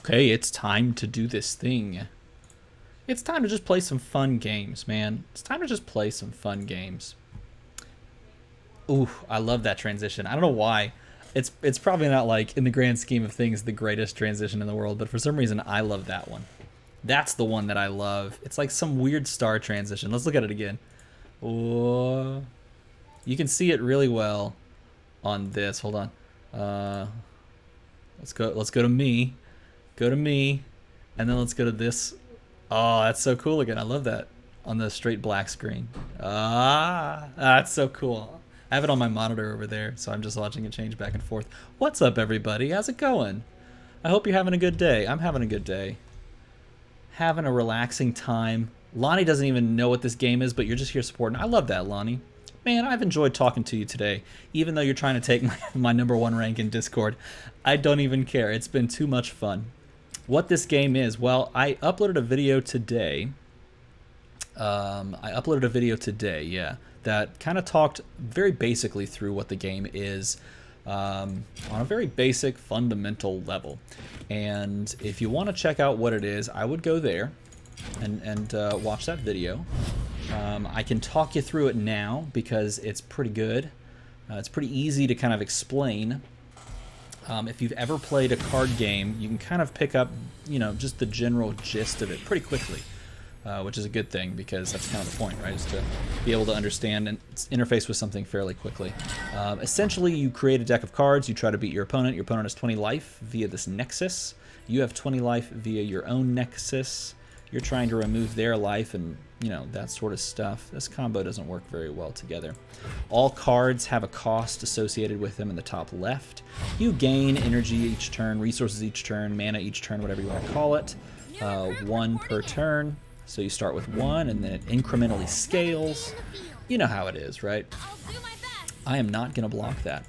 Okay, it's time to do this thing. It's time to just play some fun games, man. It's time to just play some fun games. Ooh, I love that transition. I don't know why. It's probably not, like, in the grand scheme of things, the greatest transition in the world, but for some reason I love that one. That's the one that I love. It's like some weird star transition. Let's look at it again. Oh, you can see it really well on this. Hold on. Let's go to me. Go to me. And then let's go to this. Oh, that's so cool again. I love that on the straight black screen. That's so cool. I have it on my monitor over there, so I'm just watching it change back and forth. What's up, everybody? How's it going? I hope you're having a good day. I'm having a good day. Having a relaxing time. Lonnie doesn't even know what this game is, but you're just here supporting. I love that, Lonnie. Man, I've enjoyed talking to you today. Even though you're trying to take my #1 rank in Discord, I don't even care. It's been too much fun. What this game is, well, I uploaded a video today. Yeah, that kind of talked very basically through what the game is on a very basic, fundamental level. And if you want to check out what it is, I would go there and watch that video. I can talk you through it now because it's pretty good. It's pretty easy to kind of explain. If you've ever played a card game, you can kind of pick up, just the general gist of it pretty quickly, which is a good thing because that's kind of the point, right? Is to be able to understand and interface with something fairly quickly. Essentially, you create a deck of cards. You try to beat your opponent. Your opponent has 20 life via this nexus. You have 20 life via your own nexus. You're trying to remove their life and, that sort of stuff. This combo doesn't work very well together. All cards have a cost associated with them in the top left. You gain energy each turn, resources each turn, mana each turn, whatever you want to call it. 1 per turn. So you start with 1 and then it incrementally scales. You know how it is, right? I am not going to block that.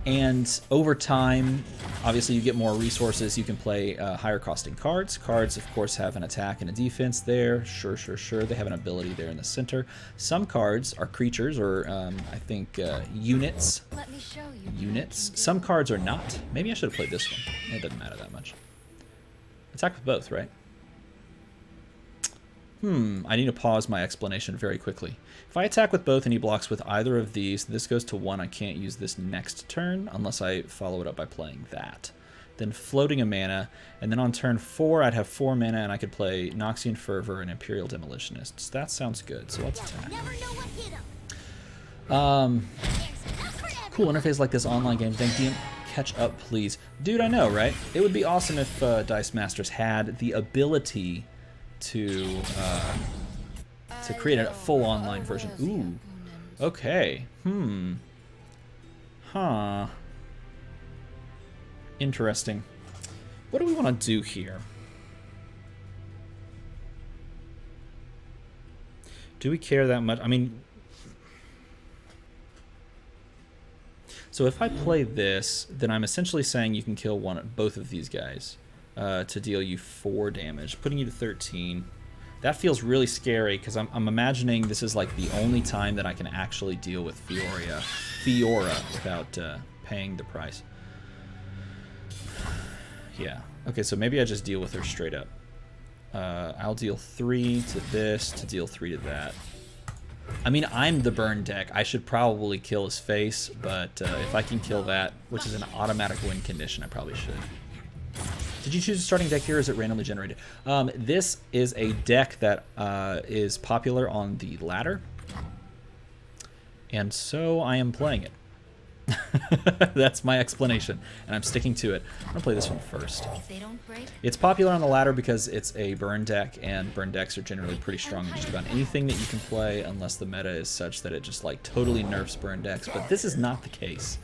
And over time, obviously you get more resources. You can play higher costing cards. Cards, of course, have an attack and a defense there. Sure. They have an ability there in the center. Some cards are creatures or, I think, units. Let me show you. Units. Some cards are not. Maybe I should have played this one. It doesn't matter that much. Attack with both, right? I need to pause my explanation very quickly. If I attack with both and he blocks with either of these, this goes to 1. I can't use this next turn unless I follow it up by playing that. Then floating a mana, and then on turn 4 I'd have 4 mana and I could play Noxian Fervor and Imperial Demolitionists. That sounds good, so let's attack. Cool interface like this online game. Thank you. Catch up, please. Dude, I know, right? It would be awesome if Dice Masters had the ability to create a full online version. Ooh. Okay. Huh. Interesting. What do we want to do here? Do we care that much? I mean, so if I play this, then I'm essentially saying you can kill both of these guys to deal you 4 damage, putting you to 13. That feels really scary because I'm imagining this is like the only time that I can actually deal with Fiora without paying the price. Yeah. Okay, so maybe I just deal with her straight up. I'll deal 3 to this to deal 3 to that. I mean, I'm the burn deck. I should probably kill his face, but if I can kill that, which is an automatic win condition, I probably should. Did you choose a starting deck here, or is it randomly generated? This is a deck that is popular on the ladder, and so I am playing it. That's my explanation, and I'm sticking to it. I'm going to play this one first. It's popular on the ladder because it's a burn deck, and burn decks are generally pretty strong in just about anything that you can play, unless the meta is such that it just like totally nerfs burn decks, but this is not the case.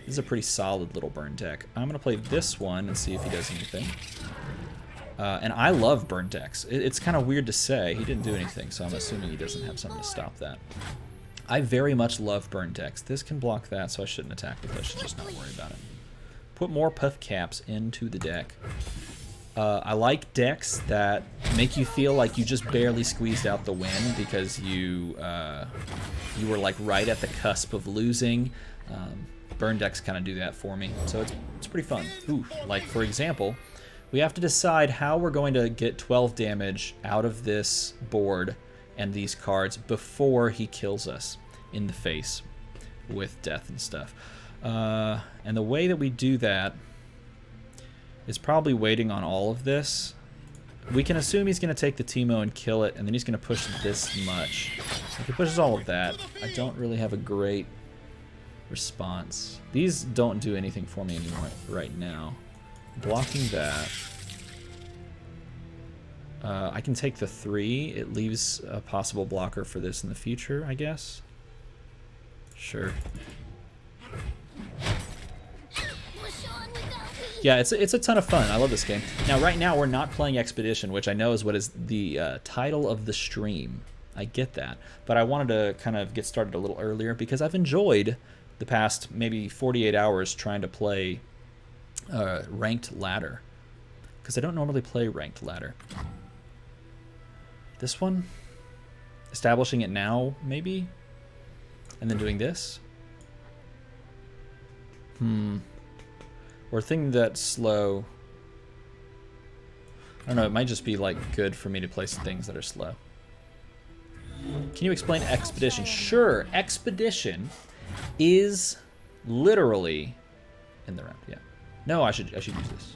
This is a pretty solid little burn deck. I'm going to play this one and see if he does anything. And I love burn decks. It's kind of weird to say. He didn't do anything, so I'm assuming he doesn't have something to stop that. I very much love burn decks. This can block that, so I shouldn't attack with it. I should just not worry about it. Put more puff caps into the deck. I like decks that make you feel like you just barely squeezed out the win because you were like right at the cusp of losing. Burn decks kind of do that for me, so it's pretty fun. Ooh, like for example, We have to decide how we're going to get 12 damage out of this board and these cards before he kills us in the face with death and stuff. And the way that we do that is probably waiting on all of this. We can assume he's going to take the Teemo and kill it, and then he's going to push this much. If he pushes all of that, I don't really have a great response. These don't do anything for me anymore right now. Blocking that. I can take the 3. It leaves a possible blocker for this in the future, I guess. Sure. Yeah, it's a ton of fun. I love this game. Now, right now, we're not playing Expedition, which I know is what is the title of the stream. I get that. But I wanted to kind of get started a little earlier because I've enjoyed the past maybe 48 hours trying to play ranked ladder. Because I don't normally play ranked ladder. This one? Establishing it now, maybe? And then doing this? Or a thing that's slow. I don't know, it might just be like good for me to place things that are slow. Can you explain Expedition? Sure, Expedition is literally in the round, yeah. No, I should use this.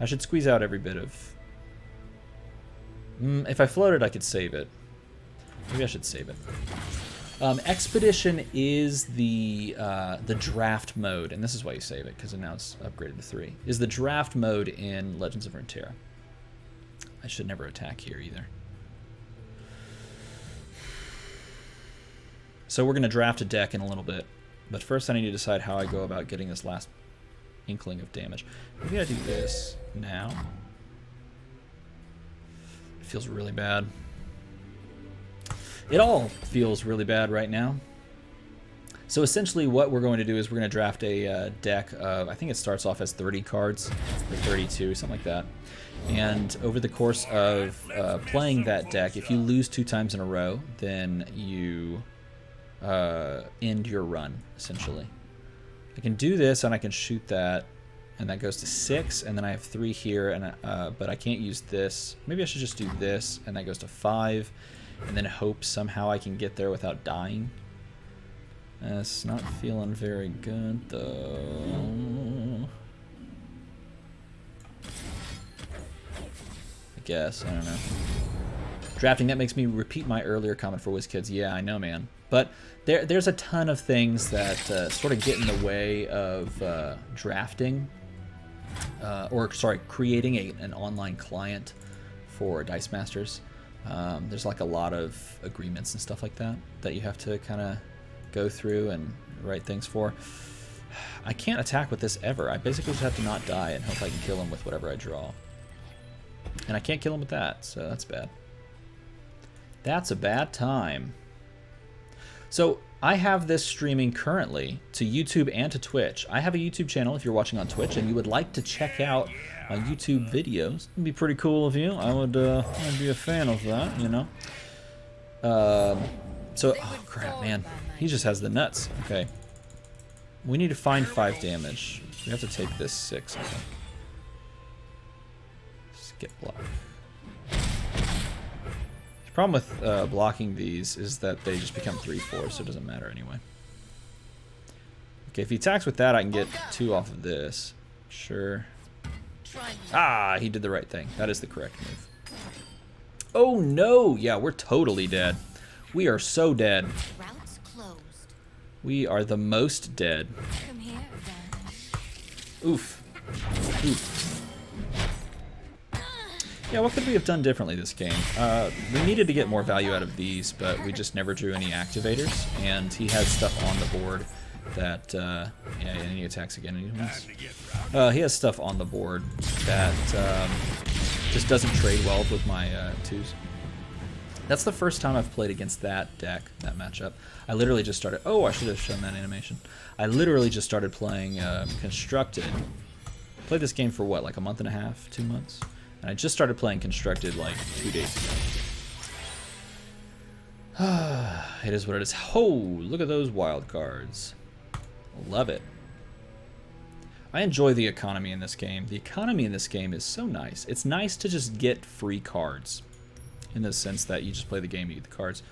I should squeeze out every bit of... if I floated, I could save it. Maybe I should save it. Expedition is the draft mode, and this is why you save it, because now it's upgraded to 3, is the draft mode in Legends of Runeterra. I should never attack here either. So we're going to draft a deck in a little bit, but first I need to decide how I go about getting this last inkling of damage. Maybe I do this now. It feels really bad. It all feels really bad right now. So essentially what we're going to do is we're going to draft a deck of, I think it starts off as 30 cards, or 32, something like that. And over the course of playing that deck, if you lose 2 times in a row, then you end your run, essentially. I can do this and I can shoot that, and that goes to 6, and then I have 3 here, and but I can't use this. Maybe I should just do this, and that goes to 5. And then hope somehow I can get there without dying. It's not feeling very good, though. I guess, I don't know. Drafting, that makes me repeat my earlier comment for WizKids. Yeah, I know, man. But there's a ton of things that sort of get in the way of drafting. Creating an online client for Dice Masters. There's like a lot of agreements and stuff like that you have to kind of go through and write things for. I can't attack with this ever. I basically just have to not die and hope I can kill him with whatever I draw. And I can't kill him with that, so that's bad. That's a bad time. So I have this streaming currently to YouTube and to Twitch. I have a YouTube channel if you're watching on Twitch and you would like to check out my YouTube videos. It'd be pretty cool of you. I'd be a fan of that, you know. Oh crap, man. He just has the nuts. Okay. We need to find 5 damage. We have to take this 6, I think. Skip block. The problem with blocking these is that they just become 3/4, so it doesn't matter anyway. Okay, if he attacks with that, I can get 2 off of this. Sure. Ah, he did the right thing. That is the correct move. Oh no! Yeah, we're totally dead. We are so dead. We are the most dead. Oof. Oof. Yeah, what could we have done differently this game? We needed to get more value out of these, but we just never drew any activators, and he had stuff on the board that, yeah, and he attacks again. He has stuff on the board that just doesn't trade well with my 2s. That's the first time I've played against that deck, that matchup. I literally just started... Oh, I should have shown that animation. I literally just started playing Constructed. Played this game for what, like a month and a half, 2 months? And I just started playing Constructed like 2 days ago. It is what it is. Oh, look at those wild cards. Love it. I enjoy the economy in this game. The economy in this game is so nice. It's nice to just get free cards, in the sense that you just play the game, you get the cards.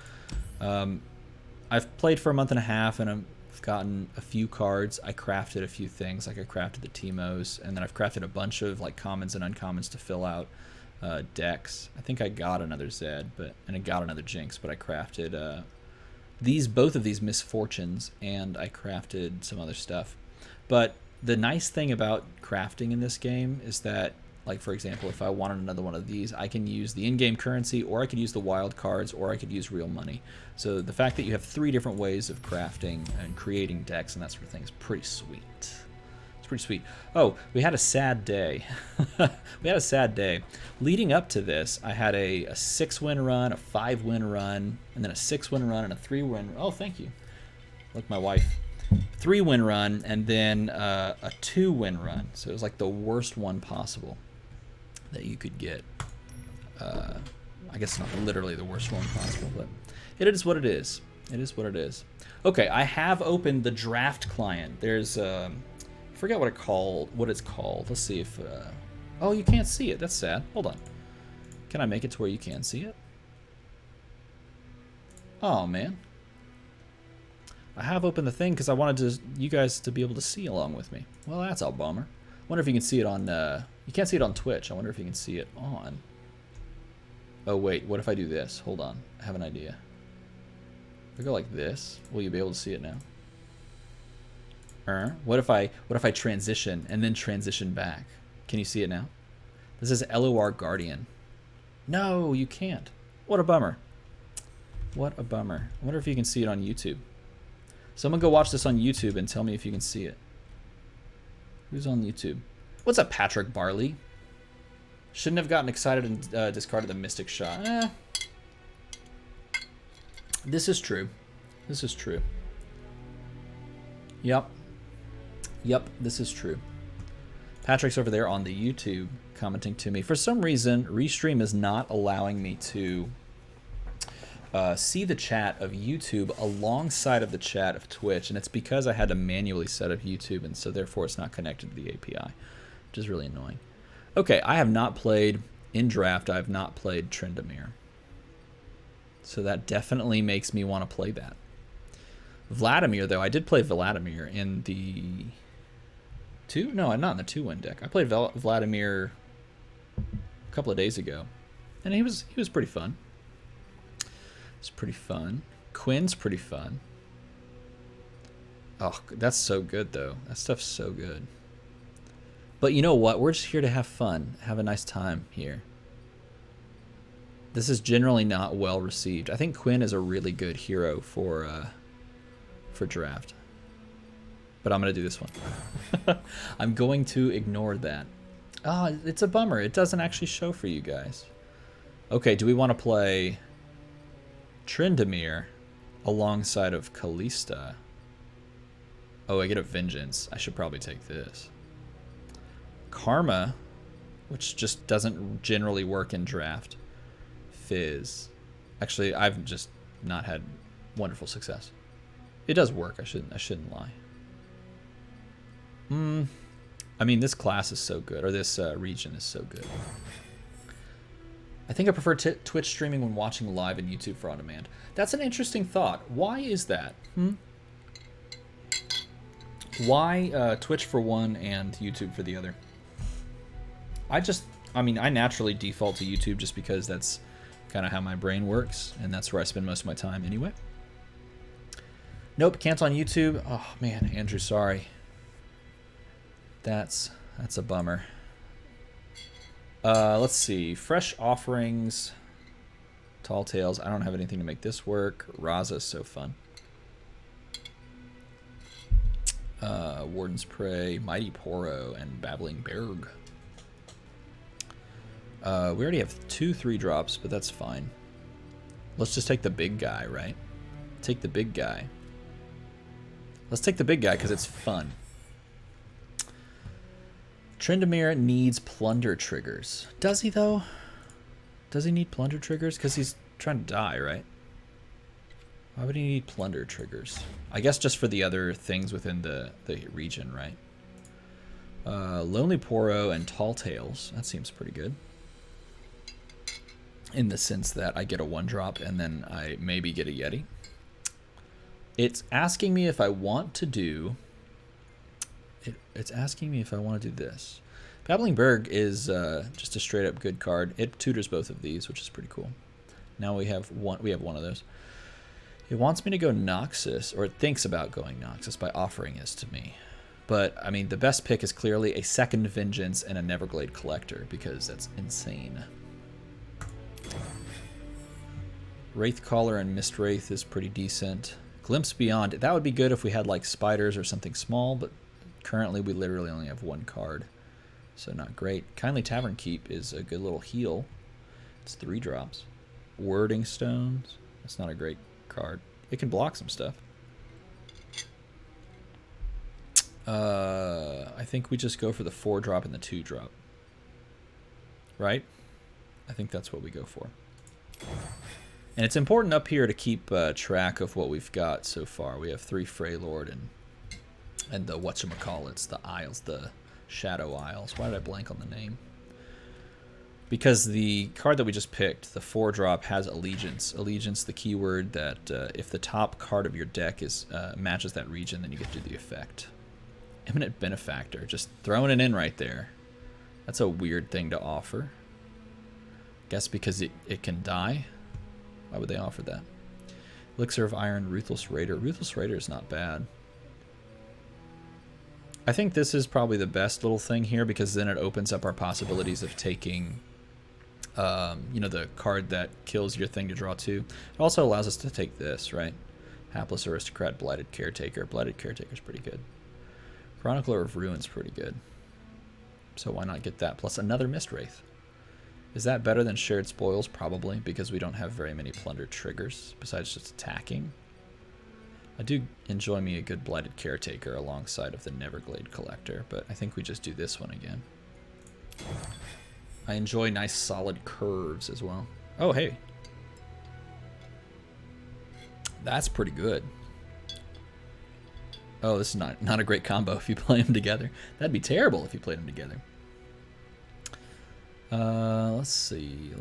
I've played for a month and a half, and I've gotten a few cards. I crafted a few things, like I crafted the Teemos, and then I've crafted a bunch of like commons and uncommons to fill out decks. I think I got another Zed, and I got another Jinx, but I crafted both of these Misfortunes, and I crafted some other stuff. But the nice thing about crafting in this game is that, like, for example, if I wanted another one of these, I can use the in-game currency, or I could use the wild cards, or I could use real money. So the fact that you have 3 different ways of crafting and creating decks and that sort of thing is pretty sweet. It's pretty sweet. Oh, we had a sad day. We had a sad day. Leading up to this, I had a 6-win run, a 5-win run, and then a 6-win run and a 3-win. Oh, thank you. Look, my wife. 3-win run, and then a 2-win run. So it was like the worst one possible that you could get. I guess not literally the worst one possible, but it is what it is. It is what it is. Okay, I have opened the draft client. There's I forget what it's called. Let's see if oh, you can't see it. That's sad. Hold on. Can I make it to where you can see it? Oh man. I have opened the thing because I wanted you guys to be able to see along with me. Well, that's a bummer. Wonder if you can see it on you can't see it on Twitch. I wonder if you can see it on. Oh wait, what if I do this? Hold on. I have an idea. If I go like this, will you be able to see it now? What if I transition and then transition back? Can you see it now? This is LOR Guardian. No, you can't. What a bummer. What a bummer. I wonder if you can see it on YouTube. Someone go watch this on YouTube and tell me if you can see it. Who's on YouTube? What's up, Patrick Barley? Shouldn't have gotten excited and discarded the Mystic Shot. This is true. This is true. Yep. Yep, this is true. Patrick's over there on the YouTube commenting to me. For some reason, Restream is not allowing me to see the chat of YouTube alongside of the chat of Twitch, and it's because I had to manually set up YouTube, and so therefore it's not connected to the API, which is really annoying. Okay, I have not played in draft. I have not played Tryndamere, so that definitely makes me want to play that. Vladimir, though, I did play Vladimir in the not in the 2-win deck. I played Vladimir a couple of days ago, and he was pretty fun. It's pretty fun. Quinn's pretty fun. Oh, that's so good, though. That stuff's so good. But you know what? We're just here to have fun. Have a nice time here. This is generally not well received. I think Quinn is a really good hero for draft. But I'm going to do this one. I'm going to ignore that. Oh, it's a bummer. It doesn't actually show for you guys. Okay, do we want to play Tryndamere alongside of Kalista? Oh, I get a Vengeance. I should probably take this. Karma, which just doesn't generally work in draft. Fizz. Actually, I've just not had wonderful success. It does work. I shouldn't lie. I mean, this class is so good, or this region is so good. I think I prefer Twitch streaming when watching live and YouTube for on demand. That's an interesting thought. Why is that? Why Twitch for one and YouTube for the other? I mean, I naturally default to YouTube just because that's kind of how my brain works, and that's where I spend most of my time anyway. Nope, can't on YouTube. Oh man, Andrew, sorry. That's a bummer. Let's see. Fresh offerings. Tall Tales. I don't have anything to make this work. Raza is so fun. Warden's Prey, Mighty Poro, and Babbling Berg. We already have 2 3-drops, but that's fine. Let's just take the big guy, right? Take the big guy. Let's take the big guy because it's fun. Tryndamere needs plunder triggers. Does he, though? Does he need plunder triggers? Because he's trying to die, right? Why would he need plunder triggers? I guess just for the other things within the region, right? Lonely Poro and Tall Tales. That seems pretty good. In the sense that I get a 1-drop and then I maybe get a Yeti. It's asking me if I want to do... It's asking me if I want to do this. Babbling Berg is just a straight up good card. It tutors both of these, which is pretty cool. Now we have one of those. It wants me to go Noxus, or it thinks about going Noxus by offering this to me. But, I mean, the best pick is clearly a second Vengeance and a Neverglade Collector, because that's insane. Wraithcaller and Mistwraith is pretty decent. Glimpse Beyond, that would be good if we had, like, spiders or something small, but currently we literally only have 1 card. So not great. Kindly Tavern Keep is a good little heal. It's 3 drops. Wording Stones, that's not a great card. It can block some stuff. I think we just go for the 4-drop and the 2-drop. Right? I think that's what we go for. And it's important up here to keep track of what we've got so far. We have 3 Freylord and the whatchamacallits, the Isles, the Shadow Isles. Why did I blank on the name? Because the card that we just picked, the 4-drop, has Allegiance. Allegiance, the keyword that if the top card of your deck is matches that region, then you get to do the effect. Eminent Benefactor, just throwing it in right there. That's a weird thing to offer. Guess because it can die? Why would they offer that? Elixir of Iron, Ruthless Raider. Ruthless Raider is not bad. I think this is probably the best little thing here because then it opens up our possibilities of taking, you know, the card that kills your thing to draw 2. It also allows us to take this, right? Hapless Aristocrat, Blighted Caretaker. Blighted Caretaker's pretty good. Chronicler of Ruin's pretty good. So why not get that? Plus another Mistwraith. Is that better than Shared Spoils? Probably, because we don't have very many plunder triggers besides just attacking. I do enjoy me a good Blighted Caretaker alongside of the Neverglade Collector, but I think we just do this one again. I enjoy nice solid curves as well. Oh, hey. That's pretty good. Oh, this is not a great combo if you play them together. That'd be terrible if you played them together. Let's see.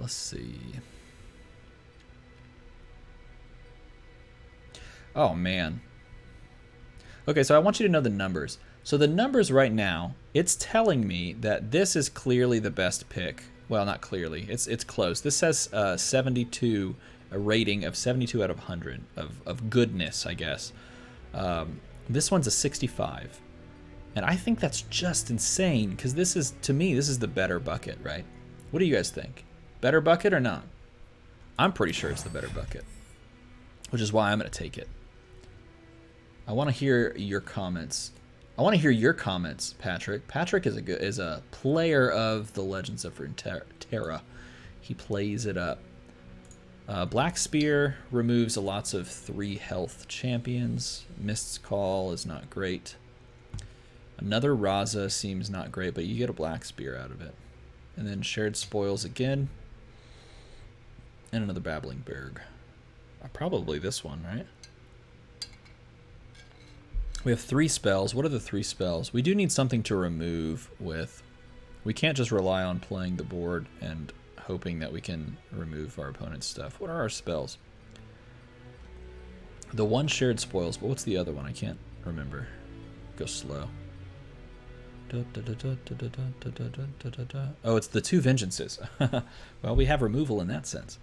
Oh, man. Okay, so I want you to know the numbers. So the numbers right now, it's telling me that this is clearly the best pick. Well, not clearly. It's close. This says 72, a rating of 72 out of 100 of goodness, I guess. This one's a 65. And I think that's just insane because this is, to me, this is the better bucket, right? What do you guys think? Better bucket or not? I'm pretty sure it's the better bucket, which is why I'm going to take it. I want to hear your comments. I want to hear your comments, Patrick. Patrick is a player of the Legends of Runeterra. He plays it up. Black Spear removes lots of 3 health champions. Mist's Call is not great. Another Raza seems not great, but you get a Black Spear out of it. And then Shared Spoils again. And another Babbling Berg. Probably this one, right? We have 3 spells. What are the 3 spells? We do need something to remove with. We can't just rely on playing the board and hoping that we can remove our opponent's stuff. What are our spells? The one Shared Spoils, but what's the other one? I can't remember. Go slow. Oh, it's the 2 Vengeances. Well, we have removal in that sense.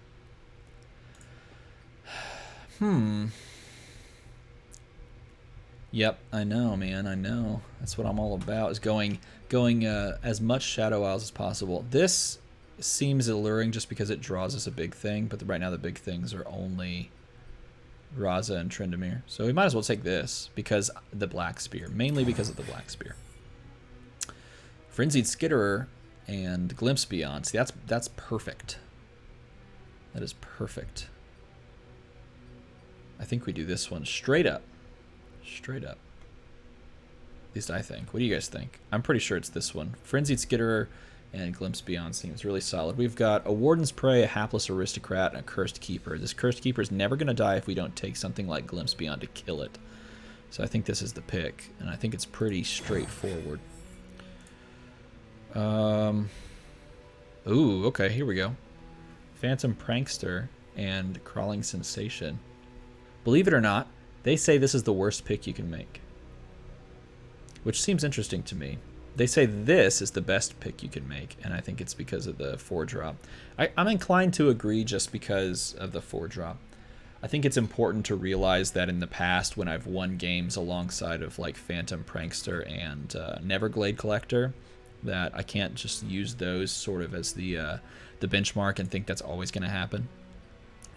Yep, I know, man. I know. That's what I'm all about. Is going as much Shadow Isles as possible. This seems alluring just because it draws us a big thing, but right now the big things are only Raza and Tryndamere. So we might as well take this because the Black Spear, mainly because of the Black Spear. Frenzied Skitterer and Glimpse Beyond. See, that's perfect. That is perfect. I think we do this one straight up. Straight up. At least I think. What do you guys think? I'm pretty sure it's this one. Frenzied Skitterer and Glimpse Beyond seems really solid. We've got a Warden's Prey, a Hapless Aristocrat, and a Cursed Keeper. This Cursed Keeper is never going to die if we don't take something like Glimpse Beyond to kill it. So I think this is the pick, and I think it's pretty straightforward. Um, ooh, okay, here we go. Phantom Prankster and Crawling Sensation. Believe it or not, they say this is the worst pick you can make. Which seems interesting to me. They say this is the best pick you can make, and I think it's because of the 4-drop. I'm inclined to agree just because of the 4-drop. I think it's important to realize that in the past, when I've won games alongside of like Phantom Prankster and Neverglade Collector, that I can't just use those sort of as the benchmark and think that's always going to happen.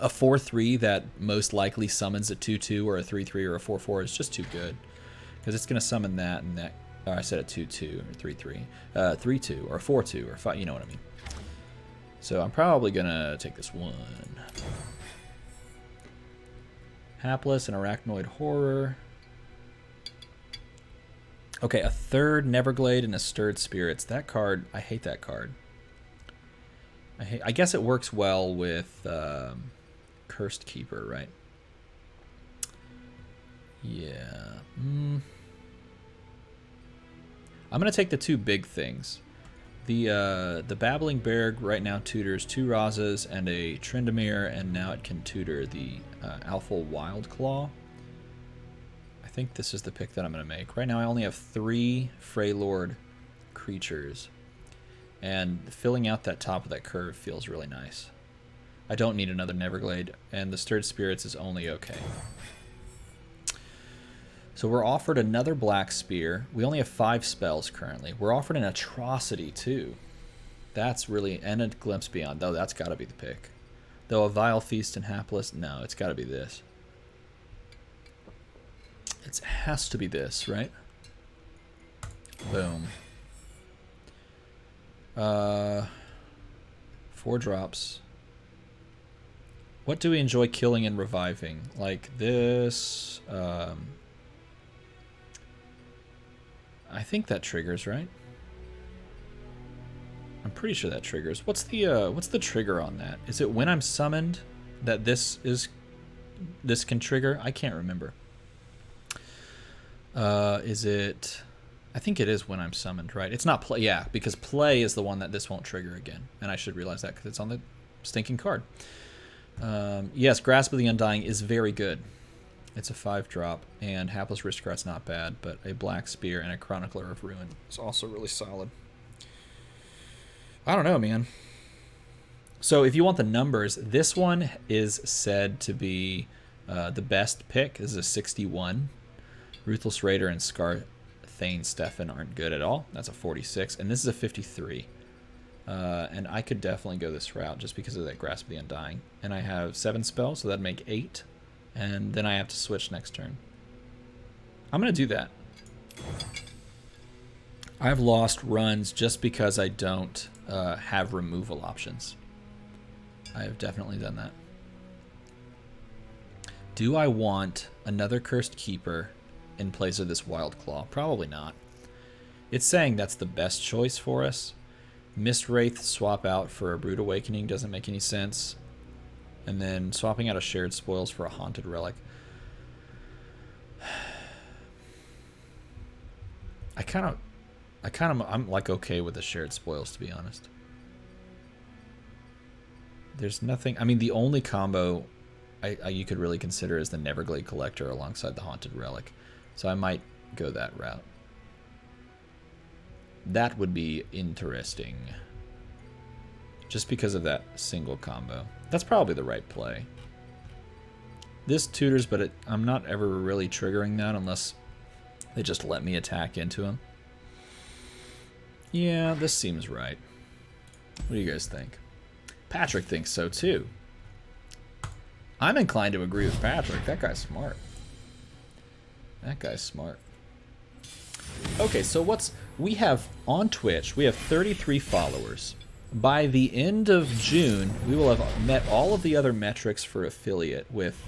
A 4-3 that most likely summons a 2-2 or a 3-3 or a 4-4 is just too good, because it's going to summon that and that. Oh, I said a 2-2 or 3-3, 3-2 or 4-2 or 5. You know what I mean. So I'm probably gonna take this one. Hapless and Arachnoid Horror. Okay, a 3rd Neverglade and a Stirred Spirits. That card, I hate that card. I guess it works well with Cursed Keeper, right? Yeah. I'm going to take the 2 big things. The Babbling Bear right now tutors 2 Razas and a Tryndamere, and now it can tutor the Alpha Wildclaw. I think this is the pick that I'm going to make. Right now I only have 3 Freylord creatures, and filling out that top of that curve feels really nice. I don't need another Neverglade, and the Stirred Spirits is only okay. So we're offered another Black Spear. We only have 5 spells currently. We're offered an Atrocity too. That's really, and a Glimpse Beyond. Though that's got to be the pick. Though a Vile Feast and Hapless, no, it's got to be this. It has to be this, right? Boom. 4 drops. What do we enjoy killing and reviving? Like this. I think that triggers, right? I'm pretty sure that triggers. What's the trigger on that? Is it when I'm summoned that this can trigger? I can't remember. Is it? I think it is when I'm summoned, right? It's not play. Yeah, because play is the one that this won't trigger again, and I should realize that because it's on the stinking card. Yes, Grasp of the Undying is very good. It's a 5-drop, and Hapless Aristocrat's not bad, but a Black Spear and a Chronicler of Ruin is also really solid. I don't know, man. So if you want the numbers, this one is said to be the best pick. This is a 61. Ruthless Raider and Scar Thane Stefan aren't good at all. That's a 46, and this is a 53. And I could definitely go this route just because of that Grasp of the Undying. And I have 7 spells, so that'd make 8. And then I have to switch next turn. I'm going to do that. I've lost runs just because I don't have removal options. I have definitely done that. Do I want another Cursed Keeper in place of this Wild Claw? Probably not. It's saying that's the best choice for us. Mist Wraith swap out for a Brood Awakening doesn't make any sense. And then swapping out a Shared Spoils for a Haunted Relic. I'm like okay with the Shared Spoils, to be honest. There's nothing. I mean, the only combo you could really consider is the Neverglade Collector alongside the Haunted Relic. So I might go that route. That would be interesting. Just because of that single combo. That's probably the right play. This tutors, but I'm not ever really triggering that unless they just let me attack into him. Yeah, this seems right. What do you guys think? Patrick thinks so too. I'm inclined to agree with Patrick. That guy's smart. That guy's smart. Okay, so we have on Twitch, we have 33 followers. By the end of June, we will have met all of the other metrics for affiliate with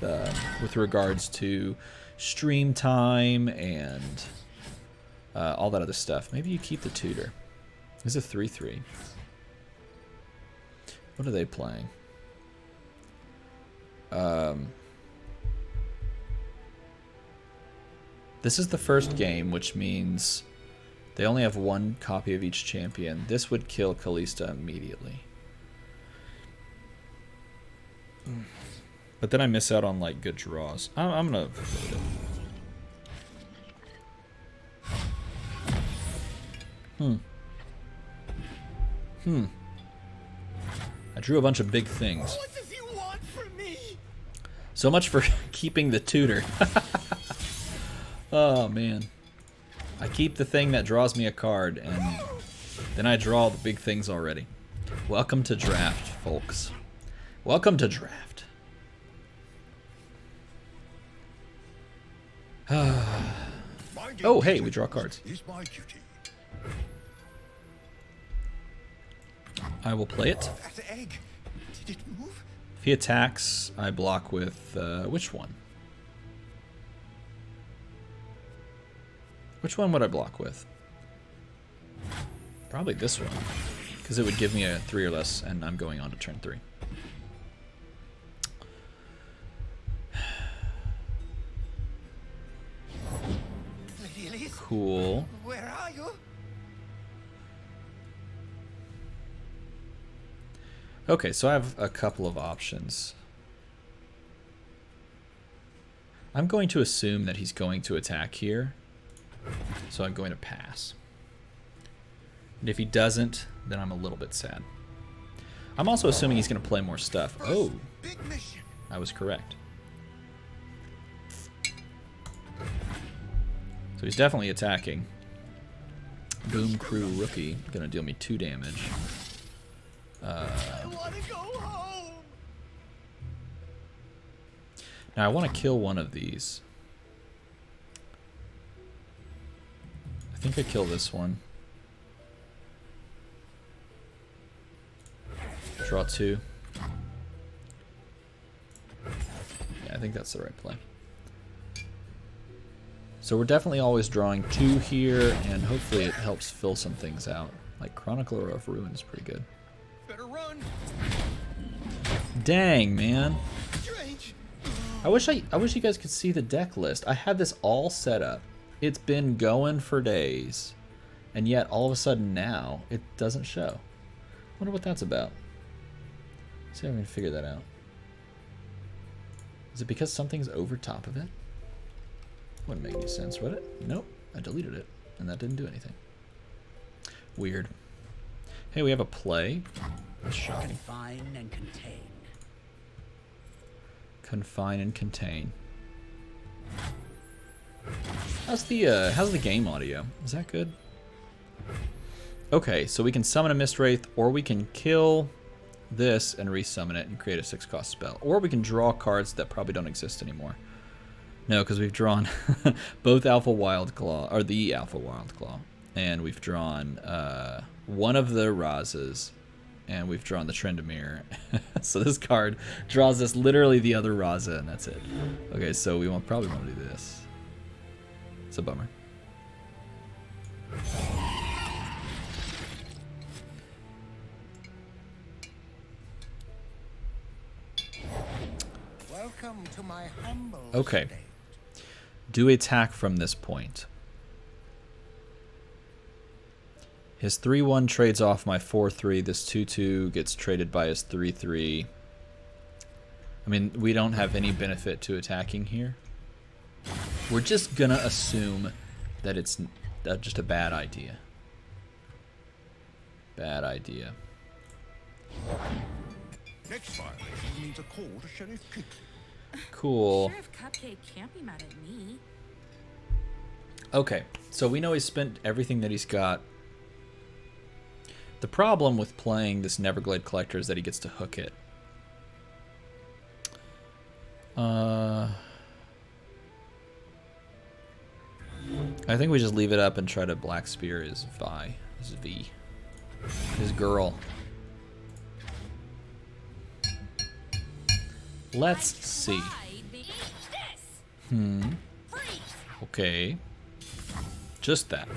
regards to stream time and all that other stuff. Maybe you keep the tutor. This is a 3-3. What are they playing? This is the first game, which means They only have one copy of each champion. This would kill Kalista immediately. But then I miss out on like good draws. I'm gonna. I drew a bunch of big things. What does he want from me? So much for keeping the tutor. Oh man. I keep the thing that draws me a card, and then I draw the big things already. Welcome to draft, folks. Welcome to draft. Oh, hey, we draw cards. I will play it. That egg. Did it move? If he attacks, I block with which one? Which one would I block with? Probably this one, because it would give me a 3 or less, and I'm going on to turn 3. Lady Elise, Cool. where are you? Okay, so I have a couple of options. I'm going to assume that he's going to attack here, so I'm going to pass. And if he doesn't, then I'm a little bit sad. I'm also assuming he's going to play more stuff. Oh, Big mission. I was correct. So he's definitely attacking. Boom Crew Rookie, going to deal me 2 damage. I want to go home. Now I want to kill one of these. I think I kill this one. Draw 2. Yeah, I think that's the right play. So we're definitely always drawing 2 here, and hopefully it helps fill some things out. Like Chronicler of Ruin is pretty good. Better run. Dang, man. Strange. I wish you guys could see the deck list. I had this all set up. It's been going for days. And yet all of a sudden now it doesn't show. Wonder what that's about. See if I can figure that out. Is it because something's over top of it? Wouldn't make any sense, would it? Nope. I deleted it, and that didn't do anything. Weird. Hey, we have a play. That's shocking. Confine and contain. Confine and contain. How's the game audio? Is that good? Okay, so we can summon a Mist Wraith, or we can kill this and resummon it and create a 6-cost spell. Or we can draw cards that probably don't exist anymore. No, because we've drawn both Alpha Wild Claw, or the Alpha Wild Claw, and we've drawn one of the Razas, and we've drawn the Trendamere. So this card draws us literally the other Raza, and that's it. Okay, so we probably want to do this. It's a bummer. Welcome to my humble Okay. state. Do attack from this point. His 3-1 trades off my 4-3. This 2-2 gets traded by his 3-3. I mean, we don't have any benefit to attacking here. We're just gonna assume that it's just a bad idea. Bad idea. Next violation means a call to Sheriff Kick. Cool. Sheriff Cupcake can't be mad at me. Okay, so we know he's spent everything that he's got. The problem with playing this Neverglade Collector is that he gets to hook it. I think we just leave it up and try to Black Spear his V. His girl. Let's see. Okay. Just that.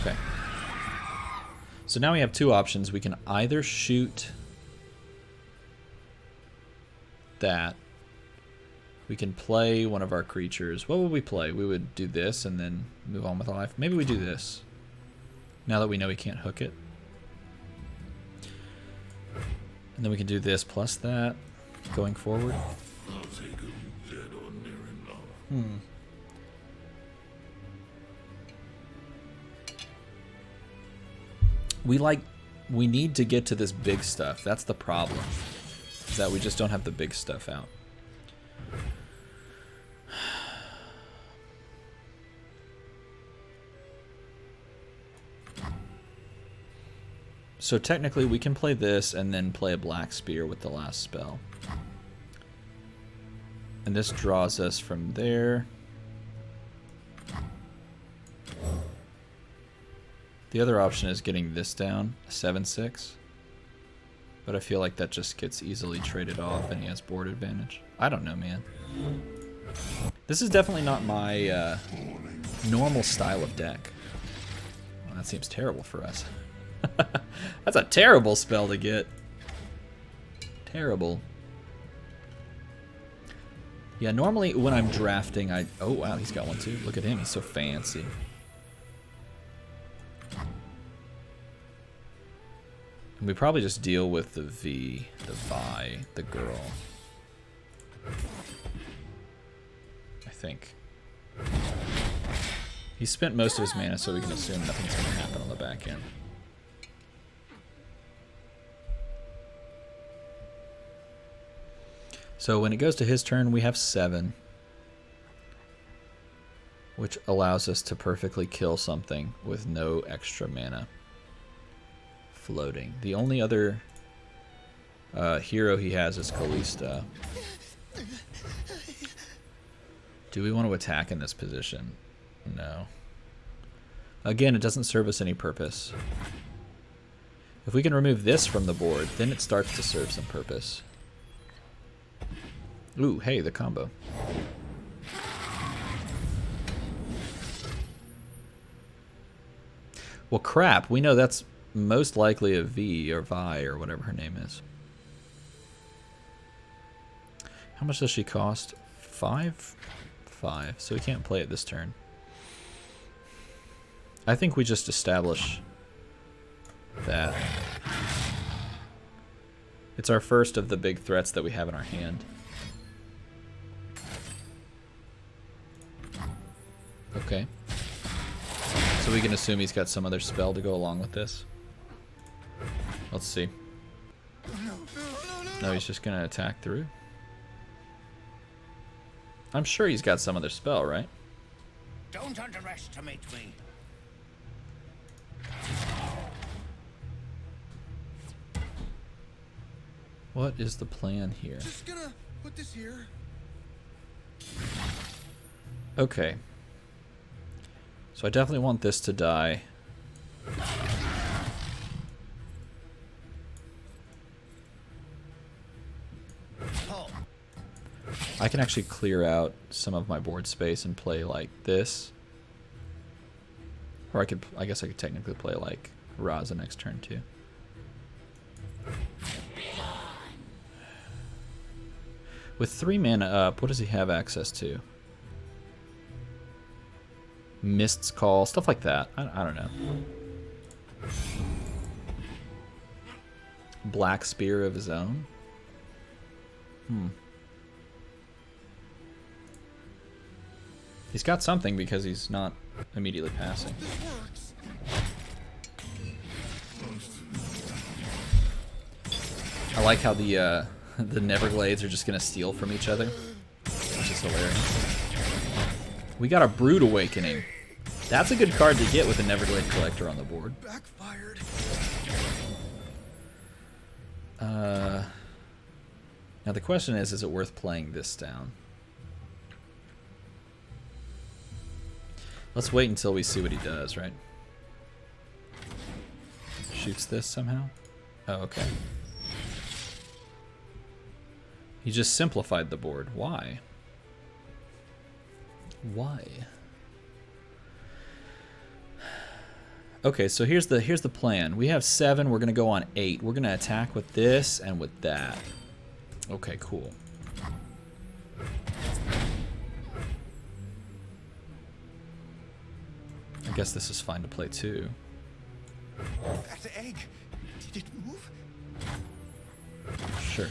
Okay. So now we have 2 options. We can either shoot that, We can play one of our creatures. What would we play? We would do this and then move on with our life. Maybe we do this. Now that we know we can't hook it. And then we can do this plus that going forward. We need to get to this big stuff. That's the problem. Is that we just don't have the big stuff out. So technically we can play this and then play a Black Spear with the last spell. And this draws us from there. The other option is getting this down, 7/6. But I feel like that just gets easily traded off and he has board advantage. I don't know, man. This is definitely not my normal style of deck. Well, that seems terrible for us. That's a terrible spell to get. Terrible. Yeah, normally when I'm drafting, oh wow, he's got one too. Look at him, he's so fancy. And we probably just deal with the V, the Vi, the girl. I think. He spent most of his mana, so we can assume nothing's going to happen on the back end. So when it goes to his turn, we have 7. Which allows us to perfectly kill something with no extra mana. Floating. The only other hero he has is Kalista. Do we want to attack in this position? No. Again, it doesn't serve us any purpose. If we can remove this from the board, then it starts to serve some purpose. Ooh, hey, the combo. Well, crap. We know that's most likely a V or Vi or whatever her name is. How much does she cost? 5? 5. So we can't play it this turn. I think we just establish that. It's our first of the big threats that we have in our hand. Okay. So we can assume he's got some other spell to go along with this. Let's see. No, he's just going to attack through. I'm sure he's got some other spell, right? Don't underestimate me. What is the plan here? Just gonna put this here. Okay. So I definitely want this to die. I can actually clear out some of my board space and play like this. Or I guess I could technically play like Raza next turn too. With 3 mana up, what does he have access to? Mist's Call, stuff like that. I don't know. Black Spear of his own? He's got something because he's not immediately passing. I like how the Neverglades are just gonna steal from each other, which is hilarious. We got a Brood Awakening. That's a good card to get with a Neverglade Collector on the board. Backfired. Now the question is it worth playing this down? Let's wait until we see what he does, right? Shoots this somehow? Oh, okay. He just simplified the board. Why? Why? Okay, so here's the plan. We have 7, we're gonna go on 8. We're gonna attack with this and with that. Okay, cool. I guess this is fine to play too. That egg. Did it move? Sure.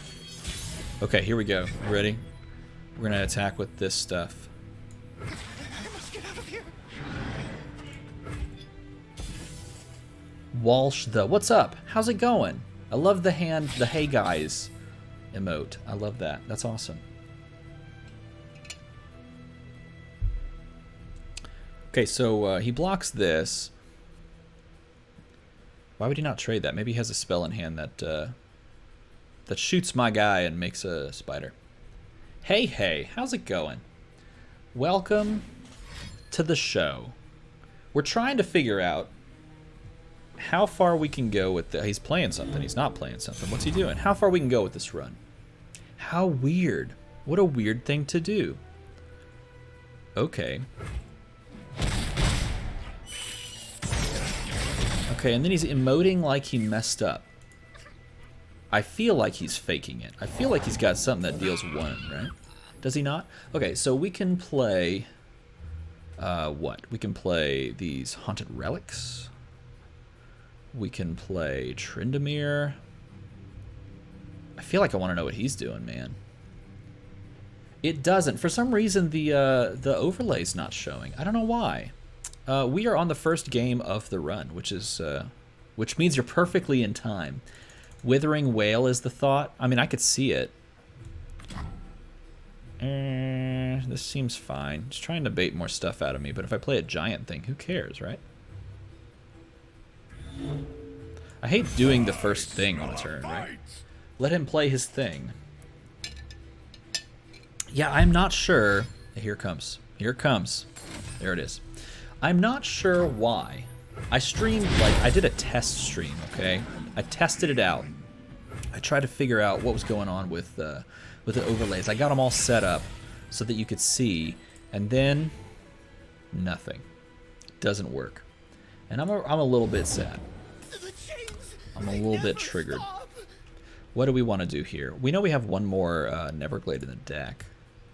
Okay, here we go. Ready? We're gonna attack with this stuff. I must get out of here. Walsh the. What's up? How's it going? I love the hand, the hey guys emote. I love that. That's awesome. Okay, so he blocks this. Why would he not trade that? Maybe he has a spell in hand that that shoots my guy and makes a spider. Hey, hey, how's it going? Welcome to the show. We're trying to figure out how far we can go with the... He's playing something. He's not playing something. What's he doing? How far we can go with this run. How weird. What a weird thing to do. Okay. Okay, and then he's emoting like he messed up. I feel like he's faking it. I feel like he's got something that deals 1, right? Does he not? Okay, so we can play... what? We can play these Haunted Relics. We can play Tryndamere. I feel like I want to know what he's doing, man. It doesn't. For some reason, the overlay's not showing. I don't know why. We are on the first game of the run, which means you're perfectly in time. Withering Whale is the thought. I mean, I could see it. This seems fine. Just trying to bait more stuff out of me, but if I play a giant thing, who cares, right? I hate doing the first thing on a turn, right? Let him play his thing. Yeah, I'm not sure. Here it comes. Here it comes. There it is. I'm not sure why. I streamed, like, I did a test stream, okay? I tested it out. I tried to figure out what was going on with the overlays. I got them all set up so that you could see, and then nothing. Doesn't work. And I'm a little bit sad. I'm a little bit triggered. What do we want to do here? We know we have one more Neverglade in the deck.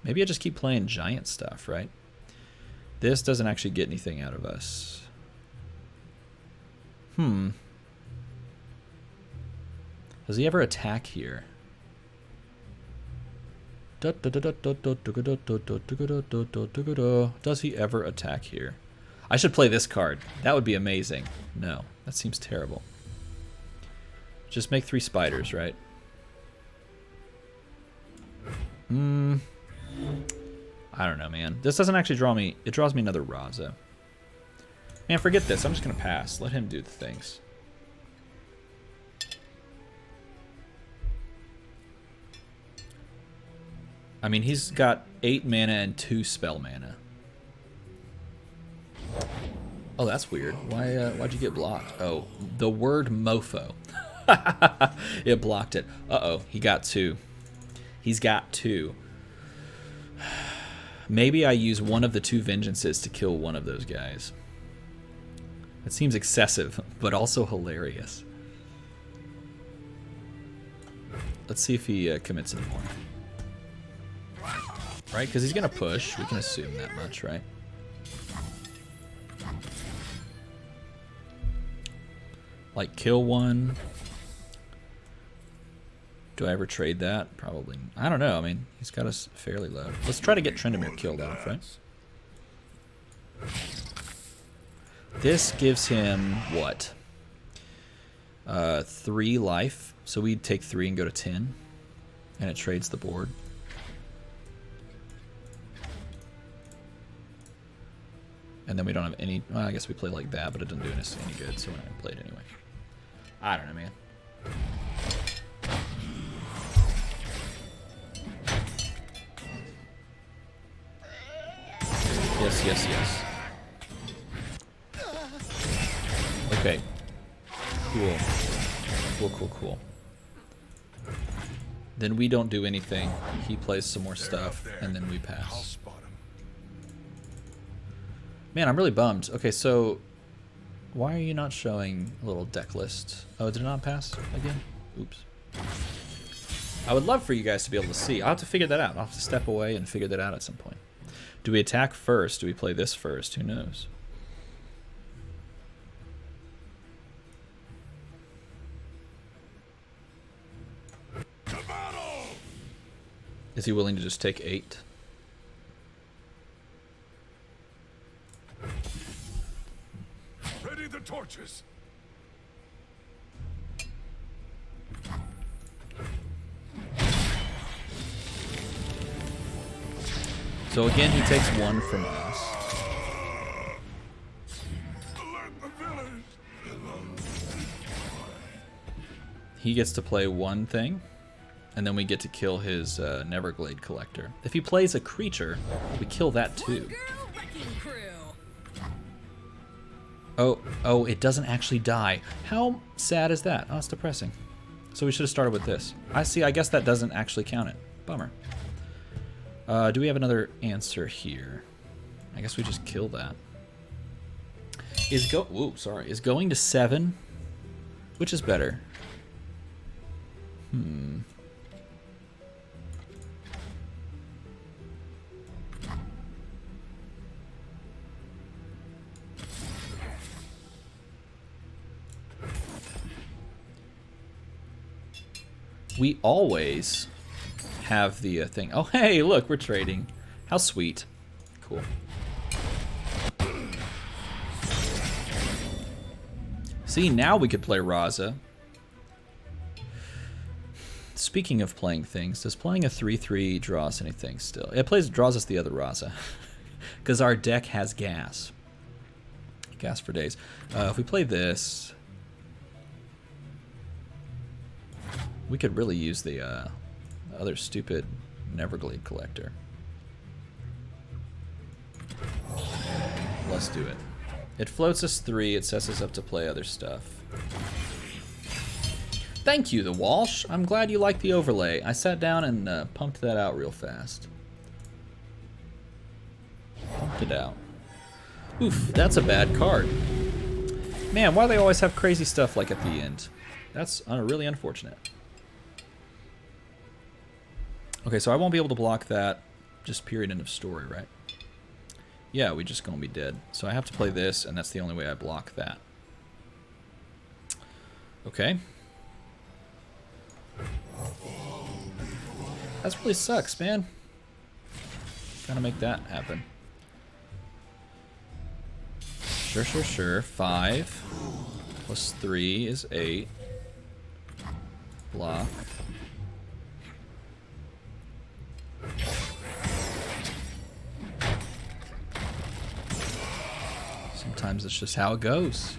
Maybe I just keep playing giant stuff, right? This doesn't actually get anything out of us. Does he ever attack here? Does he ever attack here? I should play this card. That would be amazing. No, that seems terrible. Just make 3 spiders, right? I don't know, man. This doesn't actually draw me... It draws me another Raza. Man, forget this. I'm just going to pass. Let him do the things. I mean, he's got 8 mana and 2 spell mana. Oh, that's weird. Why'd you get blocked? Oh, the word mofo. It blocked it. Uh-oh, he got 2. He's got 2. Maybe I use one of the 2 vengeances to kill one of those guys. It seems excessive, but also hilarious. Let's see if he commits anymore. Right, because he's going to push. We can assume that much, right? Like, kill one. Do I ever trade that? Probably. I don't know. I mean, he's got us fairly low. Let's try to get Tryndamere killed off, right? This gives him, what? 3 life. So we'd take 3 and go to 10. And it trades the board. And then we don't have any... Well, I guess we play like that, but it doesn't do us any good, so we're not going to play it anyway. I don't know, man. Yes, yes, yes. Okay. Cool. Cool, cool, cool. Then we don't do anything. He plays some more stuff, and then we pass. Man, I'm really bummed. Okay, so why are you not showing a little deck list? Oh, did it not pass again? Oops. I would love for you guys to be able to see. I'll have to figure that out. I'll have to step away and figure that out at some point. Do we attack first? Do we play this first? Who knows? Is he willing to just take 8? Ready the torches. So again, he takes 1 from us. Alert the village. He gets to play 1 thing, and then we get to kill his Neverglade collector. If he plays a creature, we kill that too. Oh, it doesn't actually die. How sad is that? Oh, it's depressing. So we should have started with this. I see, I guess that doesn't actually count it. Bummer. Do we have another answer here? I guess we just kill that. Is going to 7? Which is better? We always have the thing. Oh, hey, look, we're trading. How sweet. Cool. See, now we could play Raza. Speaking of playing things, does playing a 3/3 draw us anything still? It draws us the other Raza. Because our deck has gas. Gas for days. If we play this, we could really use the other stupid Neverglade collector. Let's do it. It floats us 3. It sets us up to play other stuff. Thank you, the Walsh. I'm glad you like the overlay. I sat down and pumped that out real fast. Pumped it out. Oof, that's a bad card. Man, why do they always have crazy stuff like at the end? That's really unfortunate. Okay, so I won't be able to block that. Just period, end of story, right? Yeah, we just gonna be dead. So I have to play this, and that's the only way I block that. Okay. That really sucks, man. Gotta make that happen. Sure. 5 plus 3 is 8. Block. Sometimes it's just how it goes.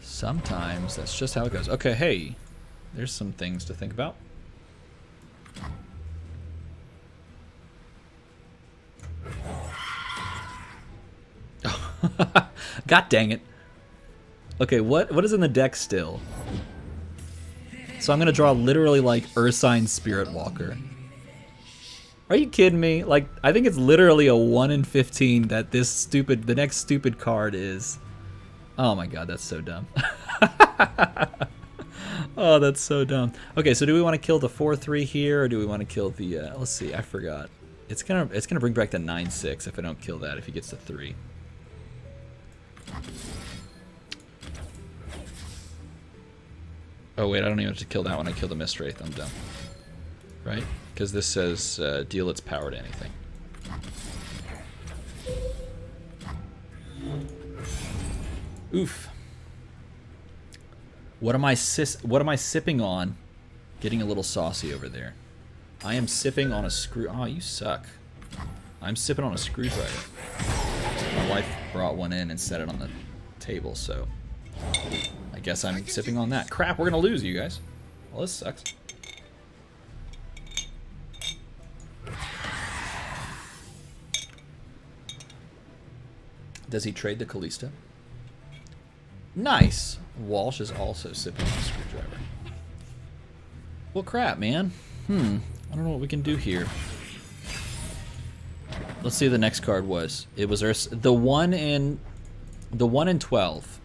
Sometimes that's just how it goes. Okay, hey, there's some things to think about. God dang it. Okay, what is in the deck still? So I'm gonna draw literally like Ursine Spirit Walker. Are you kidding me? Like, I think it's literally a 1 in 15 that the next stupid card is. Oh my god, that's so dumb. Oh, that's so dumb. Okay, so do we want to kill the 4/3 here, or do we want to kill the? Let's see, I forgot. It's gonna bring back the 9/6 if I don't kill that. If he gets to 3. Oh wait, I don't even have to kill that one. I kill the Mist Wraith. I'm done. Right? Because this says deal its power to anything. Oof. What am I sipping on? Getting a little saucy over there. I am sipping on a screw. Oh, you suck. I'm sipping on a screwdriver. My wife brought one in and set it on the table, so I guess I'm sipping on that. Crap, we're gonna lose, you guys. Well, this sucks. Does he trade the Callista? Nice. Walsh is also sipping on a screwdriver. Well, crap, man. I don't know what we can do here. Let's see what the next card was. It was the 1 in 12.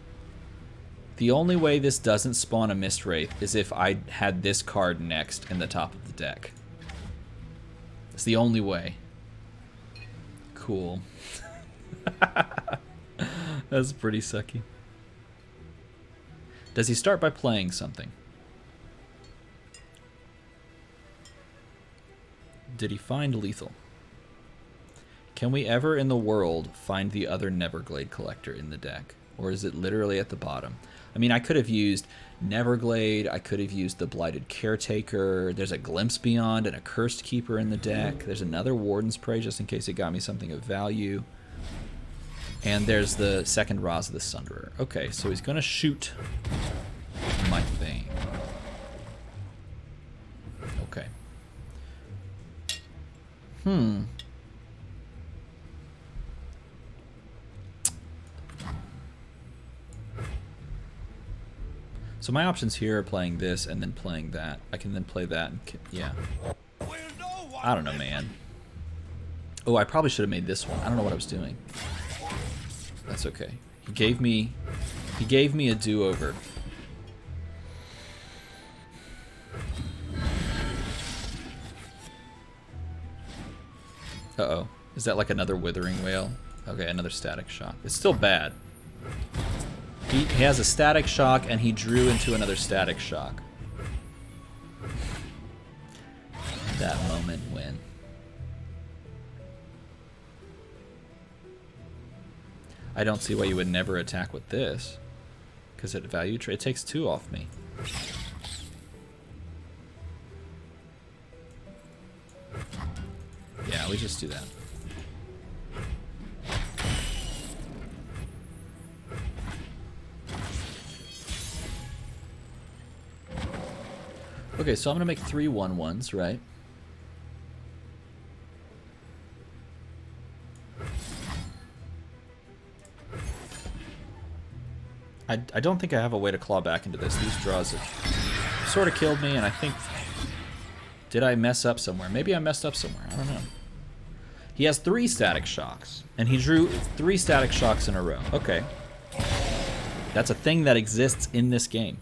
The only way this doesn't spawn a Mist Wraith is if I had this card next in the top of the deck. It's the only way. Cool. That's pretty sucky. Does he start by playing something? Did he find lethal? Can we ever in the world find the other Neverglade collector in the deck? Or is it literally at the bottom? I mean, I could have used Neverglade. I could have used the Blighted Caretaker. There's a Glimpse Beyond and a Cursed Keeper in the deck. There's another Warden's Prey just in case it got me something of value. And there's the second Raz of the Sunderer. Okay, so he's going to shoot my thing. Okay. So my options here are playing this and then playing that. I can then play that and yeah. I don't know, man. Oh, I probably should have made this one. I don't know what I was doing. That's okay. He gave me a do-over. Uh-oh. Is that like another Withering Wail? Okay, another Static Shock. It's still bad. He has a Static Shock, and he drew into another Static Shock. That moment when... I don't see why you would never attack with this. Because it it takes 2 off me. Yeah, we just do that. Okay, so I'm gonna make 3 1/1s, right? I don't think I have a way to claw back into this. These draws have sort of killed me, and I think... Did I mess up somewhere? Maybe I messed up somewhere. I don't know. He has 3 Static Shocks, and he drew 3 Static Shocks in a row. Okay. That's a thing that exists in this game.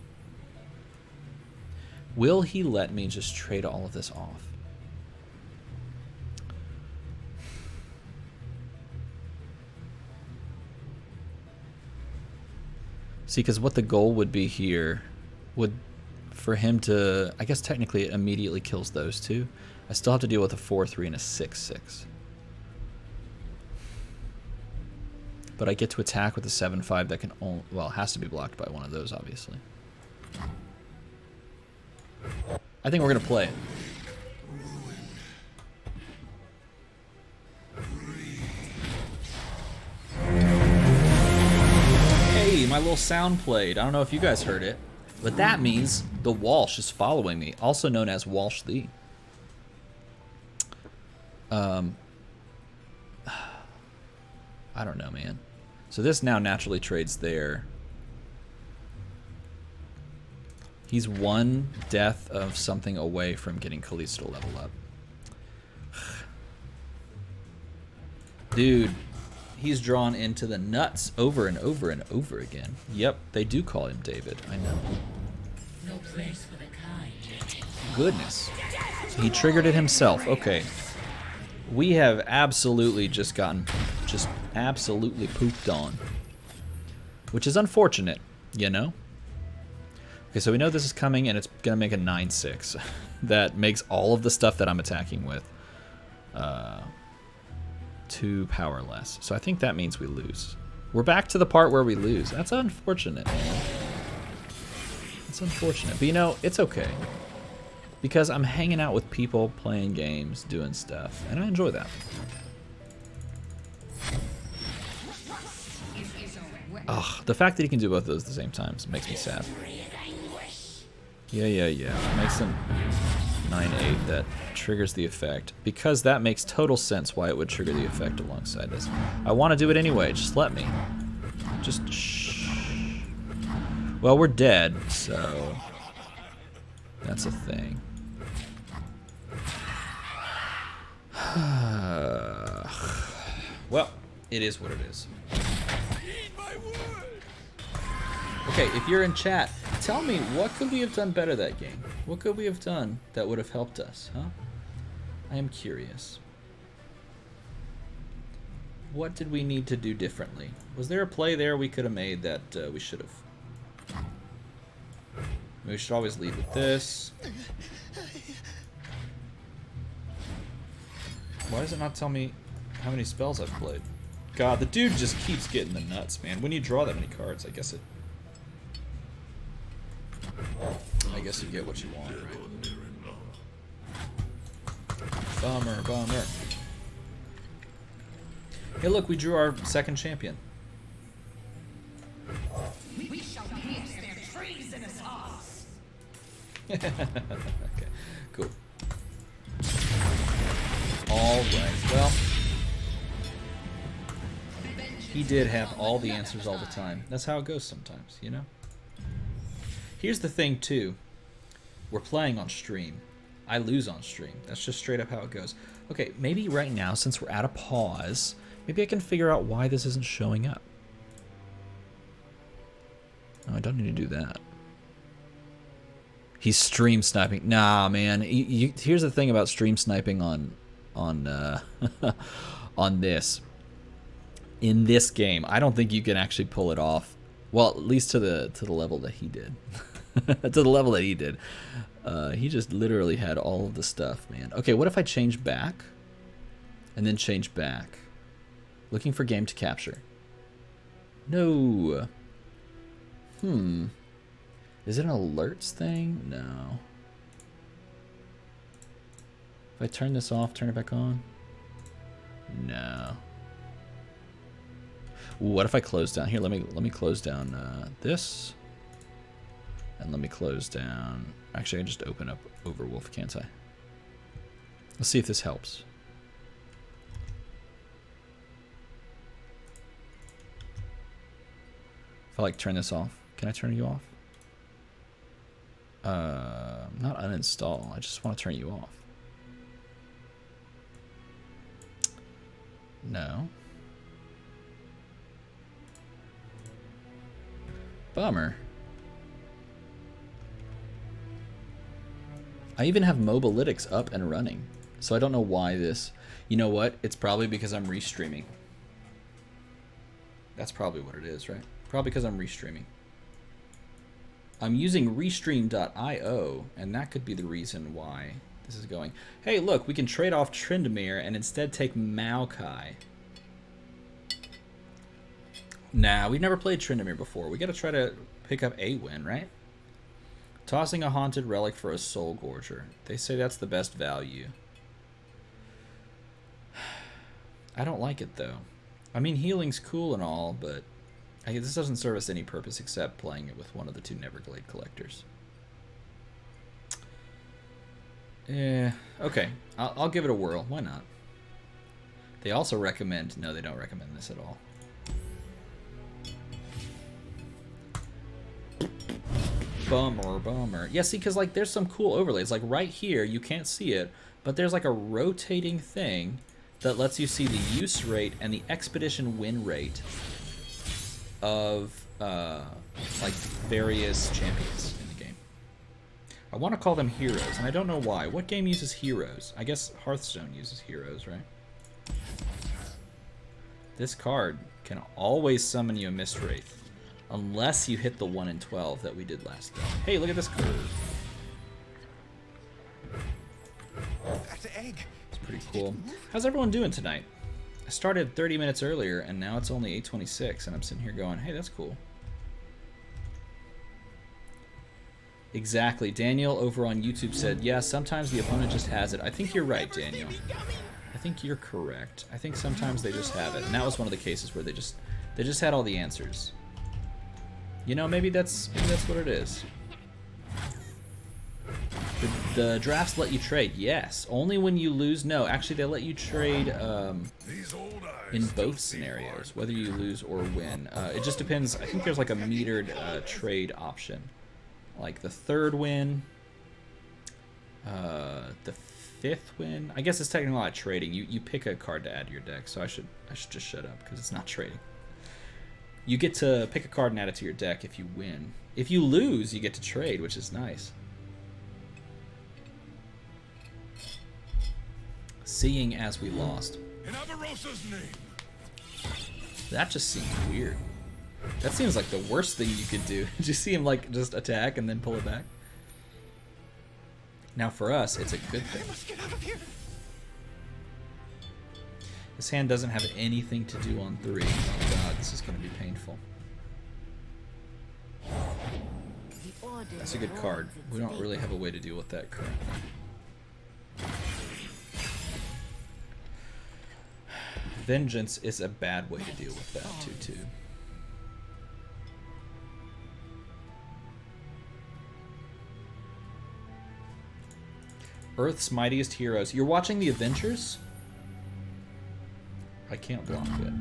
Will he let me just trade all of this off? See, because what the goal would be here would for him to, I guess technically it immediately kills those 2. I still have to deal with a 4/3 and a 6/6. But I get to attack with a 7/5 that can only, well, it has to be blocked by one of those, obviously. I think we're going to play it. Hey, my little sound played. I don't know if you guys heard it, but that means the Walsh is following me, also known as Walsh Lee. I don't know, man. So this now naturally trades there. He's 1 death of something away from getting Kalista to level up. Dude, he's drawn into the nuts over and over and over again. Yep, they do call him David. I know. No place for the kind. Goodness. So he triggered it himself. Okay. We have absolutely just gotten absolutely pooped on. Which is unfortunate, you know? Okay, so we know this is coming, and it's going to make a 9/6. That makes all of the stuff that I'm attacking with 2 power less. So I think that means we lose. We're back to the part where we lose. That's unfortunate, man. It's unfortunate. But you know, it's okay. Because I'm hanging out with people, playing games, doing stuff, and I enjoy that. Ugh, the fact that he can do both of those at the same time makes me sad. Yeah. Makes him 9/8 that triggers the effect. Because that makes total sense why it would trigger the effect alongside this. I want to do it anyway, just let me. Just shh. Well, we're dead, so that's a thing. Well, it is what it is. Okay, if you're in chat, tell me, what could we have done better that game? What could we have done that would have helped us, huh? I am curious. What did we need to do differently? Was there a play there we could have made that we should have? We should always lead with this. Why does it not tell me how many spells I've played? God, the dude just keeps getting the nuts, man. When you draw that many cards, I guess you get what you want, right? Bummer, bummer. Hey, look, we drew our second champion. We shall pierce their treasonous hearts. Okay, cool. Alright, well, he did have all the answers all the time. That's how it goes sometimes, you know? Here's the thing, too. We're playing on stream. I lose on stream. That's just straight up how it goes. Okay, maybe right now, since we're at a pause, maybe I can figure out why this isn't showing up. Oh, I don't need to do that. He's stream sniping. Nah, man. Here's the thing about stream sniping on on this. In this game, I don't think you can actually pull it off. Well, at least to the level that he did. To the level that he did. He just literally had all of the stuff, man. Okay, what if I change back? And then change back. Looking for game to capture. No. Is it an alerts thing? No. If I turn this off, turn it back on? No. What if I close down here? Let me close down this, and let me close down. Actually, I can just open up Overwolf, can't I? Let's see if this helps. If I like turn this off, can I turn you off? Not uninstall. I just want to turn you off. No. Bummer. I even have Mobalytics up and running, so I don't know why this. You know what? It's probably because I'm restreaming. That's probably what it is, right? Probably because I'm restreaming. I'm using restream.io, and that could be the reason why this is going. Hey, look, we can trade off Tryndamere and instead take Maokai. Nah, we've never played Tryndamere before. We gotta try to pick up a win, right? Tossing a haunted relic for a soul gorger. They say that's the best value. I don't like it, though. I mean, healing's cool and all, but this doesn't serve us any purpose except playing it with one of the two Neverglade collectors. Yeah, okay. I'll give it a whirl. Why not? They also recommend... No, they don't recommend this at all. Bummer, bummer. Yeah, see, because, like, there's some cool overlays. Like, right here, you can't see it, but there's, like, a rotating thing that lets you see the use rate and the expedition win rate of, like, various champions in the game. I want to call them heroes, and I don't know why. What game uses heroes? I guess Hearthstone uses heroes, right? This card can always summon you a Mist Wraith. Unless you hit the 1 in 12 that we did last game. Hey, look at this curve. That egg. It's pretty cool. How's everyone doing tonight? I started 30 minutes earlier, and now it's only 8:26, and I'm sitting here going, hey, that's cool. Exactly. Daniel over on YouTube said, yeah, sometimes the opponent just has it. I think you're right, Daniel. I think you're correct. I think sometimes they just have it. And that was one of the cases where they just had all the answers. You know, maybe that's what it is. The drafts let you trade, yes. Only when you lose, no. Actually, they let you trade in both scenarios, whether you lose or win. It just depends. I think there's like a metered trade option. Like the third win, the fifth win. I guess it's technically not trading. You pick a card to add to your deck, so I should just shut up because it's not trading. You get to pick a card and add it to your deck if you win. If you lose, you get to trade, which is nice. Seeing as we lost. In Avarosa's name. That just seems weird. That seems like the worst thing you could do. Did you see him like just attack and then pull it back? Now for us, it's a good thing. I must get out of here. This hand doesn't have anything to do on 3. Oh god, this is going to be painful. That's a good card. We don't really have a way to deal with that currently. Vengeance is a bad way to deal with that, 2/2. Earth's Mightiest Heroes. You're watching The Avengers? I can't block it.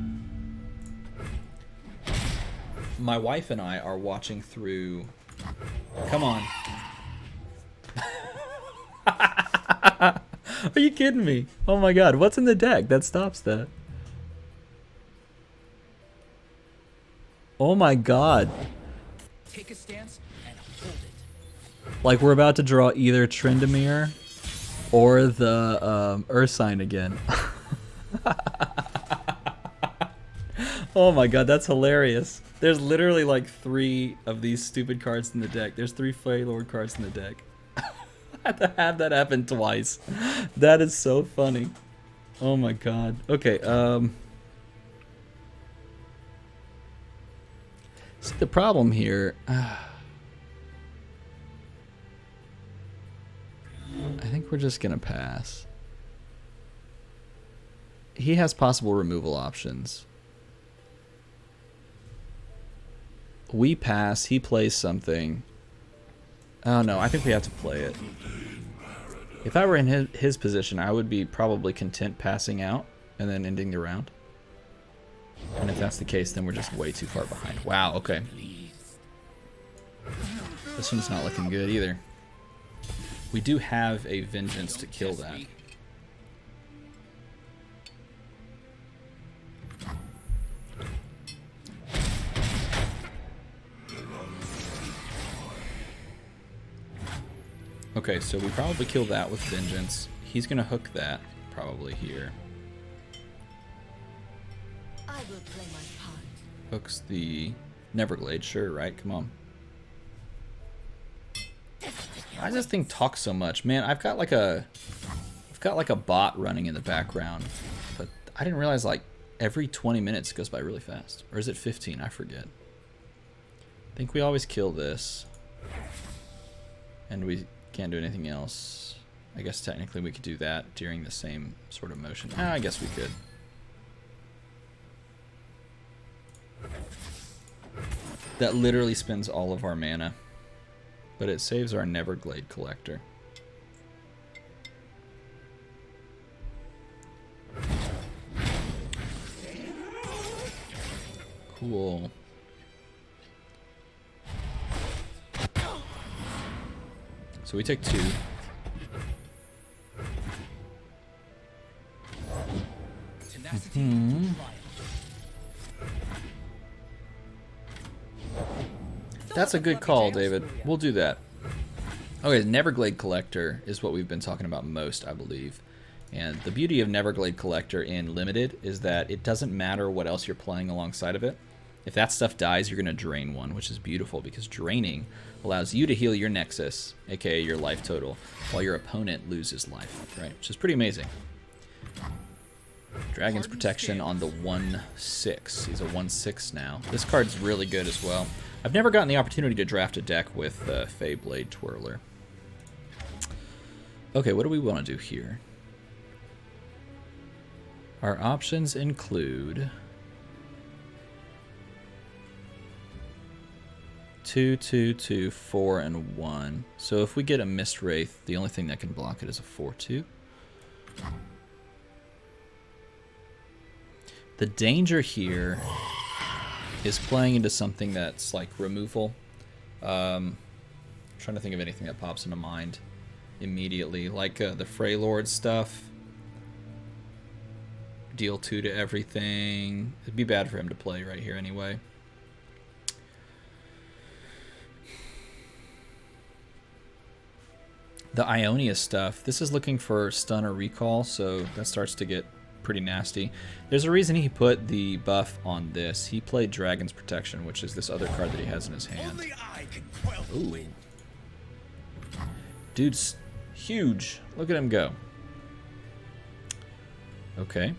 My wife and I are watching through... Come on. Are you kidding me? Oh my god, what's in the deck that stops that? Oh my god. Take a stance and hold it. Like we're about to draw either Tryndamere or the Earth Sign again. Oh my god, that's hilarious. There's literally like 3 of these stupid cards in the deck. There's 3 Fey Lord cards in the deck. I had to have that happen twice. That is so funny. Oh my god. Okay, see, the problem here... I think we're just gonna pass. He has possible removal options. We pass, he plays something. Oh no, I think we have to play it. If I were in his position, I would be probably content passing out and then ending the round. And if that's the case, then we're just way too far behind. Wow, okay. This one's not looking good either. We do have a Vengeance to kill that. Okay, so we probably kill that with Vengeance. He's gonna hook that probably here. I will play my part. Hooks the Neverglade, sure, right? Come on. Why does this thing talk so much? Man, I've got like a bot running in the background, but I didn't realize like every 20 minutes goes by really fast. Or is it 15? I forget. I think we always kill this. And we can't do anything else. I guess technically we could do that during the same sort of motion. Ah, I guess we could. That literally spends all of our mana. But it saves our Neverglade Collector. Cool. So we take 2. That's a good call, David. We'll do that. Okay, Neverglade Collector is what we've been talking about most, I believe. And the beauty of Neverglade Collector in Limited is that it doesn't matter what else you're playing alongside of it. If that stuff dies, you're going to drain one, which is beautiful because draining allows you to heal your Nexus, aka your life total, while your opponent loses life, right? Which is pretty amazing. Dragon's Protection on the 1/6. He's a 1/6 now. This card's really good as well. I've never gotten the opportunity to draft a deck with Feyblade Twirler. Okay, what do we want to do here? Our options include 2, 2, 2, 4, and 1. So if we get a Mist Wraith, the only thing that can block it is a 4/2. The danger here is playing into something that's like removal. I'm trying to think of anything that pops into mind immediately, like the Freylord stuff. Deal 2 to everything. It'd be bad for him to play right here anyway. The Ionia stuff, this is looking for stun or recall, so that starts to get pretty nasty. There's a reason he put the buff on this. He played Dragon's Protection, which is this other card that he has in his hand. Only I can quell the wind. Dude's huge. Look at him go. Okay.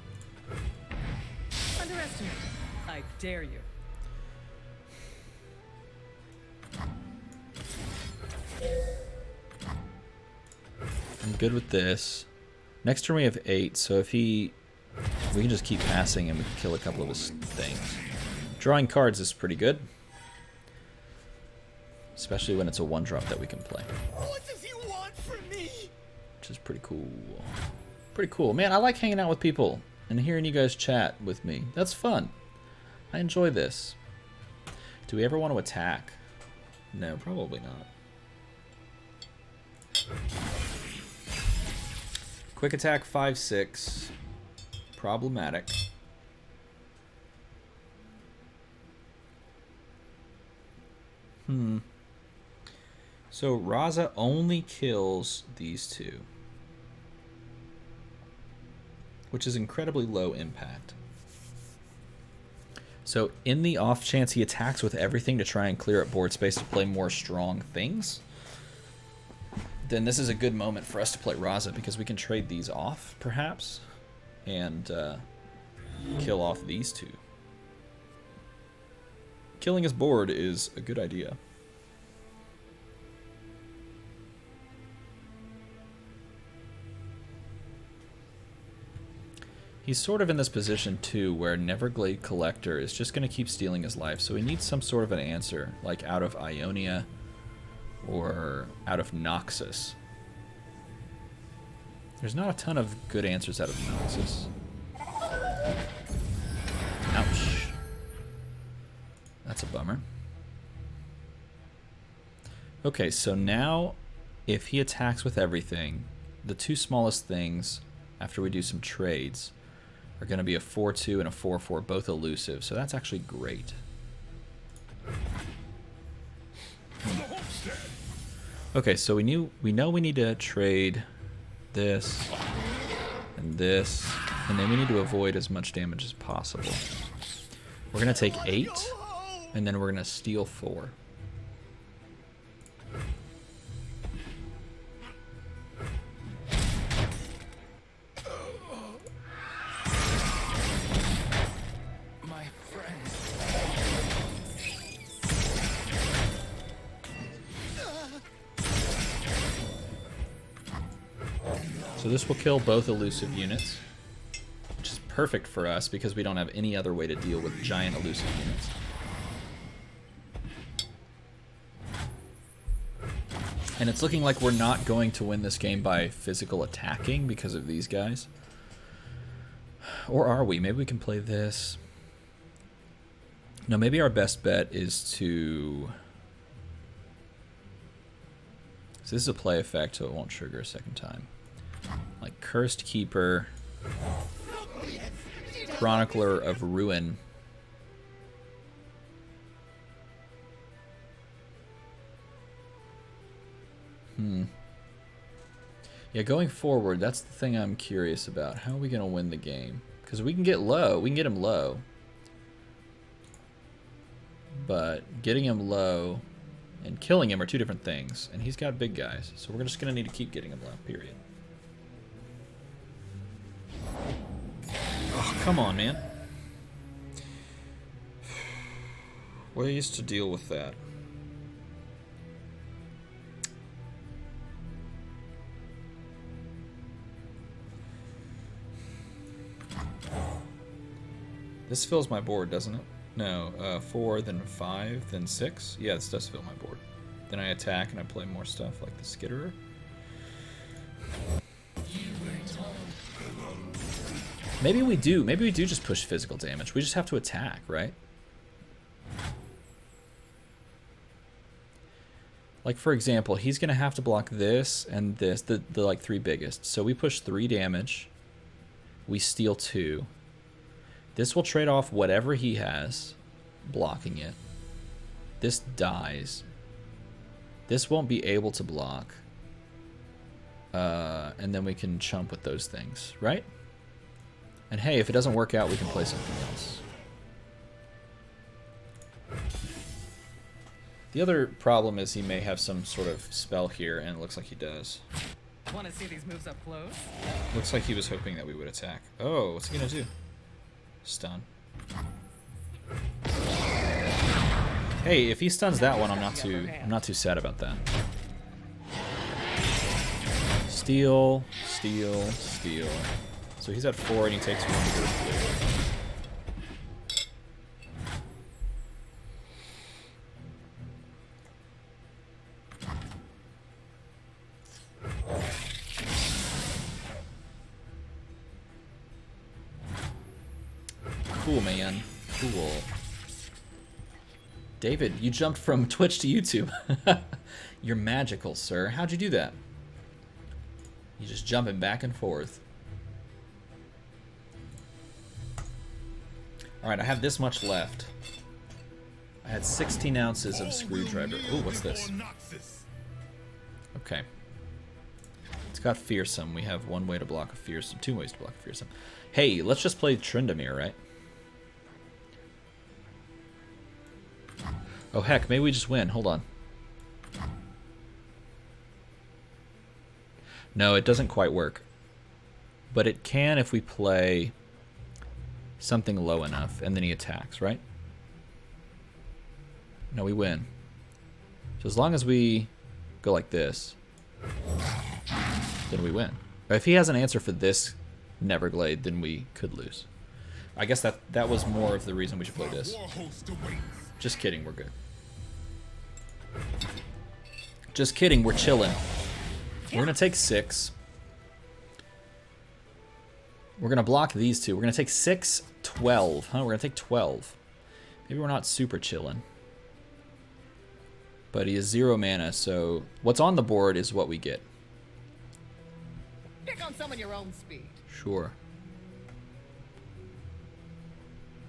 I dare you. I'm good with this. Next turn we have 8, so if he... we can just keep passing and we can kill a couple of his things. Drawing cards is pretty good. Especially when it's a 1-drop that we can play. What does he want from me? Which is pretty cool. Pretty cool. Man, I like hanging out with people and hearing you guys chat with me. That's fun. I enjoy this. Do we ever want to attack? No, probably not. Quick attack 5/6. Problematic. So Raza only kills these two, which is incredibly low impact. So in the off chance he attacks with everything to try and clear up board space to play more strong things, then this is a good moment for us to play Raza, because we can trade these off, perhaps, and kill off these two. Killing his board is a good idea. He's sort of in this position, too, where Neverglade Collector is just going to keep stealing his life, so he needs some sort of an answer, like out of Ionia or out of Noxus. There's not a ton of good answers out of Noxus. Ouch. That's a bummer. Okay, so now if he attacks with everything, the two smallest things after we do some trades are going to be a 4/2 and a 4/4, both elusive, so that's actually great. Okay, so we know we need to trade this and this, and then we need to avoid as much damage as possible. We're going to take 8, and then we're going to steal 4. My friend. So this will kill both elusive units, which is perfect for us because we don't have any other way to deal with giant elusive units. And it's looking like we're not going to win this game by physical attacking because of these guys. Or are we? Maybe we can play this. No, maybe our best bet is to... So this is a play effect, so it won't trigger a second time. Like Cursed Keeper, Chronicler of Ruin. Yeah, going forward, that's the thing I'm curious about. How are we going to win the game? Because we can get low. We can get him low. But getting him low and killing him are two different things. And he's got big guys. So we're just going to need to keep getting him low, period. Oh, come on, man. Ways to deal with that. This fills my board, doesn't it? No, 4, then 5, then 6. Yeah, this does fill my board. Then I attack and I play more stuff like the Skitterer. Maybe we do. Maybe we do just push physical damage. We just have to attack, right? Like, for example, he's going to have to block this and this, the like 3 biggest. So we push 3 damage. We steal 2. This will trade off whatever he has, blocking it. This dies. This won't be able to block. And then we can chump with those things, right? And hey, if it doesn't work out, we can play something else. The other problem is he may have some sort of spell here, and it looks like he does. Want to see these moves up close? Looks like he was hoping that we would attack. Oh, what's he gonna do? Stun. Hey, if he stuns that one, I'm not too sad about that. Steal, steal, steal. So he's at 4 and he takes 1 to go to blue. Cool, man. Cool. David, you jumped from Twitch to YouTube. You're magical, sir. How'd you do that? You just jumping back and forth. Alright, I have this much left. I had 16 ounces of screwdriver. Ooh, what's this? Okay. It's got fearsome. We have one way to block a fearsome. 2 ways to block a fearsome. Hey, let's just play Tryndamere, right? Oh heck, maybe we just win. Hold on. No, it doesn't quite work. But it can if we play something low enough, and then he attacks, right? No, we win. So as long as we go like this, then we win. But if he has an answer for this Neverglade, then we could lose. I guess that was more of the reason we should play this. Just kidding, we're good. Just kidding, we're chilling. We're gonna take 6. We're gonna block these 2. We're gonna take 6, 12. Huh? We're gonna take 12. Maybe we're not super chilling. But he is 0 mana, so what's on the board is what we get. Pick on someone your own speed. Sure.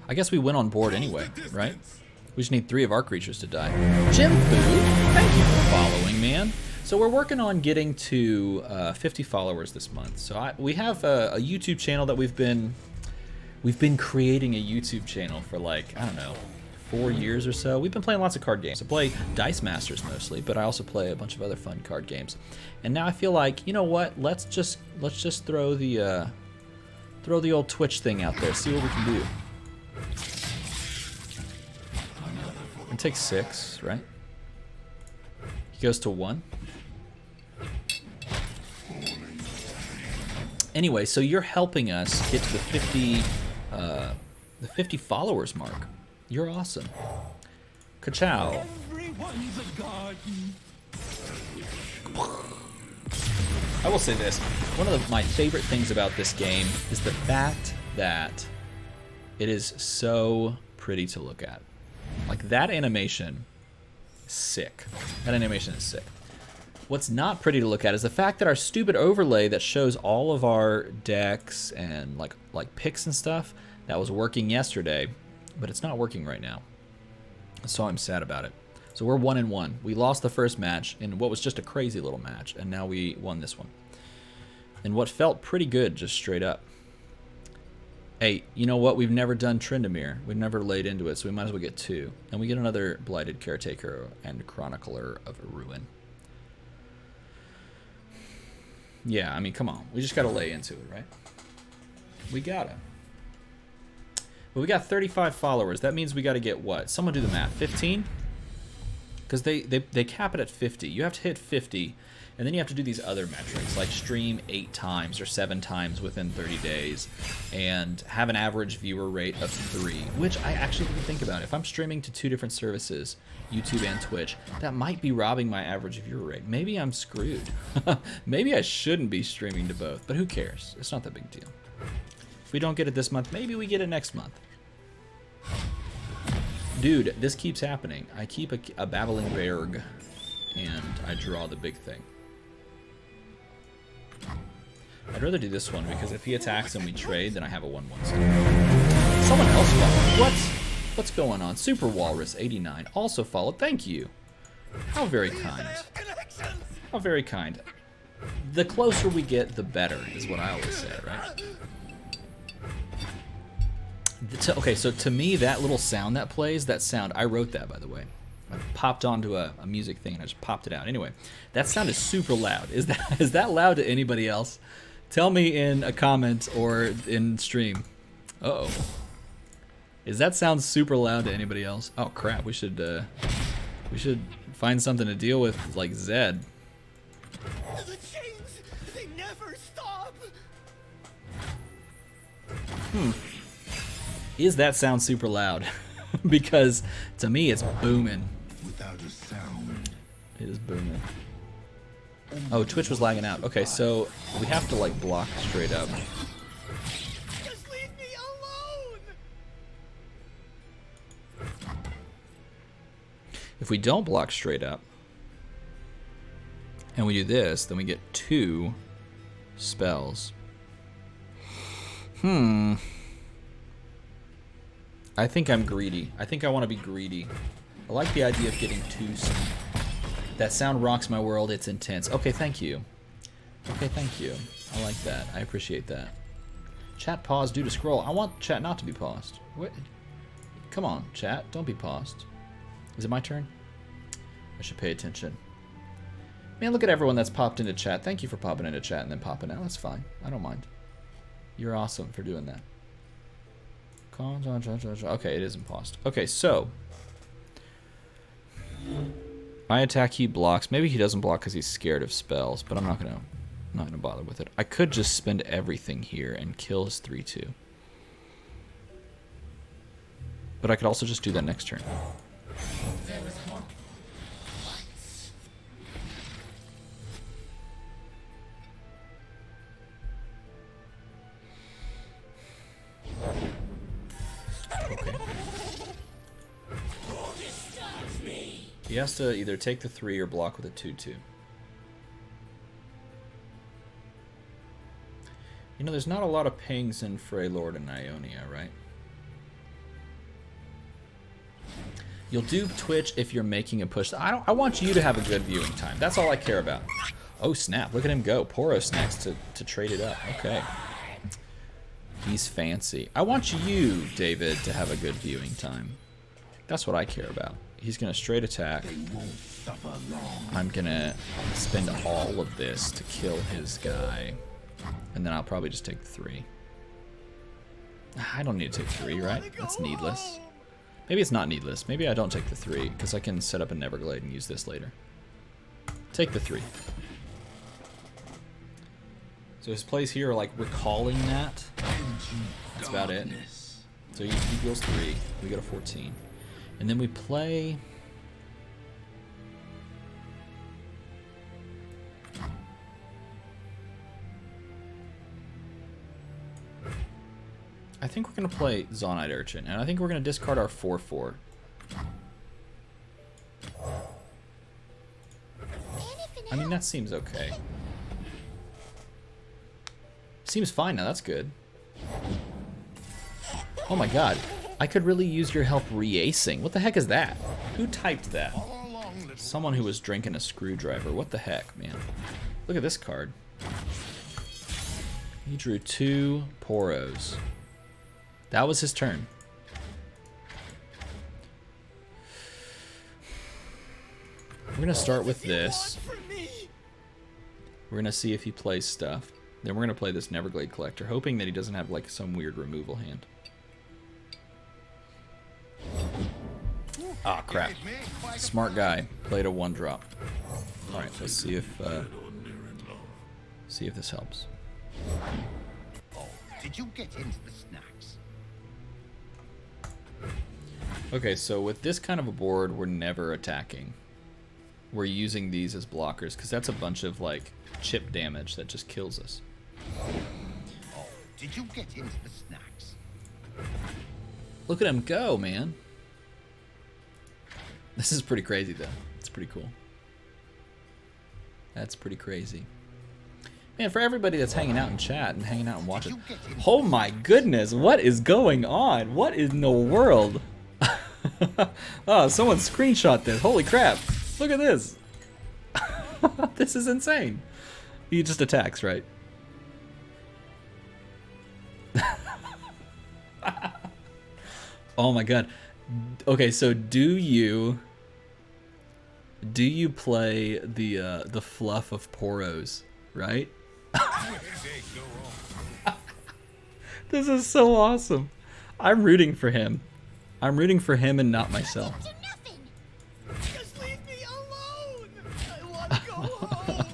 I guess we win on board anyway, right? We just need 3 of our creatures to die. Jim Food, thank you for following, man. So we're working on getting to 50 followers this month. So we have a YouTube channel that we've been creating a YouTube channel for like, I don't know, 4 years or so. We've been playing lots of card games. I play Dice Masters mostly, but I also play a bunch of other fun card games. And now I feel like, you know what? Let's just throw the old Twitch thing out there. See what we can do. And take 6, right? He goes to 1. Anyway, so you're helping us get to the 50 followers mark. You're awesome. Ka-chow. Everyone's a garden. I will say this. One of my favorite things about this game is the fact that it is so pretty to look at. Like, that animation is sick. That animation is sick. What's not pretty to look at is the fact that our stupid overlay that shows all of our decks and like picks and stuff that was working yesterday, but it's not working right now. So I'm sad about it. So we're 1-1. We lost the first match in what was just a crazy little match, and now we won this one. And what felt pretty good, just straight up. Hey, you know what? We've never done Tryndamere. We've never laid into it, so we might as well get 2. And we get another Blighted Caretaker and Chronicler of a Ruin. Yeah, I mean, come on. We just gotta lay into it, right? We gotta. Well, we got 35 followers. That means we gotta get what? Someone do the math. 15? Because they cap it at 50. You have to hit 50, and then you have to do these other metrics, like stream 8 times or 7 times within 30 days, and have an average viewer rate of 3, which I actually didn't think about. If I'm streaming to 2 different services, YouTube and Twitch, that might be robbing my average viewer rate. Maybe I'm screwed. Maybe I shouldn't be streaming to both, but who cares? It's not that big a deal. If we don't get it this month, maybe we get it next month. Dude, this keeps happening. I keep a babbling berg, and I draw the big thing. I'd rather do this one, because if he attacks and we trade, then I have a 1/1 still. Someone else followed. What's going on? Super Walrus 89 also followed. Thank you. How very kind. How very kind. The closer we get, the better, is what I always say, right? Okay, so to me, that little sound that plays, that sound, I wrote that, by the way. I popped onto a music thing and I just popped it out. Anyway, that sound is super loud. Is that loud to anybody else? Tell me in a comment or in stream. Uh-oh. Is that sound super loud to anybody else? Oh crap, we should find something to deal with like Zed. The chains, they never stop. Is that sound super loud? Because to me it's booming. Without a sound. It is booming. Oh, Twitch was lagging out. Okay, so we have to like block straight up. Just leave me alone. If we don't block straight up and we do this, then we get 2 spells. I think I'm greedy. I think I want to be greedy. I like the idea of getting 2. That sound rocks my world. It's intense. Okay, thank you. Okay, thank you. I like that. I appreciate that. Chat paused due to scroll. I want chat not to be paused. What? Come on, chat. Don't be paused. Is it my turn? I should pay attention. Man, look at everyone that's popped into chat. Thank you for popping into chat and then popping out. That's fine. I don't mind. You're awesome for doing that. Okay, it isn't paused. Okay, so my attack, he blocks. Maybe he doesn't block because he's scared of spells, but I'm not gonna bother with it. I could just spend everything here and kill his 3/2. But I could also just do that next turn. Okay. He has to either take the 3 or block with a 2/2. You know, there's not a lot of pings in Freylord and Ionia, right? You'll do Twitch if you're making a push. I want you to have a good viewing time. That's all I care about. Oh snap! Look at him go. Poros next to trade it up. Okay. He's fancy. I want you, David, to have a good viewing time. That's what I care about. He's gonna straight attack. I'm gonna spend all of this to kill his guy. And then I'll probably just take the 3. I don't need to take 3, right? That's needless. Maybe it's not needless. Maybe I don't take the 3, because I can set up a Neverglade and use this later. Take the 3. So his plays here are like recalling that. That's about it. So he deals 3. We go to 14. And then we play... I think we're going to play Zonite Urchin, and I think we're going to discard our 4/4. I mean, that seems okay. Seems fine now, that's good. Oh my god, I could really use your help re-acing. What the heck is that? Who typed that? Someone who was drinking a screwdriver. What the heck, man? Look at this card. He drew 2 Poros. That was his turn. We're going to start with this. We're going to see if he plays stuff. Then we're going to play this Neverglade Collector, hoping that he doesn't have like some weird removal hand. Ah, crap. Smart guy. Played a 1-drop. Alright, let's see if this helps. Oh, did you get into the snacks? Okay, so with this kind of a board, we're never attacking. We're using these as blockers, because that's a bunch of, like, chip damage that just kills us. Oh, did you get into the snacks? Look at him go, man. This is pretty crazy, though. It's pretty cool. That's pretty crazy. Man, for everybody that's hanging out in chat and hanging out and watching. Oh my goodness, what is going on? What in the world? Oh, someone screenshot this. Holy crap. Look at this. This is insane. He just attacks, right? Oh my god. Okay, so do you play the fluff of Poros, right? This is so awesome. I'm rooting for him. I'm rooting for him and not myself. Do nothing. Just leave me alone. I want to go home.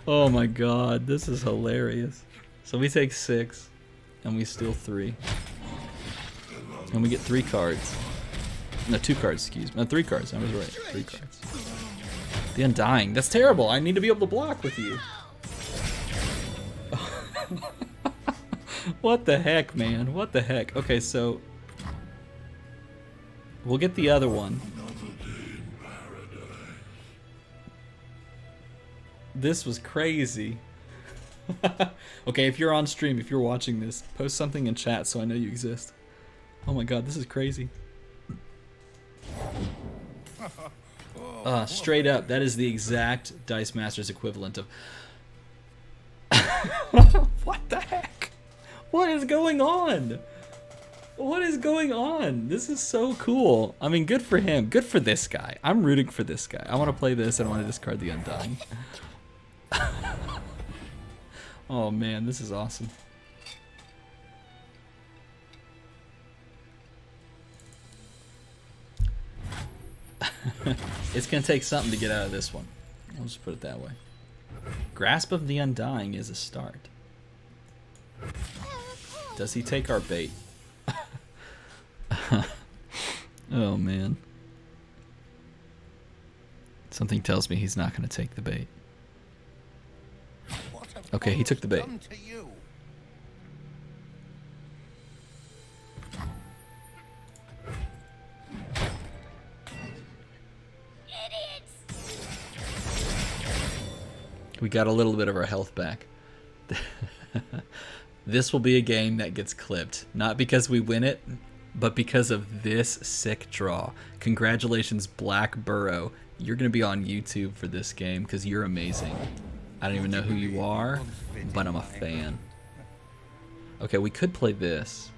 Oh my god, this is hilarious. So we take 6, and we steal 3. And we get 3 cards. No, 2 cards, excuse me. No, 3 cards, I was right. 3 cards. The Undying, that's terrible. I need to be able to block with you. What the heck, man? What the heck? Okay, so we'll get the other one. This was crazy. Okay, if you're on stream, if you're watching this, post something in chat so I know you exist. Oh my god, this is crazy. Straight up, that is the exact Dice Masters equivalent of... What the heck? What is going on? What is going on? This is so cool. I mean, good for him. Good for this guy. I'm rooting for this guy. I want to play this and I want to discard the Undying. Oh man, this is awesome. It's gonna take something to get out of this one. I'll just put it that way. Grasp of the Undying is a start. Does he take our bait? Oh man. Something tells me he's not gonna take the bait. What have Okay, he took the bait. done to you? We got a little bit of our health back. This will be a game that gets clipped. Not because we win it, but because of this sick draw. Congratulations, Black Burrow. You're going to be on YouTube for this game because you're amazing. I don't even know who you are, but I'm a fan. Okay, we could play this,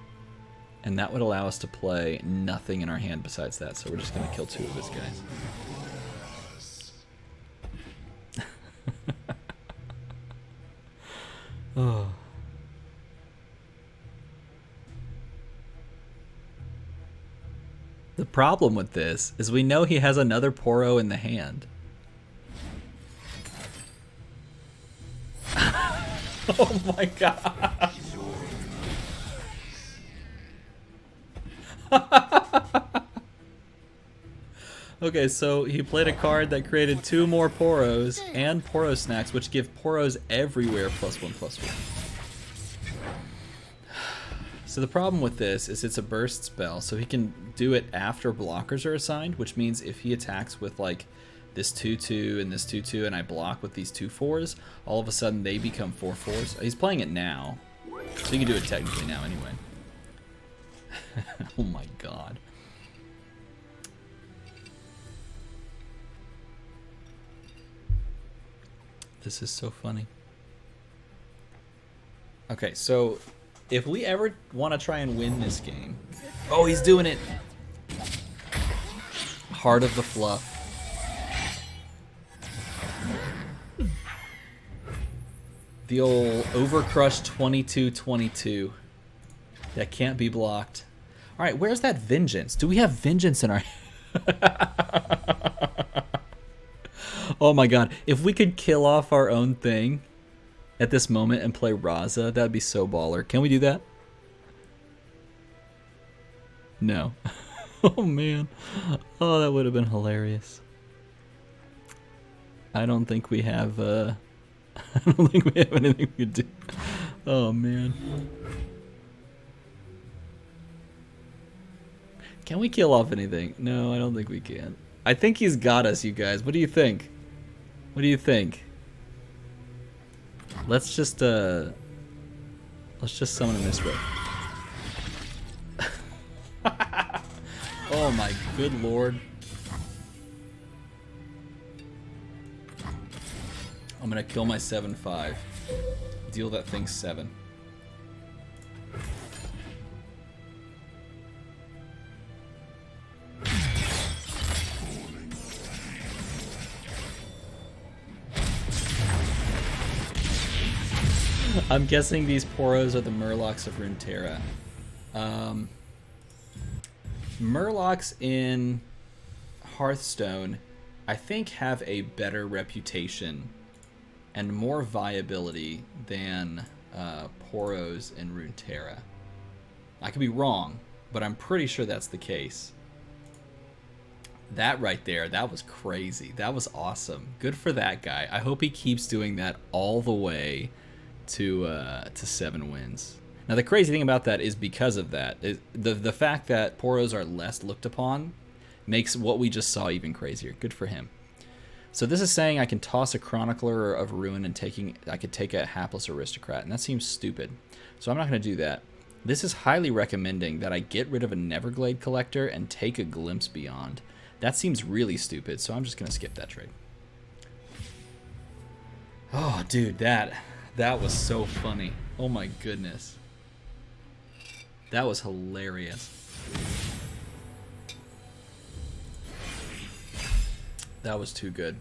and that would allow us to play nothing in our hand besides that, so we're just going to kill 2 of his guys. Oh. The problem with this is we know he has another Poro in the hand. Oh my god. Okay, so he played a card that created 2 more Poros and Poro Snacks, which give Poros everywhere +1/+1. So the problem with this is it's a burst spell, so he can do it after blockers are assigned, which means if he attacks with like this 2/2 and this 2/2 and I block with these 2/4s, all of a sudden they become 4/4s. He's playing it now, so you can do it technically now anyway. Oh my god. This is so funny. Okay, so if we ever want to try and win this game... Oh, he's doing it! Heart of the Fluff. The old Overcrush 22/22. That can't be blocked. Alright, where's that Vengeance? Do we have Vengeance in our... Oh my god, if we could kill off our own thing at this moment and play Raza, that'd be so baller. Can we do that? No. Oh man. Oh, that would have been hilarious. I don't think we have I don't think we have anything we could do. Oh man. Can we kill off anything? No, I don't think we can. I think he's got us, you guys. What do you think? What do you think? Let's just summon him this way. Oh my good lord. I'm gonna kill my 7/5. Deal that thing 7. I'm guessing these Poros are the Murlocs of Runeterra. Murlocs in Hearthstone, I think, have a better reputation and more viability than Poros in Runeterra. I could be wrong, but I'm pretty sure that's the case. That right there, that was crazy. That was awesome. Good for that guy. I hope he keeps doing that all the way to 7 wins. Now the crazy thing about that is because of that, the fact that Poros are less looked upon makes what we just saw even crazier. Good for him. So this is saying I can toss a Chronicler of Ruin and I could take a Hapless Aristocrat, and that seems stupid. So I'm not going to do that. This is highly recommending that I get rid of a Neverglade Collector and take a Glimpse Beyond. That seems really stupid, so I'm just going to skip that trade. Oh, dude, that was so funny. Oh my goodness. That was hilarious. That was too good.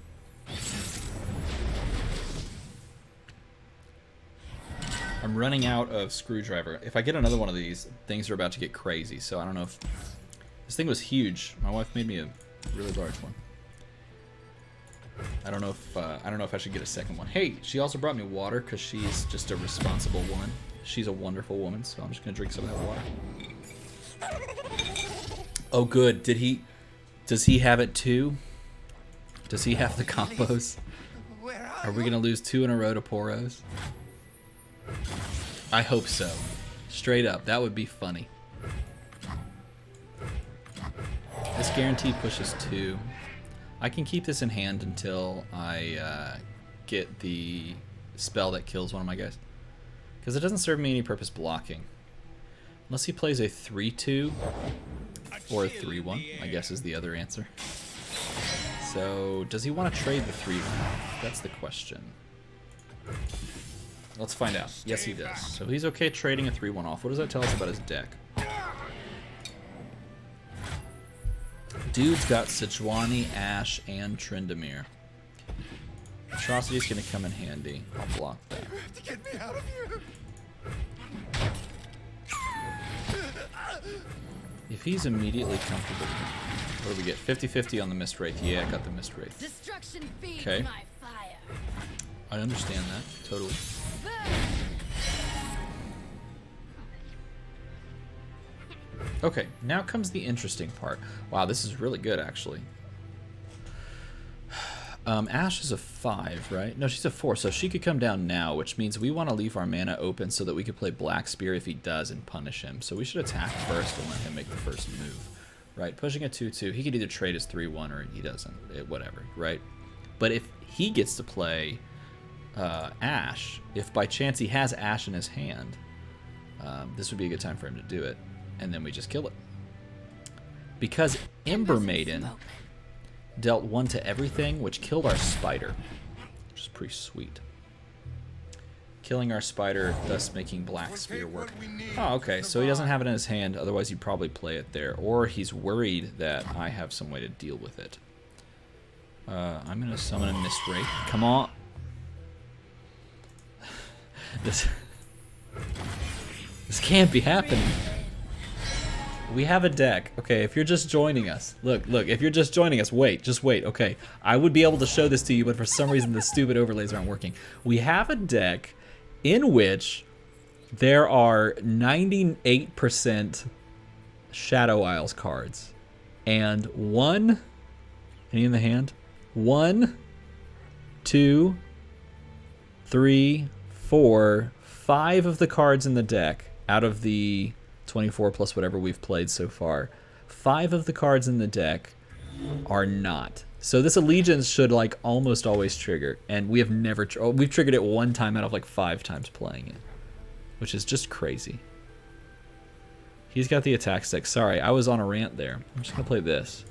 I'm running out of screwdriver. If I get another one of these, things are about to get crazy. So I don't know if... This thing was huge. My wife made me a really large one. I don't know if I should get a second one. Hey, she also brought me water because she's just a responsible woman. She's a wonderful woman, so I'm just gonna drink some of that water. Oh, good. Does he have it too? Does he have the combos? Are we gonna lose 2 in a row to Poros? I hope so. Straight up, that would be funny. This guarantee pushes 2. I can keep this in hand until I get the spell that kills one of my guys. Because it doesn't serve me any purpose blocking. Unless he plays a 3-2 or a 3-1, I guess is the other answer. So, does he want to trade the 3-1? That's the question. Let's find out. Yes, he does. So he's okay trading a 3-1 off. What does that tell us about his deck? Dude's got Sejuani, Ashe, and Tryndamere. Atrocity's gonna come in handy. I'll block that. To get me out of here. If he's immediately comfortable, what do we get? 50-50 on the Mist Wraith. Yeah, I got the Mist Wraith. Destruction feeds Okay. my fire. I understand that. Totally. Okay, now comes the interesting part. Wow, this is really good, actually. Ashe is a 5, right? No, she's a 4, so she could come down now, which means we want to leave our mana open so that we could play Black Spear if he does and punish him. So we should attack first and let him make the first move, right? Pushing a 2-2, he could either trade his 3-1 or he doesn't, whatever, right? But if he gets to play Ashe, if by chance he has Ashe in his hand, this would be a good time for him to do it, and then we just kill it. Because Ember Maiden dealt 1 to everything, which killed our spider, which is pretty sweet. Killing our spider, thus making Black Spear work. Oh, okay, so he doesn't have it in his hand, otherwise he'd probably play it there. Or he's worried that I have some way to deal with it. I'm going to summon a Mist Wraith. Come on. This can't be happening. We have a deck. Okay, if you're just joining us, look, if you're just joining us, just wait, okay. I would be able to show this to you, but for some reason the stupid overlays aren't working. We have a deck in which there are 98% Shadow Isles cards. And any in the hand? 1, 2, 3, 4, 5 of the cards in the deck out of the 24 plus whatever we've played so far. 5 of the cards in the deck are not. So this Allegiance should like almost always trigger, and we have never we've triggered it 1 time out of like 5 times playing it, which is just crazy. He's got the attack stick. Sorry, I was on a rant there. I'm just gonna play this.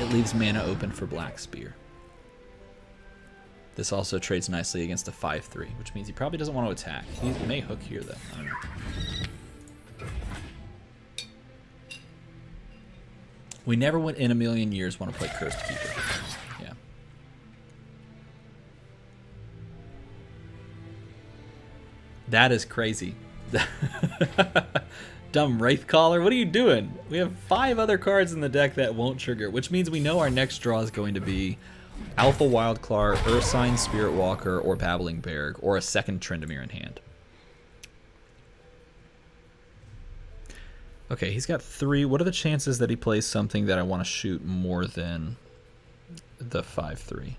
It leaves mana open for Black Spear. This also trades nicely against a 5-3, which means he probably doesn't want to attack. He may hook here though. I don't know. We never would in a million years want to play Cursed Keeper. Yeah. That is crazy. dumb Wraith Caller. What are you doing? We have 5 other cards in the deck that won't trigger, which means we know our next draw is going to be Alpha Wildclar, Ursine Spirit Walker, or Babbling Berg, or a second Tryndamere in hand. Okay, he's got 3. What are the chances that he plays something that I want to shoot more than the 5/3?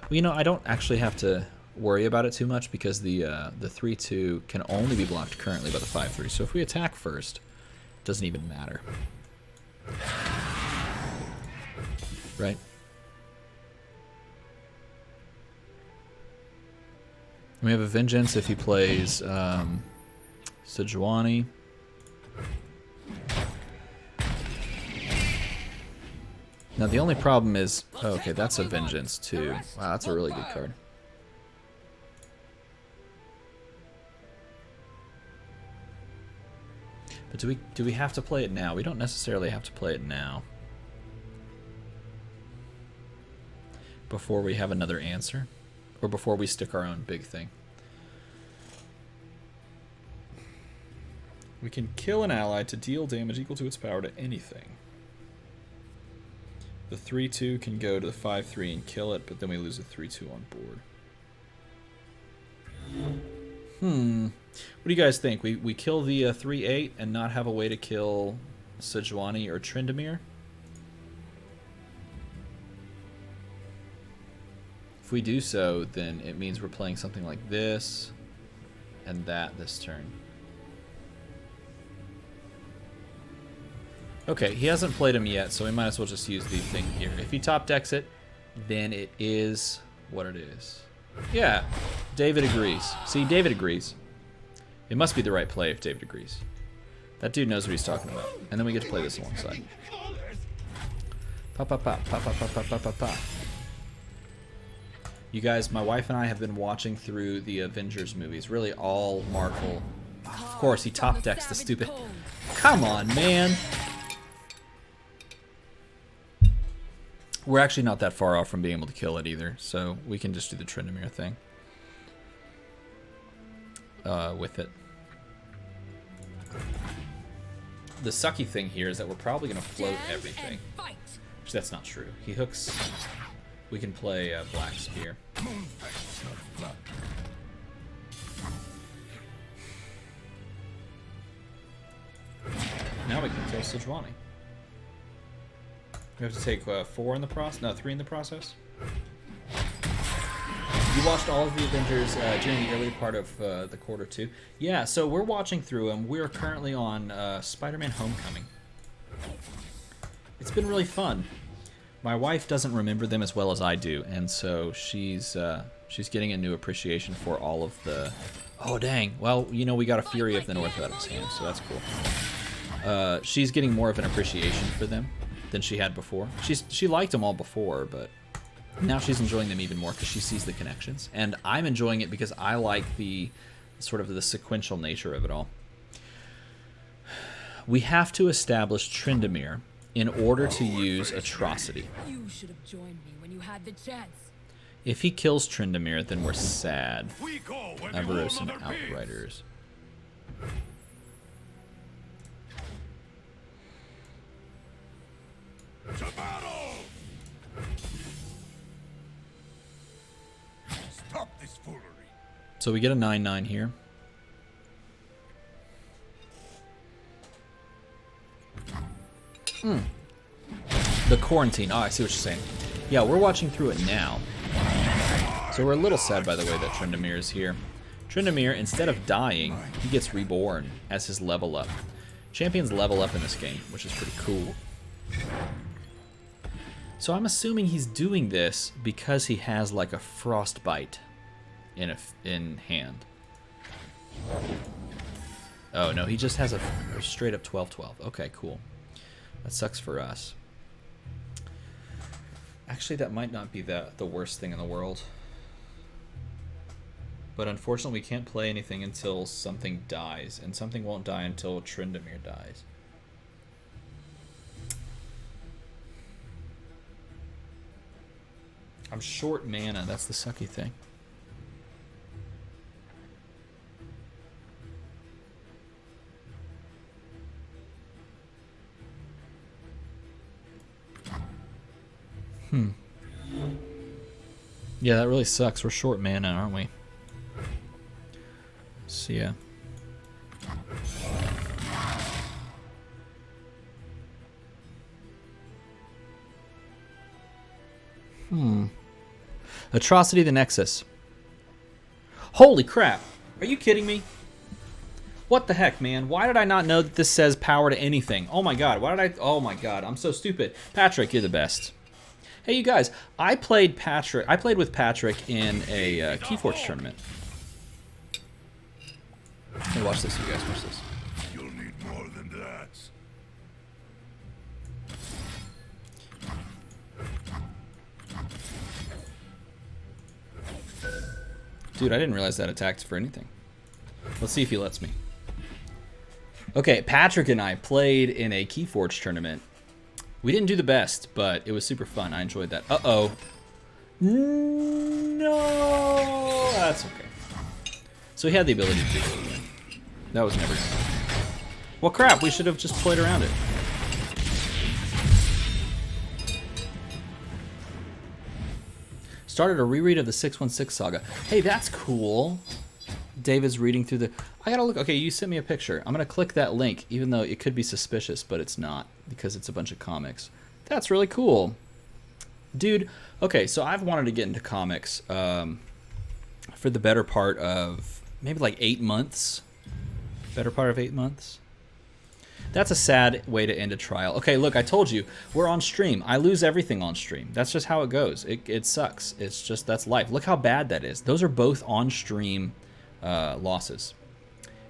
Well, you know, I don't actually have to worry about it too much because the 3/2 can only be blocked currently by the 5/3. So if we attack first, it doesn't even matter. Right? We have a Vengeance if he plays Sejuani. Now the only problem is, oh, okay, that's a Vengeance too. Wow, that's a really good card. But do we have to play it now? We don't necessarily have to play it now. Before we have another answer, or before we stick our own big thing. We can kill an ally to deal damage equal to its power to anything. The 3/2 can go to the 5/3 and kill it, but then we lose a 3/2 on board. What do you guys think? We kill the 3/8 and not have a way to kill Sejuani or Tryndamere? If we do so, then it means we're playing something like this and that this turn. Okay, he hasn't played him yet, so we might as well just use the thing here. If he top decks it, then it is what it is. Yeah, David agrees. See, David agrees. It must be the right play if David agrees. That dude knows what he's talking about. And then we get to play this alongside. Pa pa pa pa pa pa pa pa pa pa. You guys, my wife and I have been watching through the Avengers movies. Really all Marvel. Oh, of course, he top decks the stupid... Come on, man! We're actually not that far off from being able to kill it either, so we can just do the Tryndamere thing with it. The sucky thing here is that we're probably going to float everything. Which that's not true. He hooks... We can play Black Spear. Now we can kill Sejuani. We have to take 4 in the process? No, 3 in the process? You watched all of the Avengers during the early part of the quarter 2? Yeah, so we're watching through them. We're currently on Spider-Man Homecoming. It's been really fun. My wife doesn't remember them as well as I do, and so she's getting a new appreciation for all of the... Oh, dang. Well, you know, we got a Fury of the North out of his hand, so that's cool. She's getting more of an appreciation for them than she had before. She liked them all before, but now she's enjoying them even more because she sees the connections. And I'm enjoying it because I like the sort of the sequential nature of it all. We have to establish Tryndamere in order to use Atrocity. You should have joined me when you had the chance. If he kills Tryndamere, then we're sad. We go when Avarice and Outriders. To battle! Stop this foolery. So we get a 9/9 here. The quarantine. Oh, I see what you're saying. Yeah, we're watching through it now. So we're a little sad, by the way, that Tryndamere is here. Tryndamere, instead of dying, he gets reborn as his level up. Champions level up in this game, which is pretty cool. So I'm assuming he's doing this because he has like a frostbite in hand. Oh no, he just has a straight up 12/12. Okay, cool. That sucks for us. Actually, that might not be the worst thing in the world. But unfortunately, we can't play anything until something dies, and something won't die until Tryndamere dies. I'm short mana, that's the sucky thing. Yeah, that really sucks. We're short mana, aren't we? So yeah. Atrocity the Nexus. Holy crap. Are you kidding me? What the heck, man? Why did I not know that this says power to anything? Oh my god, why did I... Oh my god, I'm so stupid. Patrick, you're the best. Hey, you guys, I played with Patrick in a Keyforge tournament. Hey, watch this, you guys, watch this. You'll need more than that. Dude, I didn't realize that attacked for anything. Let's see if he lets me. Okay, Patrick and I played in a Keyforge tournament. We didn't do the best, but it was super fun. I enjoyed that. Uh-oh. No! That's okay. So he had the ability to do it. That was never... Well, crap, we should have just played around it. Started a reread of the 616 saga. Hey, that's cool. David's reading through the... I gotta look... Okay, you sent me a picture. I'm gonna click that link, even though it could be suspicious, but it's not, because it's a bunch of comics. That's really cool. Dude, okay, so I've wanted to get into comics for the better part of maybe like 8 months. Better part of 8 months. That's a sad way to end a trial. Okay, look, I told you, we're on stream. I lose everything on stream. That's just how it goes. It sucks. It's just, that's life. Look how bad that is. Those are both on stream losses.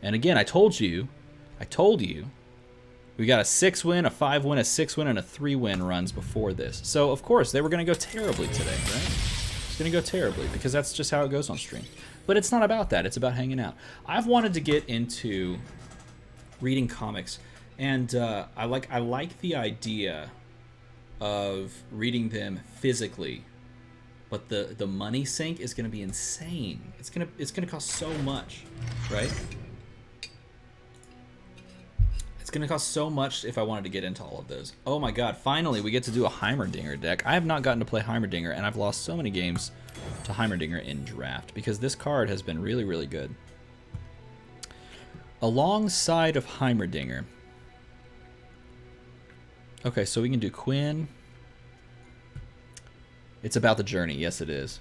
And again, I told you, we got a 6-win, a 5-win, a 6-win, and a 3-win runs before this. So, of course, they were going to go terribly today, right? It's going to go terribly, because that's just how it goes on stream. But it's not about that. It's about hanging out. I've wanted to get into reading comics, and I like the idea of reading them physically. But the money sink is going to be insane. It's going to cost so much, right? It's going to cost so much if I wanted to get into all of those. Oh my god, finally we get to do a Heimerdinger deck. I have not gotten to play Heimerdinger, and I've lost so many games to Heimerdinger in draft because this card has been really, really good. Alongside of Heimerdinger. Okay, so we can do Quinn. It's about the journey. Yes, it is.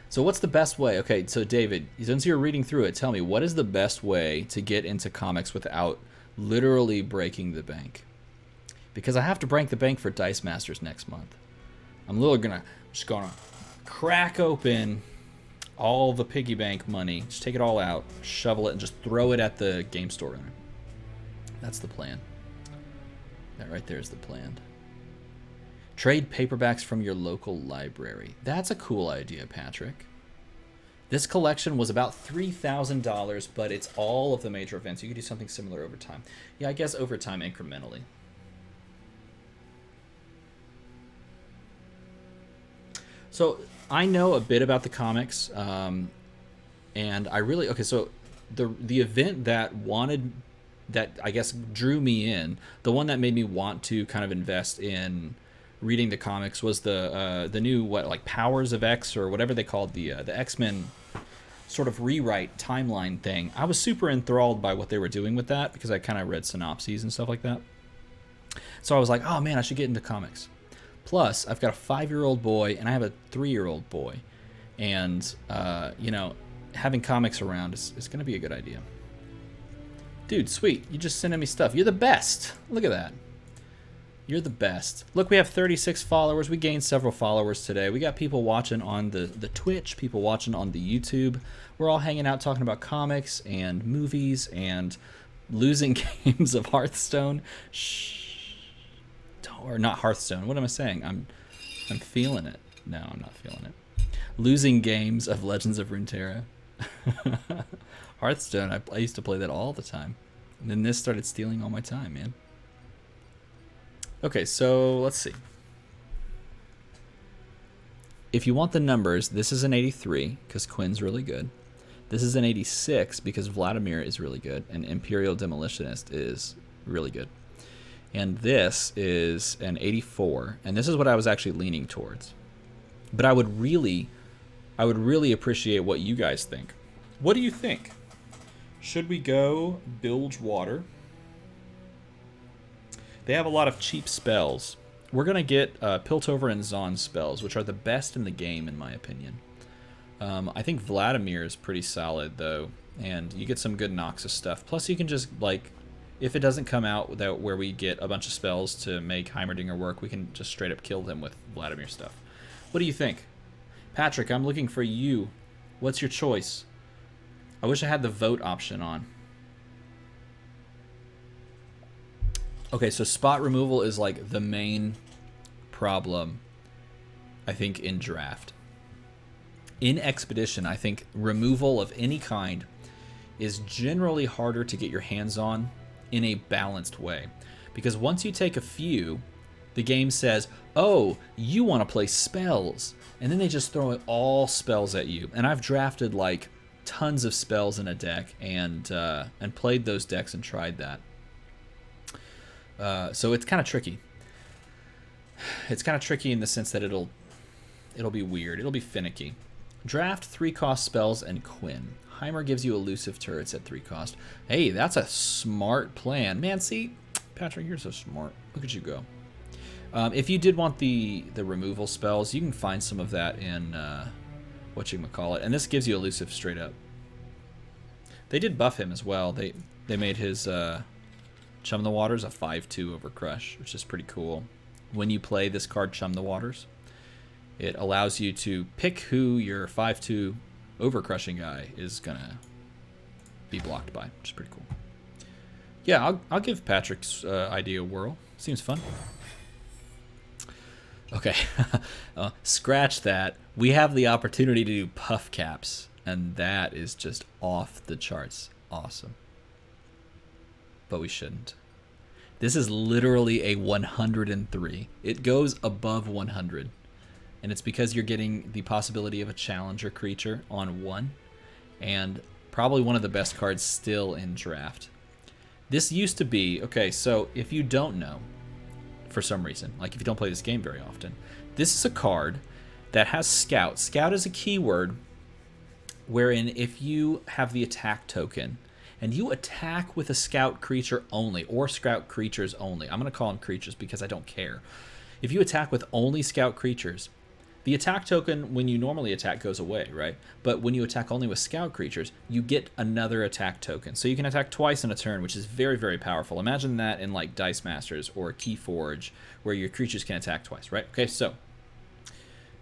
So what's the best way? Okay, so David, since you're reading through it, tell me, what is the best way to get into comics without literally breaking the bank? Because I have to break the bank for Dice Masters next month. I'm just gonna crack open all the piggy bank money, just take it all out, shovel it, and just throw it at the game store owner. That's the plan. That right there is the plan. Trade paperbacks from your local library. That's a cool idea, Patrick. This collection was about $3,000, but it's all of the major events. You could do something similar over time. Yeah, I guess over time incrementally. So I know a bit about the comics, and I really... Okay, so the event that I guess drew me in, the one that made me want to kind of invest in reading the comics was the new Powers of X, or whatever they called the X-Men sort of rewrite timeline thing. I was super enthralled by what they were doing with that because I kind of read synopses and stuff like that. So I was like, oh man, I should get into comics. Plus, I've got a 5-year-old boy and I have a 3-year-old boy, and you know, having comics around is going to be a good idea. Dude, sweet, you just sending me stuff. You're the best. Look at that. You're the best. Look, we have 36 followers. We gained several followers today. We got people watching on the Twitch, people watching on the YouTube. We're all hanging out talking about comics and movies and losing games of Hearthstone. Shh. Or not Hearthstone. What am I saying? I'm feeling it. No, I'm not feeling it. Losing games of Legends of Runeterra. Hearthstone, I used to play that all the time. And then this started stealing all my time, man. Okay, so let's see. If you want the numbers, this is an 83 because Quinn's really good. This is an 86 because Vladimir is really good, and Imperial Demolitionist is really good. And this is an 84, and this is what I was actually leaning towards. But I would really appreciate what you guys think. What do you think? Should we go Bilge Water? They have a lot of cheap spells. We're going to get Piltover and Zon spells, which are the best in the game, in my opinion. I think Vladimir is pretty solid, though, and you get some good Noxus stuff. Plus, you can just, like, if it doesn't come out without where we get a bunch of spells to make Heimerdinger work, we can just straight up kill them with Vladimir stuff. What do you think? Patrick, I'm looking for you. What's your choice? I wish I had the vote option on. Okay, so spot removal is like the main problem, I think, in draft. In Expedition, I think removal of any kind is generally harder to get your hands on in a balanced way. Because once you take a few, the game says, oh, you want to play spells. And then they just throw all spells at you. And I've drafted like tons of spells in a deck and played those decks and tried that. So it's kind of tricky. It's kind of tricky in the sense that it'll be weird. It'll be finicky. Draft 3-cost spells and Quinn. Heimer gives you elusive turrets at 3 cost. Hey, that's a smart plan. Man, see, Patrick, you're so smart. Look at you go. If you did want the removal spells, you can find some of that in whatchamacallit. And this gives you elusive straight up. They did buff him as well. They made his Chum the Waters a 5/2 over Crush, which is pretty cool. When you play this card, Chum the Waters, it allows you to pick who your 5/2 overcrushing guy is gonna be blocked by, which is pretty cool. Yeah, I'll give Patrick's idea a whirl. Seems fun. Okay, scratch that. We have the opportunity to do puff caps, and that is just off the charts. Awesome. But we shouldn't. This is literally a 103. It goes above 100. And it's because you're getting the possibility of a challenger creature on 1. And probably one of the best cards still in draft. This used to be, okay, so if you don't know, for some reason, like if you don't play this game very often, this is a card that has Scout. Scout is a keyword wherein if you have the attack token and you attack with a Scout creature only, or Scout creatures only, I'm going to call them creatures because I don't care. If you attack with only Scout creatures, the attack token when you normally attack goes away, right? But when you attack only with Scout creatures, you get another attack token. So you can attack twice in a turn, which is very, very powerful. Imagine that in like Dice Masters or Keyforge, where your creatures can attack twice, right? Okay, so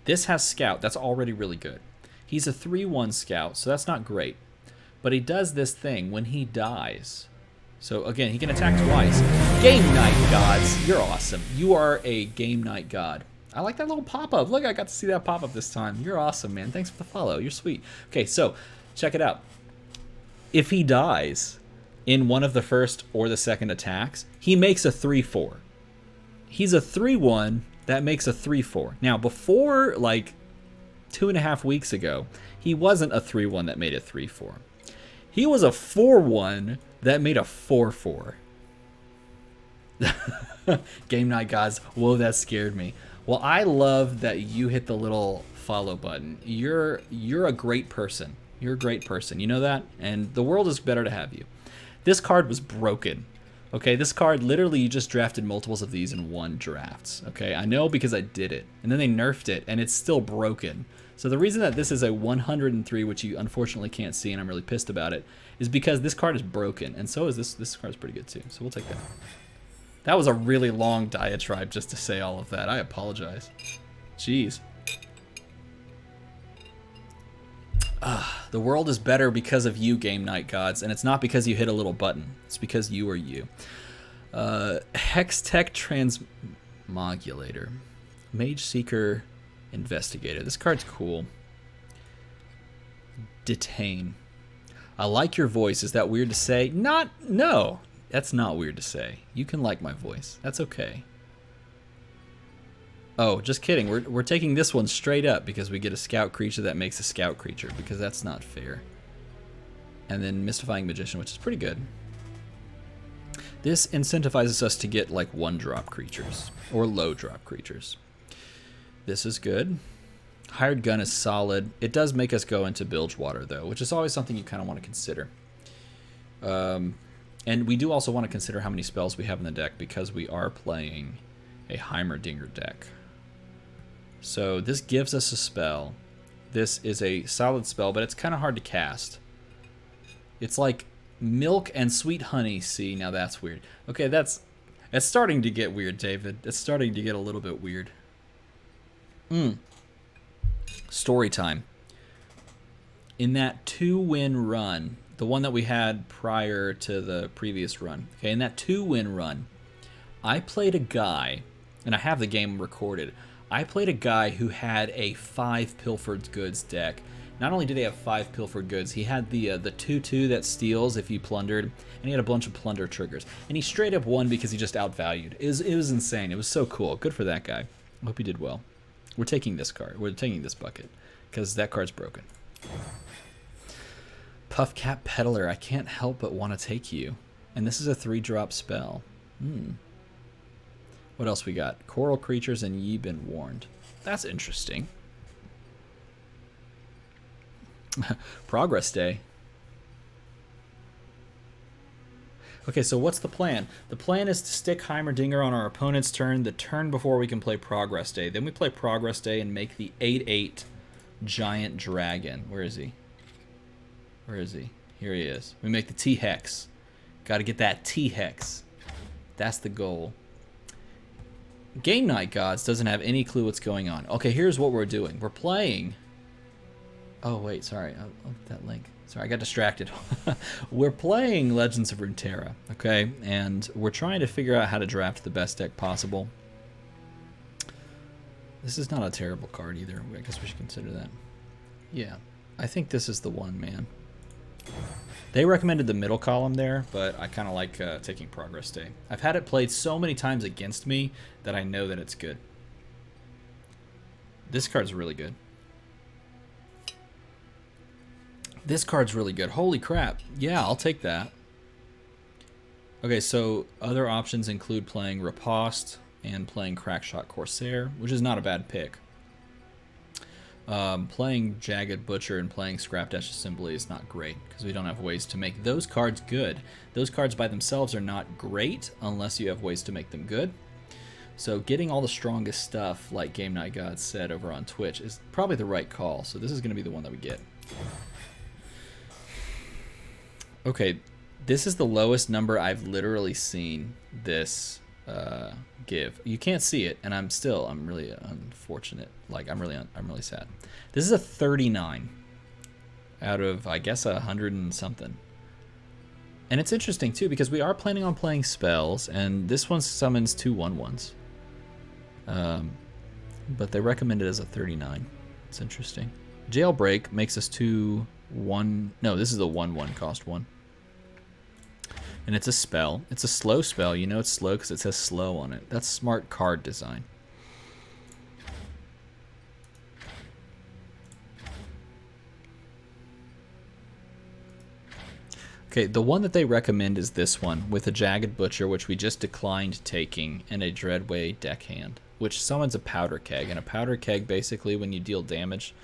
this has Scout. That's already really good. He's a 3/1 Scout, so that's not great. But he does this thing when he dies. So again, he can attack twice. Game Night Gods, you're awesome. You are a Game Night God. I like that little pop-up. Look, I got to see that pop-up this time. You're awesome, man. Thanks for the follow. You're sweet. Okay, so check it out. If he dies in one of the first or the second attacks, he makes a 3/4. He's a 3/1 that makes a 3/4. Now, before like 2.5 weeks ago, he wasn't a 3/1 that made a 3/4. He was a 4/1 that made a 4/4. Game Night Gods. Whoa, that scared me. Well, I love that you hit the little follow button. You're a great person. You're a great person. You know that? And the world is better to have you. This card was broken. Okay, this card, literally, you just drafted multiples of these in one drafts. Okay, I know because I did it. And then they nerfed it, and it's still broken. So the reason that this is a 103, which you unfortunately can't see, and I'm really pissed about it, is because this card is broken. And so is this. This card's pretty good, too. So we'll take that. That was a really long diatribe just to say all of that. I apologize. Jeez. The world is better because of you, Game Night Gods, and it's not because you hit a little button. It's because you are you. Hextech Transmogulator. Mage Seeker Investigator. This card's cool. Detain. I like your voice. Is that weird to say? No. That's not weird to say. You can like my voice. That's okay. Oh, just kidding. We're taking this one straight up because we get a Scout creature that makes a Scout creature, because that's not fair. And then Mystifying Magician, which is pretty good. This incentivizes us to get like 1-drop creatures or low-drop creatures. This is good. Hired Gun is solid. It does make us go into Bilgewater though, which is always something you kind of want to consider. And we do also want to consider how many spells we have in the deck because we are playing a Heimerdinger deck. So this gives us a spell. This is a solid spell, but it's kind of hard to cast. It's like milk and sweet honey. See, now that's weird. Okay, it's starting to get weird, David. It's starting to get a little bit weird. Story time. In that 2-win run, the one that we had prior to the previous run, okay, in that 2-win run, I played a guy, and I have the game recorded. I played a guy who had a 5 Pilfered Goods deck. Not only did he have 5 Pilfered Goods, he had the 2/2 that steals if you plundered, and he had a bunch of plunder triggers. And he straight up won because he just outvalued. It was insane. It was so cool. Good for that guy. I hope he did well. We're taking this card. We're taking this bucket because that card's broken. Puffcap Peddler. I can't help but want to take you. And this is a 3-drop spell. What else we got? Coral Creatures and Ye Been Warned. That's interesting. Progress Day. Okay, so what's the plan? The plan is to stick Heimerdinger on our opponent's turn, the turn before we can play Progress Day. Then we play Progress Day and make the 8/8 giant dragon. Where is he? Where is he? Here he is. We make the T-Hex. Got to get that T-Hex. That's the goal. Game Night Gods doesn't have any clue what's going on. Okay, here's what we're doing. We're playing... Oh, wait, sorry. Oh, that link. Sorry, I got distracted. We're playing Legends of Runeterra, okay? And we're trying to figure out how to draft the best deck possible. This is not a terrible card either. I guess we should consider that. Yeah, I think this is the one, man. They recommended the middle column there, but I kind of like taking Progress Day. I've had it played so many times against me that I know that it's good. This card's really good. This card's really good. Holy crap. Yeah, I'll take that. Okay, so other options include playing Riposte and playing Crackshot Corsair, which is not a bad pick. Playing Jagged Butcher and playing Scrapdash Assembly is not great because we don't have ways to make those cards good. Those cards by themselves are not great unless you have ways to make them good. So getting all the strongest stuff, like Game Night God said over on Twitch, is probably the right call. So this is going to be the one that we get. Okay, this is the lowest number I've literally seen this give. You can't see it, and I'm really unfortunate. Like I'm really sad. This is a 39 out of, I guess, 100 and something. And it's interesting too because we are planning on playing spells, and this one summons 2 1/1s. But they recommend it as a 39. It's interesting. Jailbreak makes us 2/1. No, this is a 1/1 cost 1. And it's a spell. It's a slow spell. You know it's slow because it says slow on it. That's smart card design. Okay, the one that they recommend is this one with a Jagged Butcher, which we just declined taking, and a Dreadway Deckhand, which summons a Powder Keg. And a Powder Keg, basically, when you deal damage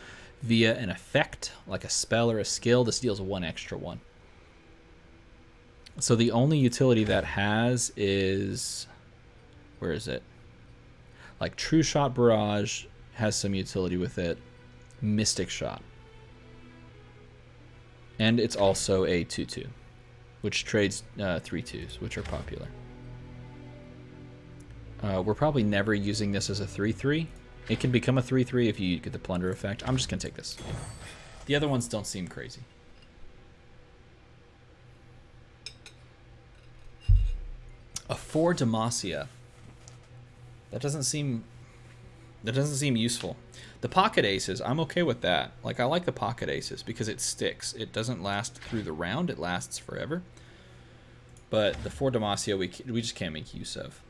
via an effect, like a spell or a skill, this deals 1 extra 1. So the only utility that has is, where is it? Like True Shot Barrage has some utility with it. Mystic Shot. And it's also a 2/2, which trades 3/2s, which are popular. We're probably never using this as a 3/3. It can become a 3/3 if you get the Plunder effect. I'm just going to take this. The other ones don't seem crazy. A 4 Demacia. That doesn't seem useful. The Pocket Aces, I'm okay with that. Like, I like the Pocket Aces because it sticks. It doesn't last through the round. It lasts forever. But the 4 Demacia we just can't make use of.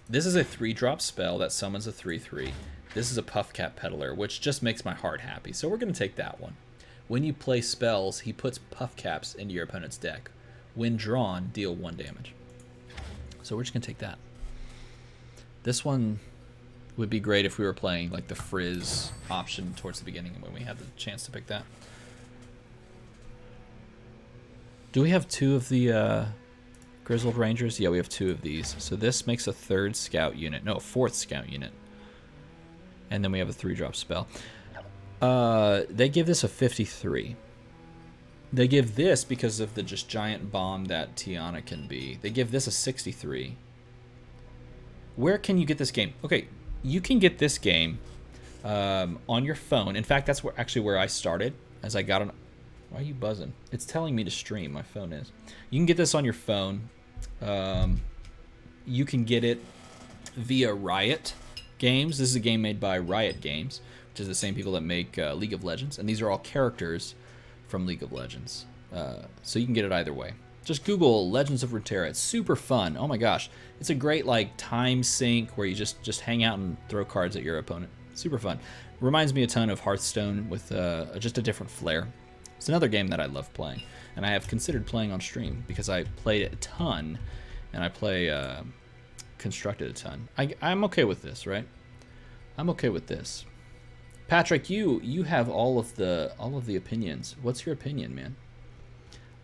This is a 3-drop spell that summons a 3/3. This is a Puffcap Peddler, which just makes my heart happy. So we're going to take that one. When you play spells, he puts Puffcaps into your opponent's deck. When drawn, deal 1 damage. So we're just going to take that. This one would be great if we were playing like the Frizz option towards the beginning when we had the chance to pick that. Do we have 2 of the Grizzled Rangers? Yeah, we have 2 of these. So this makes a 3rd scout unit. No, a 4th scout unit. And then we have a 3-drop spell. They give this a 53. They give this, because of the just giant bomb that Tiana can be, they give this a 63. Where can you get this game? Okay, you can get this game on your phone. In fact, that's where I started, as I got on. Why are you buzzing? It's telling me to stream. My phone is. You can get this on your phone. You can get it via Riot Games. This is a game made by Riot Games, which is the same people that make League of Legends. And these are all characters from League of Legends. So you can get it either way. Just Google Legends of Runeterra. It's super fun. Oh my gosh. It's a great like time sink where you just hang out and throw cards at your opponent. Super fun. Reminds me a ton of Hearthstone with just a different flair. It's another game that I love playing, and I have considered playing on stream because I played it a ton, and I play Constructed a ton. I'm okay with this, right? I'm okay with this. Patrick, you have all of the opinions. What's your opinion, man?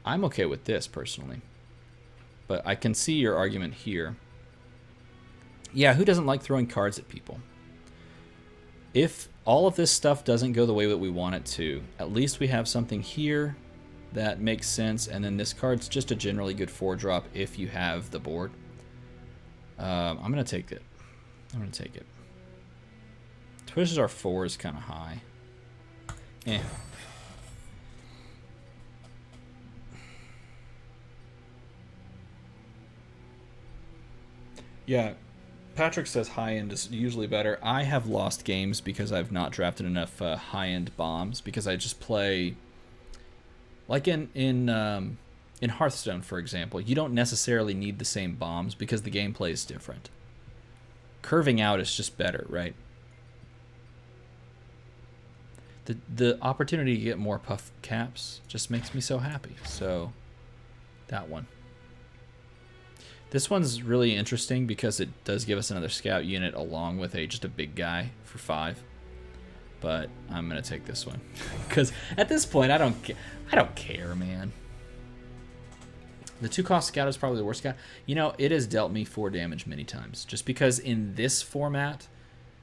I'm okay with this personally, but I can see your argument here. Yeah, who doesn't like throwing cards at people? If all of this stuff doesn't go the way that we want it to, at least we have something here that makes sense, and then this card's just a generally good 4-drop if you have the board. I'm going to take it. I'm going to take it. Pushes our 4s kind of high. Eh. Yeah. Patrick says high-end is usually better. I have lost games because I've not drafted enough high-end bombs, because I just play... Like in Hearthstone, for example, you don't necessarily need the same bombs because the gameplay is different. Curving out is just better, right? The opportunity to get more puff caps just makes me so happy. So, that one. This one's really interesting because it does give us another scout unit along with just a big guy for 5. But I'm gonna take this one because at this point I don't care, man. The 2-cost scout is probably the worst scout. You know, it has dealt me 4 damage many times just because in this format,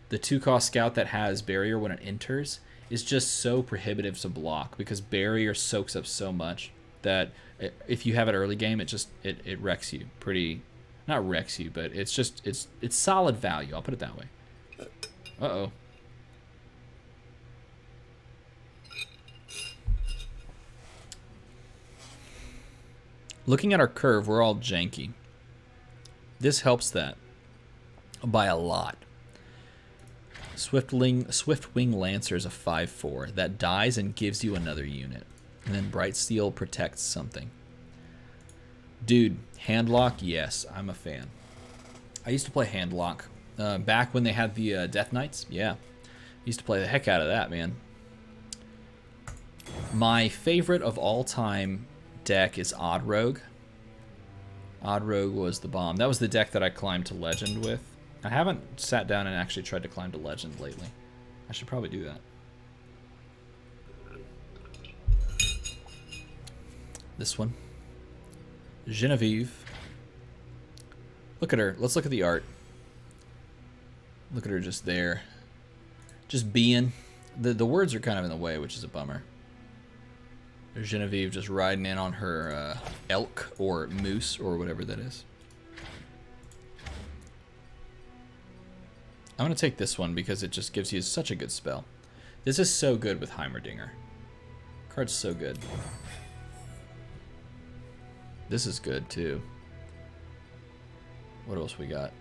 the 2-cost scout that has barrier when it enters is just so prohibitive to block because barrier soaks up so much that if you have it early game, it wrecks you pretty, not wrecks you, but it's solid value. I'll put it that way. Uh-oh. Looking at our curve, we're all janky. This helps that by a lot. Swiftwing Lancer is a 5/4 that dies and gives you another unit. And then Bright Steel protects something. Dude, Handlock, yes, I'm a fan. I used to play Handlock back when they had the Death Knights. Yeah, I used to play the heck out of that, man. My favorite of all time deck is Odd Rogue. Odd Rogue was the bomb. That was the deck that I climbed to Legend with. I haven't sat down and actually tried to climb to Legend lately. I should probably do that. This one. Genevieve. Look at her. Let's look at the art. Look at her just there. Just being. The words are kind of in the way, which is a bummer. There's Genevieve just riding in on her elk or moose or whatever that is. I'm going to take this one because it just gives you such a good spell. This is so good with Heimerdinger. Card's so good. This is good too. What else we got?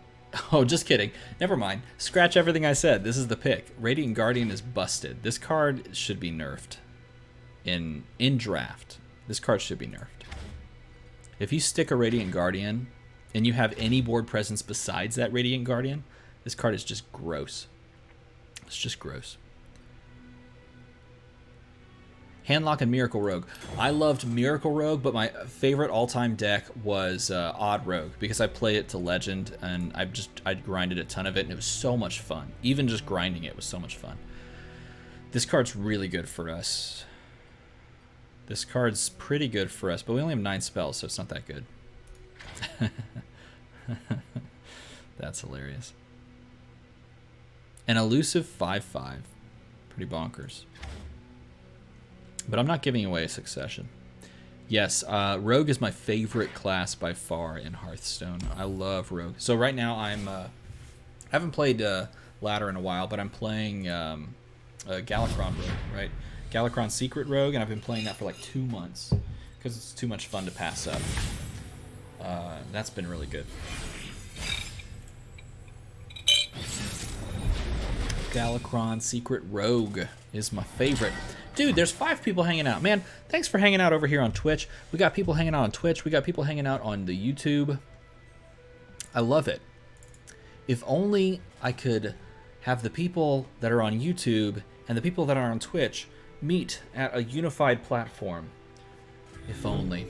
Oh, just kidding. Never mind. Scratch everything I said. This is the pick. Radiant Guardian is busted. This card should be nerfed. In draft, this card should be nerfed. If you stick a Radiant Guardian and you have any board presence besides that Radiant Guardian, this card is just gross. It's just gross. Handlock and Miracle Rogue. I loved Miracle Rogue, but my favorite all-time deck was Odd Rogue because I played it to Legend, and I grinded a ton of it, and it was so much fun. Even just grinding it was so much fun. This card's really good for us. This card's pretty good for us, but we only have 9 spells, so it's not that good. That's hilarious. An elusive 5/5. Pretty bonkers. But I'm not giving away a succession. Yes, Rogue is my favorite class by far in Hearthstone. I love Rogue. So right now I haven't played Ladder in a while, but I'm playing Galakrond Rogue, right? Galakrond Secret Rogue, and I've been playing that for like 2 months because it's too much fun to pass up. That's been really good. Galakrond Secret Rogue is my favorite. Dude, there's 5 people hanging out. Man, thanks for hanging out over here on Twitch. We got people hanging out on Twitch. We got people hanging out on the YouTube. I love it. If only I could have the people that are on YouTube and the people that are on Twitch meet at a unified platform. If only.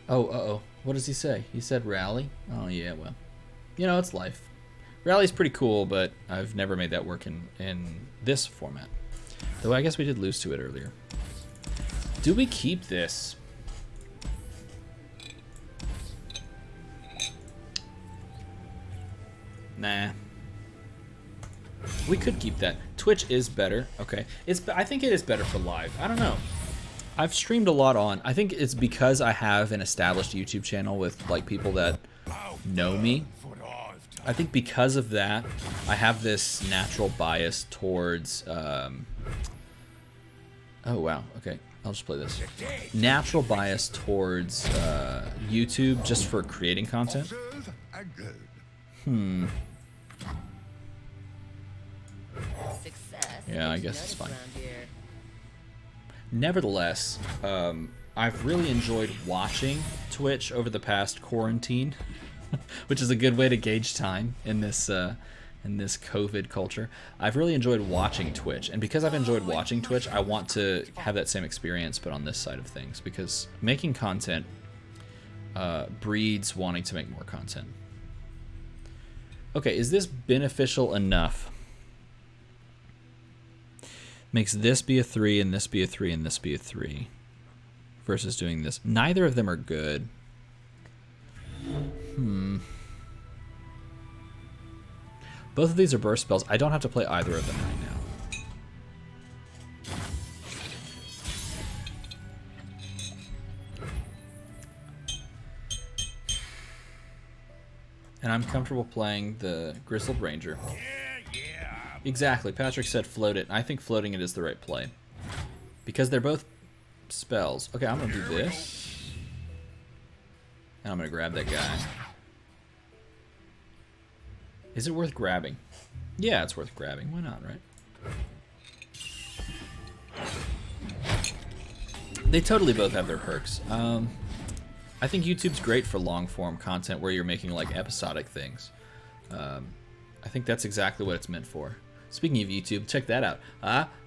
Oh, uh-oh. What does he say? He said rally? Oh, yeah, well. You know, it's life. Rally's pretty cool, but I've never made that work in this format. Though I guess we did lose to it earlier. Do we keep this? Nah. We could keep that. Twitch is better. Okay. I think it is better for live. I don't know. I've streamed a lot on. I think it's because I have an established YouTube channel with like people that know me. I think because of that, I have this natural bias towards... oh, wow. Okay. I'll just play this. Natural bias towards YouTube just for creating content. Yeah, I guess it's fine. Nevertheless, I've really enjoyed watching Twitch over the past quarantine, which is a good way to gauge time in this COVID culture. I've really enjoyed watching Twitch, and because I've enjoyed watching Twitch, I want to have that same experience, but on this side of things, because making content breeds wanting to make more content. Okay, is this beneficial enough? Makes this be a 3 and this be a 3 and this be a 3 versus doing this. Neither of them are good. Both of these are burst spells. I don't have to play either of them right now. And I'm comfortable playing the Grizzled Ranger. Exactly. Patrick said float it. I think floating it is the right play. Because they're both spells. Okay, I'm going to do this. And I'm going to grab that guy. Is it worth grabbing? Yeah, it's worth grabbing. Why not, right? They totally both have their perks. I think YouTube's great for long-form content where you're making, like, episodic things. I think that's exactly what it's meant for. Speaking of YouTube, check that out.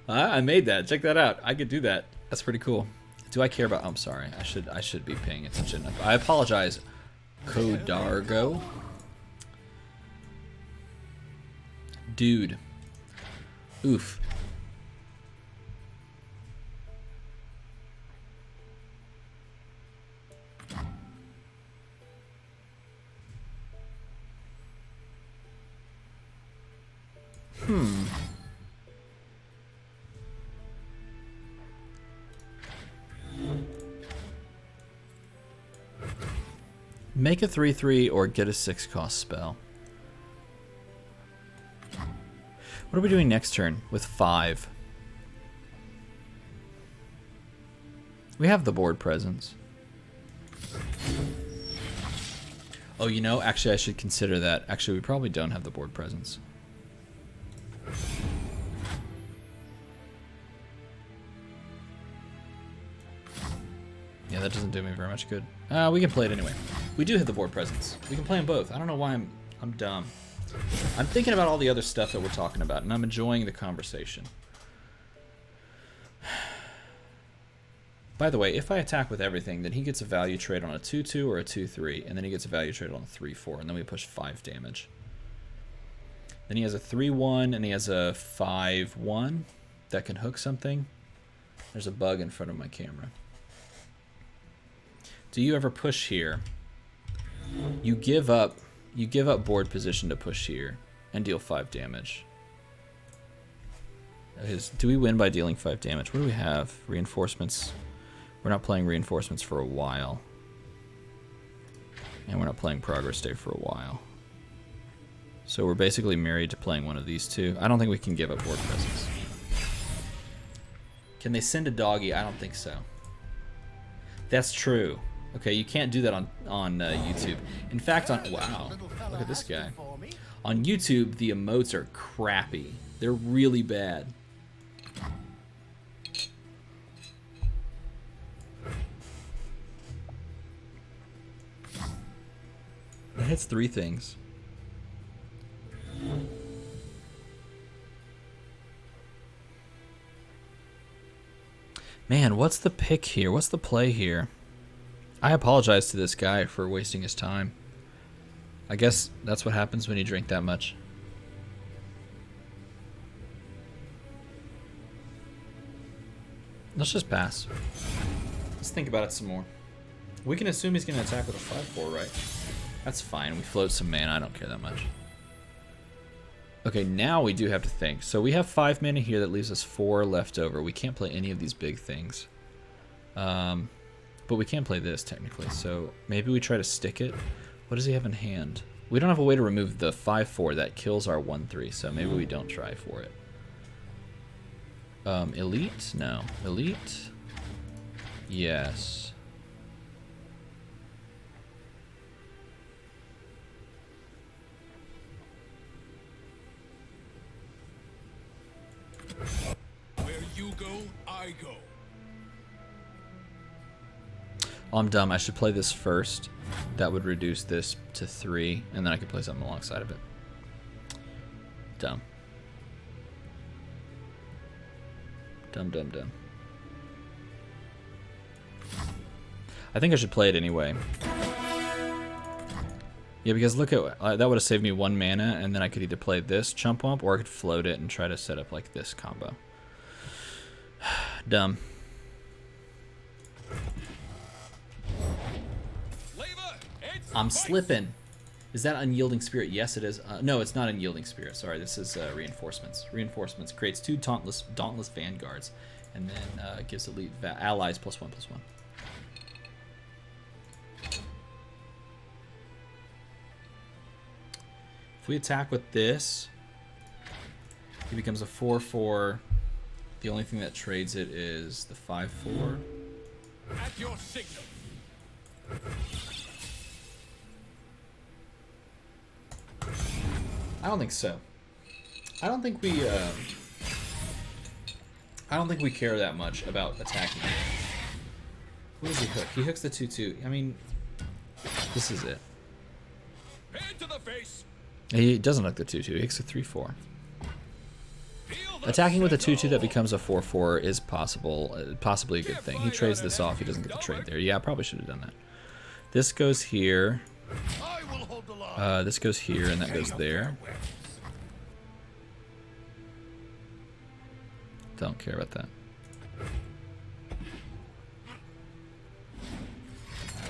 I made that. Check that out. I could do that. That's pretty cool. Do I care about... I'm sorry. I should be paying attention. I apologize, Codargo. Dude. Oof. Make a 3/3 or get a 6-cost spell. What are we doing next turn with 5? We have the board presence. Oh, you know, actually I should consider that. Actually, we probably don't have the board presence. Yeah, that doesn't do me very much good. We can play it anyway. We do have the board presence. We can play them both. I don't know why I'm dumb. I'm thinking about all the other stuff that we're talking about, and I'm enjoying the conversation. By the way, if I attack with everything, then he gets a value trade on a 2-2 or a 2-3, and then he gets a value trade on a 3-4, and then we push 5 damage. Then he has a 3-1, and he has a 5-1 that can hook something. There's a bug in front of my camera. Do you ever push here? You give up board position to push here and deal 5 damage. Do we win by dealing 5 damage? What do we have? Reinforcements. We're not playing reinforcements for a while. And we're not playing progress day for a while. So we're basically married to playing one of these two. I don't think we can give up board presence. Can they send a doggy? I don't think so. That's true. Okay, you can't do that on YouTube. In fact, wow, look at this guy. On YouTube, the emotes are crappy. They're really bad. That hits 3 things. Man, what's the pick here? What's the play here? I apologize to this guy for wasting his time. I guess that's what happens when you drink that much. Let's just pass. Let's think about it some more. We can assume he's going to attack with a 5-4, right? That's fine. We float some mana. I don't care that much. Okay, now we do have to think. So we have 5 mana here. That leaves us 4 left over. We can't play any of these big things. But we can play this, technically. So maybe we try to stick it. What does he have in hand? We don't have a way to remove the 5-4. That kills our 1-3. So maybe we don't try for it. Elite? No. Elite? Yes. Where you go, I go. Oh, I'm dumb. I should play this first. That would reduce this to 3, and then I could play something alongside of it. Dumb. Dumb. I think I should play it anyway. Yeah, because look at that would have saved me 1 mana, and then I could either play this Chump Wump, or I could float it and try to set up like this combo. Dumb. I'm slipping. Is that Unyielding Spirit? Yes, it is. No, it's not Unyielding Spirit. Sorry, this is Reinforcements. Reinforcements creates 2 Dauntless Vanguards, and then gives elite allies +1/+1. If we attack with this, he becomes a 4/4. The only thing that trades it is the 5/4. At your signal. I don't think so. I don't think we care that much about attacking. What does he hook? He hooks the 2/2. I mean, this is it. Hand to the face. He doesn't hook the 2/2. He hooks a 3/4. Attacking with a 2/2 that becomes a 4/4 is possibly a good thing. He trades this off. He doesn't get the trade there. Yeah, I probably should have done that. This goes here. This goes here, and that goes there. Don't care about that.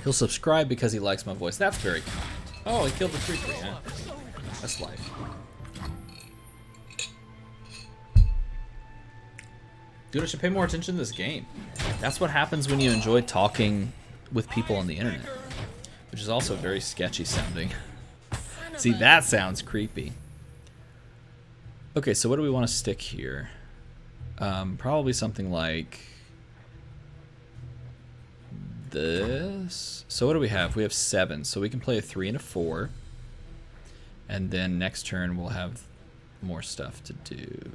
He'll subscribe because he likes my voice. That's very kind. Oh, he killed the 3/3. Yeah. That's life. Dude, I should pay more attention to this game. That's what happens when you enjoy talking with people on the internet, which is also very sketchy sounding. See, that sounds creepy. Okay, so what do we want to stick here? Probably something like this. So what do we have? We have 7, so we can play a 3 and a 4. And then next turn we'll have more stuff to do.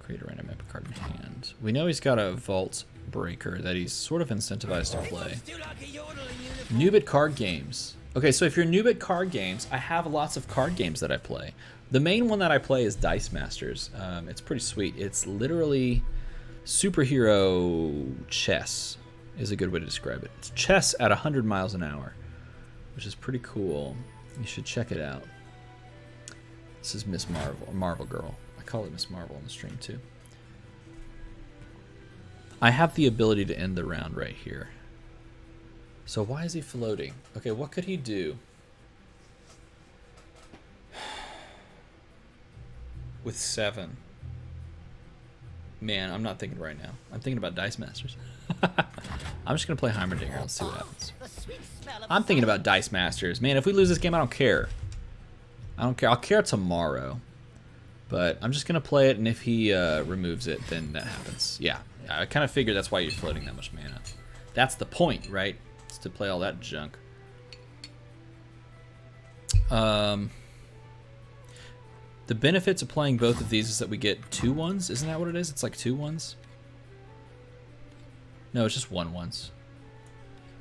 Create a random epic card in hand. We know he's got a Vault Breaker that he's sort of incentivized to play. Noob at card games. Okay, so if you're noob at card games, I have lots of card games that I play. The main one that I play is Dice Masters. It's pretty sweet. It's literally Superhero chess is a good way to describe it. It's chess at 100 miles an hour, which is pretty cool. You should check it out. This is Miss Marvel, or Marvel Girl. I call it Miss Marvel on the stream too. I have the ability to end the round right here. So why is he floating? Okay, what could he do with 7? Man, I'm not thinking right now. I'm thinking about Dice Masters. I'm just going to play Heimerdinger. Let's see what happens. I'm thinking about Dice Masters. Man, if we lose this game, I don't care. I don't care. I'll care tomorrow. But I'm just going to play it, and if he removes it, then that happens. Yeah, I kind of figured that's why you're floating that much mana. That's the point, right? It's to play all that junk. The benefits of playing both of these is that we get 2 1s. Isn't that what it is? It's like 2 1s? No, it's just 1 1s.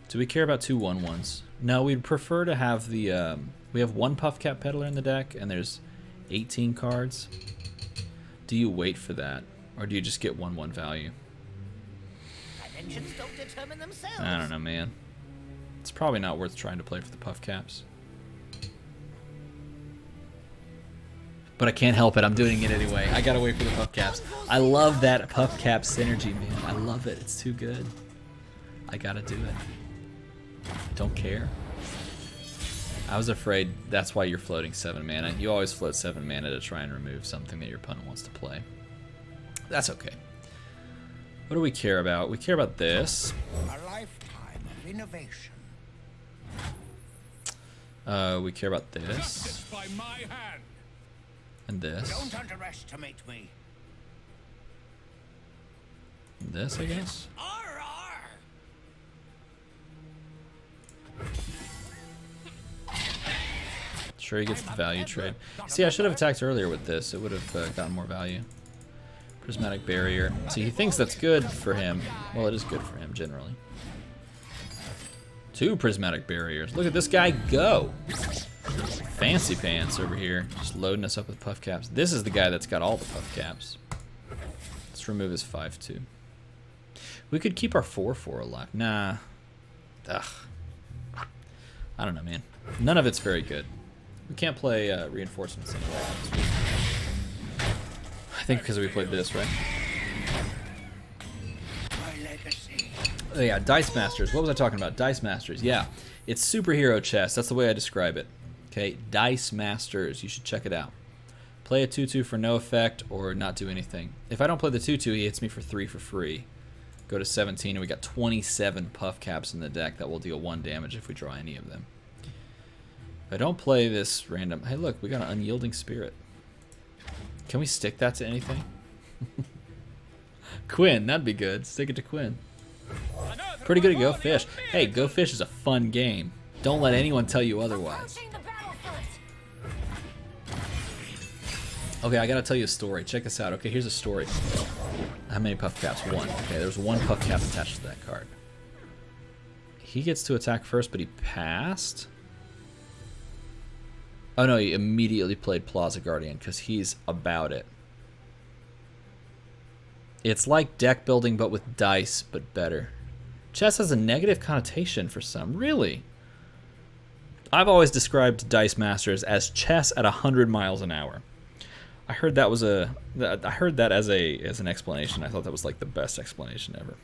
Do we care about 2 1 1s? No, we'd prefer to have the... we have 1 Puffcap Peddler in the deck, and there's 18 cards. Do you wait for that? Or do you just get 1/1 value? Dimensions don't determine themselves. I don't know, man. It's probably not worth trying to play for the Puffcaps. But I can't help it. I'm doing it anyway. I gotta wait for the Puffcaps. I love that Puffcap synergy, man. I love it. It's too good. I gotta do it. Don't care. I was afraid that's why you're floating 7 mana. You always float 7 mana to try and remove something that your opponent wants to play. That's okay. What do we care about? We care about this. A lifetime of innovation. We care about this. Justice by my hand. And this. Don't underestimate me. And this, I guess. Sure, he gets the value trade. See, I should have attacked earlier with this. It would have gotten more value. Prismatic Barrier. See, he thinks that's good for him. Well, it is good for him, generally. 2 Prismatic Barriers. Look at this guy go! Fancy pants over here. Just loading us up with Puffcaps. This is the guy that's got all the Puffcaps. Let's remove his 5/2. We could keep our 4/4 alive. Nah. Ugh. I don't know, man. None of it's very good. We can't play reinforcements anyway. I think because we played this, right? My legacy. Oh, yeah, Dice Masters. What was I talking about? Dice Masters. Yeah, it's superhero chess. That's the way I describe it. Okay, Dice Masters. You should check it out. Play a 2/2 for no effect or not do anything. If I don't play the 2/2, he hits me for 3 for free. Go to 17, and we got 27 Puffcaps in the deck that will deal 1 damage if we draw any of them. If I don't play this random... Hey, look, we got an Unyielding Spirit. Can we stick that to anything? Quinn, that'd be good. Stick it to Quinn. Pretty good at Go Fish. Hey, Go Fish is a fun game. Don't let anyone tell you otherwise. Okay, I gotta tell you a story. Check this out. Okay, here's a story. How many Puffcaps? 1. Okay, there's 1 Puffcap attached to that card. He gets to attack first, but he passed? Oh no, he immediately played Plaza Guardian because he's about it. It's like deck building but with dice, but better. Chess has a negative connotation for some. Really? I've always described Dice Masters as chess at 100 miles an hour. I heard that was I heard that as an explanation. I thought that was like the best explanation ever.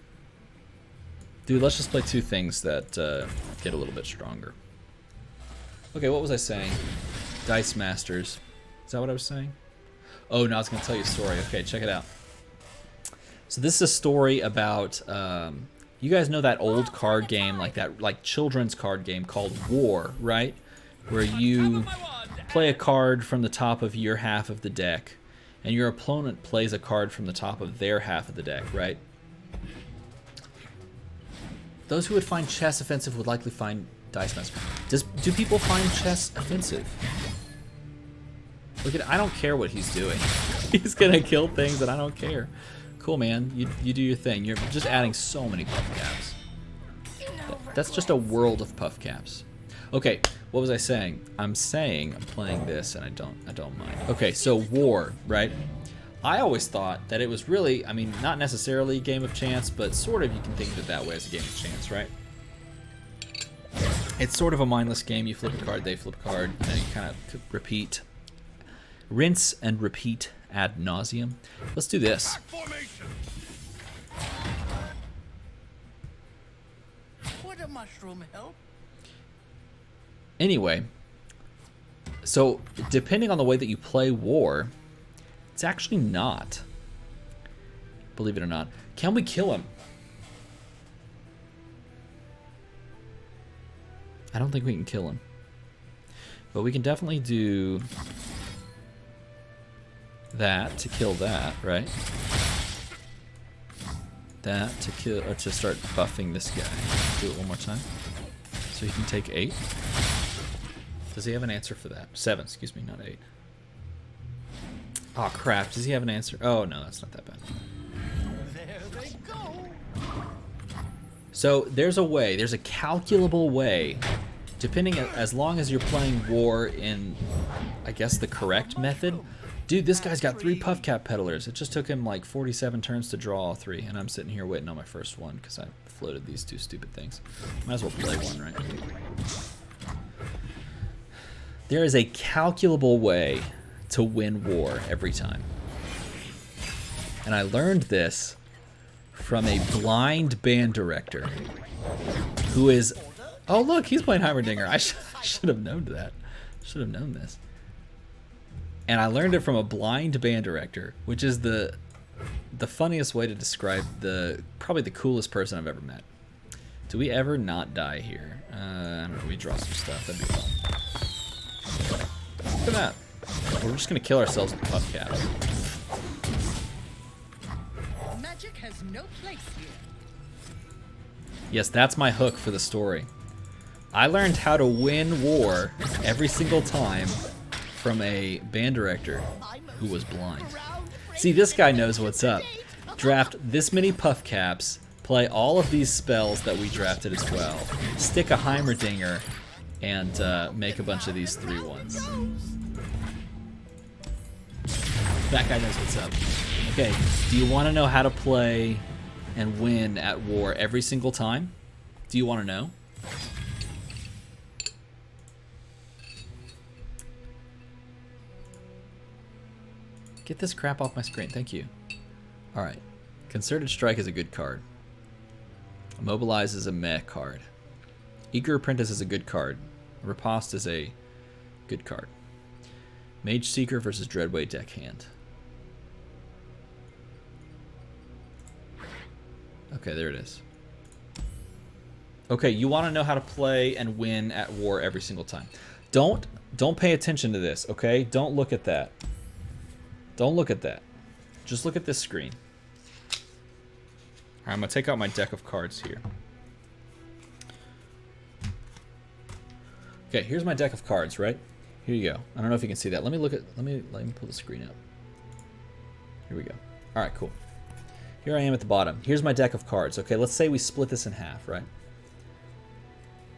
Dude, let's just play 2 things that get a little bit stronger. Okay, what was I saying? Dice Masters. Is that what I was saying? Oh, no, I was going to tell you a story. Okay, check it out. So this is a story about, you guys know that old card game, like children's card game called War, right? Where you play a card from the top of your half of the deck, and your opponent plays a card from the top of their half of the deck, right? Those who would find chess offensive would likely find Dice Masters. Do people find chess offensive? Look at, I don't care what he's doing. He's gonna kill things and I don't care. Cool, man. You do your thing. You're just adding so many Puffcaps. That's just a world of Puffcaps. Okay, what was I saying? I'm saying I'm playing this and I don't mind. Okay, so War, right? I always thought that it was really, I mean, not necessarily a game of chance, but sort of you can think of it that way as a game of chance, right? It's sort of a mindless game. You flip a card, they flip a card, and then you kind of repeat. Rinse and repeat ad nauseum. Let's do this. Formation. Would a mushroom help? Anyway, so depending on the way that you play war, it's actually not. Believe it or not. Can we kill him? I don't think we can kill him. But we can definitely do that to kill that, right? That to kill, or to start buffing this guy. Do it one more time. So he can take 8. Does he have an answer for that? 7, excuse me, not 8. Oh crap, does he have an answer? Oh no, that's not that bad. There they go. So there's a way, there's a calculable way, depending as long as you're playing war in, I guess, the correct method. Dude, this guy's got 3 puff cap peddlers. It just took him like 47 turns to draw all 3, and I'm sitting here waiting on my first one because I floated these 2 stupid things. Might as well play one, right? There is a calculable way to win war every time. And I learned this from a blind band director who is... Oh, look, he's playing Heimerdinger. I should have known that. Should have known this. And I learned it from a blind band director, which is the funniest way to describe probably the coolest person I've ever met. Do we ever not die here? I don't know, we draw some stuff. That'd be fun. Look at that. We're just going to kill ourselves with puff caps. Magic has no place here. Yes, that's my hook for the story. I learned how to win war every single time from a band director who was blind. See, this guy knows what's up. Draft this many puff caps, play all of these spells that we drafted as well, stick a Heimerdinger, and make a bunch of these 3/1s. That guy knows what's up. Okay, do you want to know how to play and win at war every single time? Do you want to know? Get this crap off my screen, thank you. Alright, Concerted Strike is a good card. Mobilize is a meh card. Eager Apprentice is a good card. Riposte is a good card. Mage Seeker versus Dreadway Deckhand. Okay, there it is. Okay, you want to know how to play and win at war every single time. Don't pay attention to this, okay? Don't look at that. Don't look at that. Just look at this screen. Alright, I'm going to take out my deck of cards here. Okay, here's my deck of cards, right? Here you go. I don't know if you can see that. Let me pull the screen up. Here we go. Alright, cool. Here I am at the bottom. Here's my deck of cards. Okay, let's say we split this in half, right?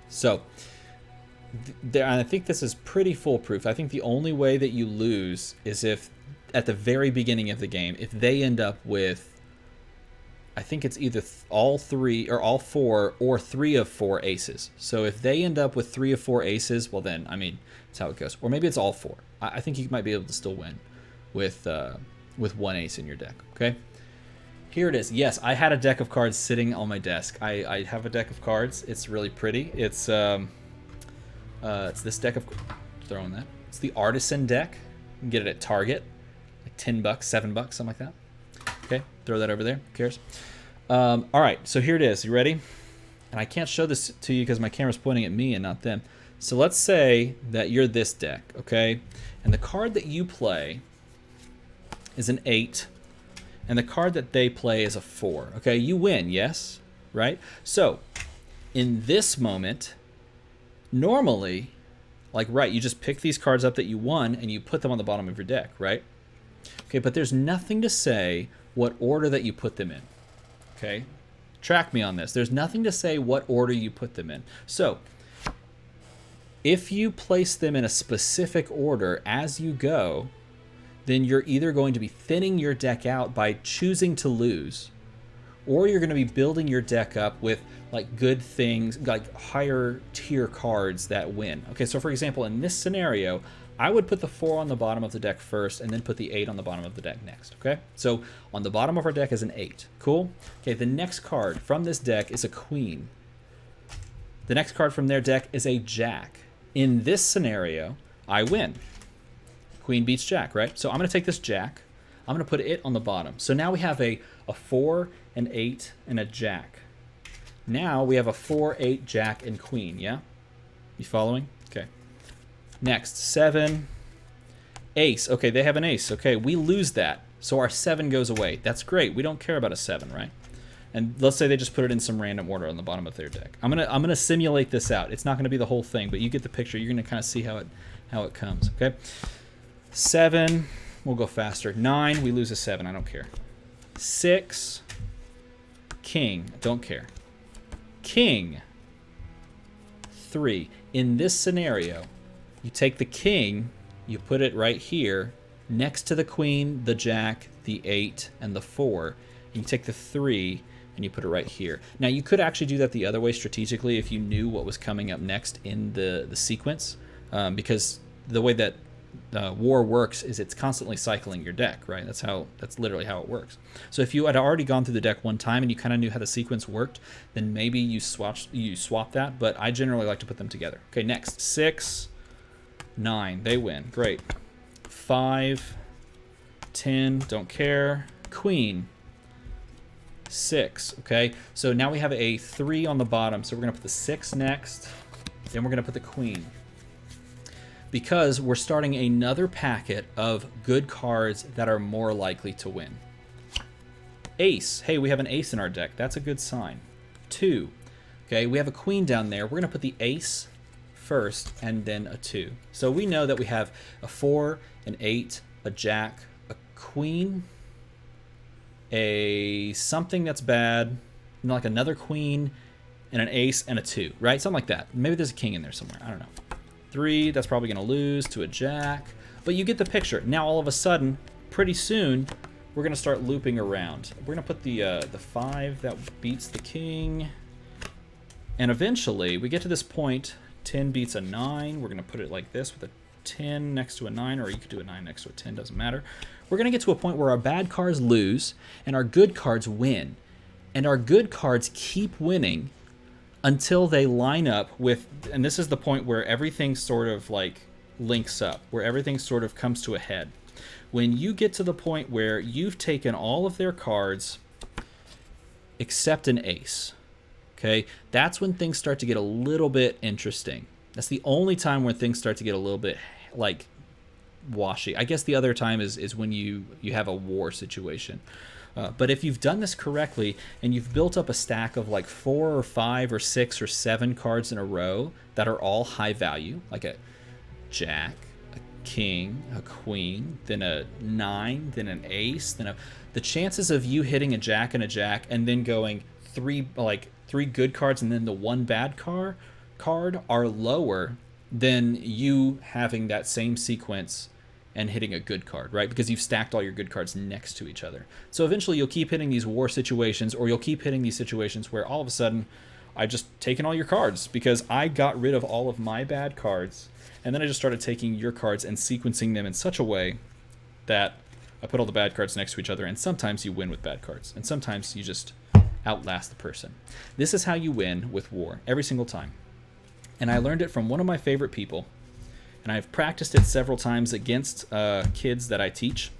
So, and I think this is pretty foolproof. I think the only way that you lose is if, at the very beginning of the game, if they end up with, I think it's either all 3 or all 4 or 3 of 4 aces. So if they end up with 3 of 4 aces, well then, I mean, that's how it goes. Or maybe it's all 4. I think you might be able to still win with 1 ace in your deck, okay? Here it is. Yes, I had a deck of cards sitting on my desk. I have a deck of cards. It's really pretty. It's this deck of... Throwing that. It's the Artisan deck. You can get it at Target. Like $10, $7, something like that. Okay, throw that over there. Who cares? All right, so here it is. You ready? And I can't show this to you because my camera's pointing at me and not them. So let's say that you're this deck, okay? And the card that you play is an 8. And the card that they play is a 4. Okay, you win, yes? Right? So, in this moment, normally, like, right, you just pick these cards up that you won and you put them on the bottom of your deck, right? Okay, but there's nothing to say what order that you put them in. Okay? Track me on this. There's nothing to say what order you put them in. So, if you place them in a specific order as you go, then you're either going to be thinning your deck out by choosing to lose, or you're going to be building your deck up with like good things, like higher tier cards that win. Okay, so for example, in this scenario, I would put the 4 on the bottom of the deck first and then put the 8 on the bottom of the deck next, okay? So on the bottom of our deck is an 8. Cool? Okay, the next card from this deck is a queen. The next card from their deck is a jack. In this scenario, I win. Queen beats jack, right? So I'm going to take this jack. I'm going to put it on the bottom. So now we have a 4, an 8, and a jack. Now we have a 4, 8, jack, and queen, yeah? You following? Okay. Next, 7, ace. Okay, they have an ace. Okay, we lose that. So our 7 goes away. That's great. We don't care about a 7, right? And let's say they just put it in some random order on the bottom of their deck. I'm gonna simulate this out. It's not gonna be the whole thing, but you get the picture. You're gonna kind of see how it comes. Okay. 7, we'll go faster. 9, we lose a 7. I don't care. 6, king. Don't care. King. 3. In this scenario, you take the king, you put it right here next to the queen, the jack, the 8, and the 4. You take the 3 and you put it right here. Now you could actually do that the other way strategically if you knew what was coming up next in the sequence, because the way that war works is it's constantly cycling your deck, right? That's literally how it works. So if you had already gone through the deck one time and you kind of knew how the sequence worked, then maybe you swap that, but I generally like to put them together. Okay, next, 6, 9, they win. Great. 5, 10, don't care. Queen. 6, okay? So now we have a 3 on the bottom, so we're going to put the 6 next, then we're going to put the queen. Because we're starting another packet of good cards that are more likely to win. Ace. Hey, we have an ace in our deck. That's a good sign. 2. Okay, we have a queen down there. We're going to put the ace first and then a 2. So we know that we have a 4, an 8, a jack, a queen, a something that's bad, like another queen, and an ace and a 2, right? Something like that. Maybe there's a king in there somewhere. I don't know. 3, that's probably going to lose to a jack. But you get the picture. Now all of a sudden, pretty soon, we're going to start looping around. We're going to put the 5 that beats the king. And eventually, we get to this point, 10 beats a 9. We're going to put it like this with a 10 next to a 9, or you could do a 9 next to a 10, doesn't matter. We're going to get to a point where our bad cards lose and our good cards win. And our good cards keep winning until they line up with, and this is the point where everything sort of like links up, where everything sort of comes to a head. When you get to the point where you've taken all of their cards except an ace, okay, that's when things start to get a little bit interesting. That's the only time when things start to get a little bit like washy. I guess the other time is when you have a war situation. But if you've done this correctly and you've built up a stack of like 4 or 5 or 6 or 7 cards in a row that are all high value, like a jack, a king, a queen, then a 9, then an ace, then the chances of you hitting a jack and then going 3 good cards and then the 1 bad card are lower than you having that same sequence and hitting a good card, right? Because you've stacked all your good cards next to each other. So eventually you'll keep hitting these war situations, or you'll keep hitting these situations where all of a sudden I just taken all your cards because I got rid of all of my bad cards, and then I just started taking your cards and sequencing them in such a way that I put all the bad cards next to each other, and sometimes you win with bad cards, and sometimes you just outlast the person. This is how you win with war, every single time. And I learned it from one of my favorite people, and I've practiced it several times against kids that I teach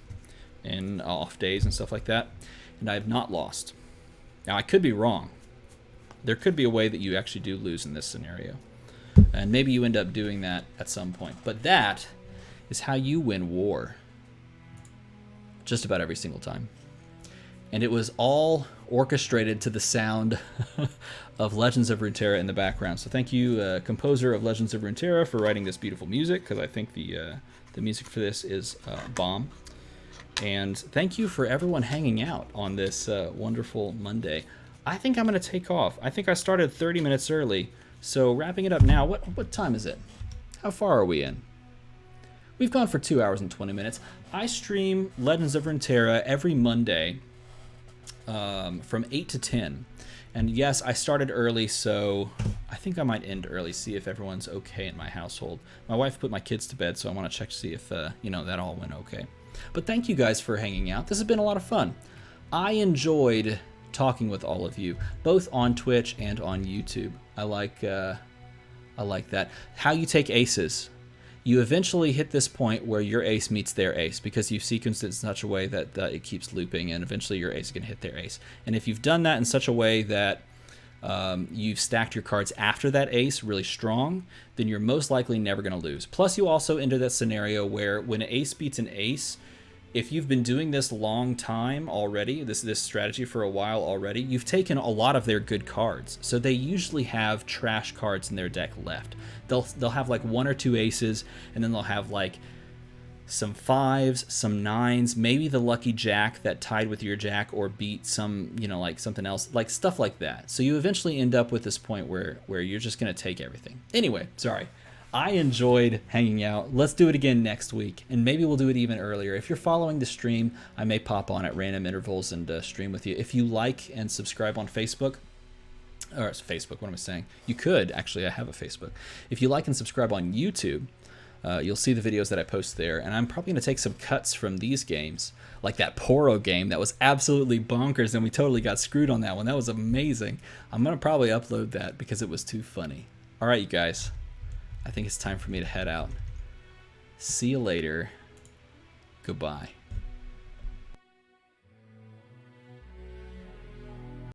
in off days and stuff like that, and I have not lost. Now, I could be wrong. There could be a way that you actually do lose in this scenario, and maybe you end up doing that at some point. But that is how you win war, just about every single time. And it was all orchestrated to the sound of Legends of Runeterra in the background. So thank you, composer of Legends of Runeterra, for writing this beautiful music, because I think the music for this is bomb. And thank you for everyone hanging out on this wonderful Monday. I think I'm going to take off. I think I started 30 minutes early, so wrapping it up now. What time is it? How far are we in? We've gone for 2 hours and 20 minutes. I stream Legends of Runeterra every Monday from 8 to 10. And yes, I started early, so I think I might end early, see if everyone's okay in my household. My wife put my kids to bed, so I want to check to see if, that all went okay. But thank you guys for hanging out. This has been a lot of fun. I enjoyed talking with all of you, both on Twitch and on YouTube. I like that. How you take aces. You eventually hit this point where your ace meets their ace because you've sequenced it in such a way that it keeps looping, and eventually your ace is going to hit their ace. And if you've done that in such a way that you've stacked your cards after that ace really strong, then you're most likely never going to lose. Plus, you also enter that scenario where when an ace beats an ace, if you've been doing this long time already, this strategy for a while already, you've taken a lot of their good cards. So they usually have trash cards in their deck left. They'll have like 1 or 2 aces, and then they'll have like some 5s, some 9s, maybe the lucky jack that tied with your jack or beat some, like something else, like stuff like that. So you eventually end up with this point where you're just going to take everything. Anyway, sorry. I enjoyed hanging out. Let's do it again next week, and maybe we'll do it even earlier. If you're following the stream, I may pop on at random intervals and stream with you. If you like and subscribe on Facebook, or it's Facebook, what am I saying? You could, actually, I have a Facebook. If you like and subscribe on YouTube, you'll see the videos that I post there, and I'm probably going to take some cuts from these games, like that Poro game that was absolutely bonkers, and we totally got screwed on that one. That was amazing. I'm going to probably upload that because it was too funny. All right, you guys. I think it's time for me to head out. See you later. Goodbye.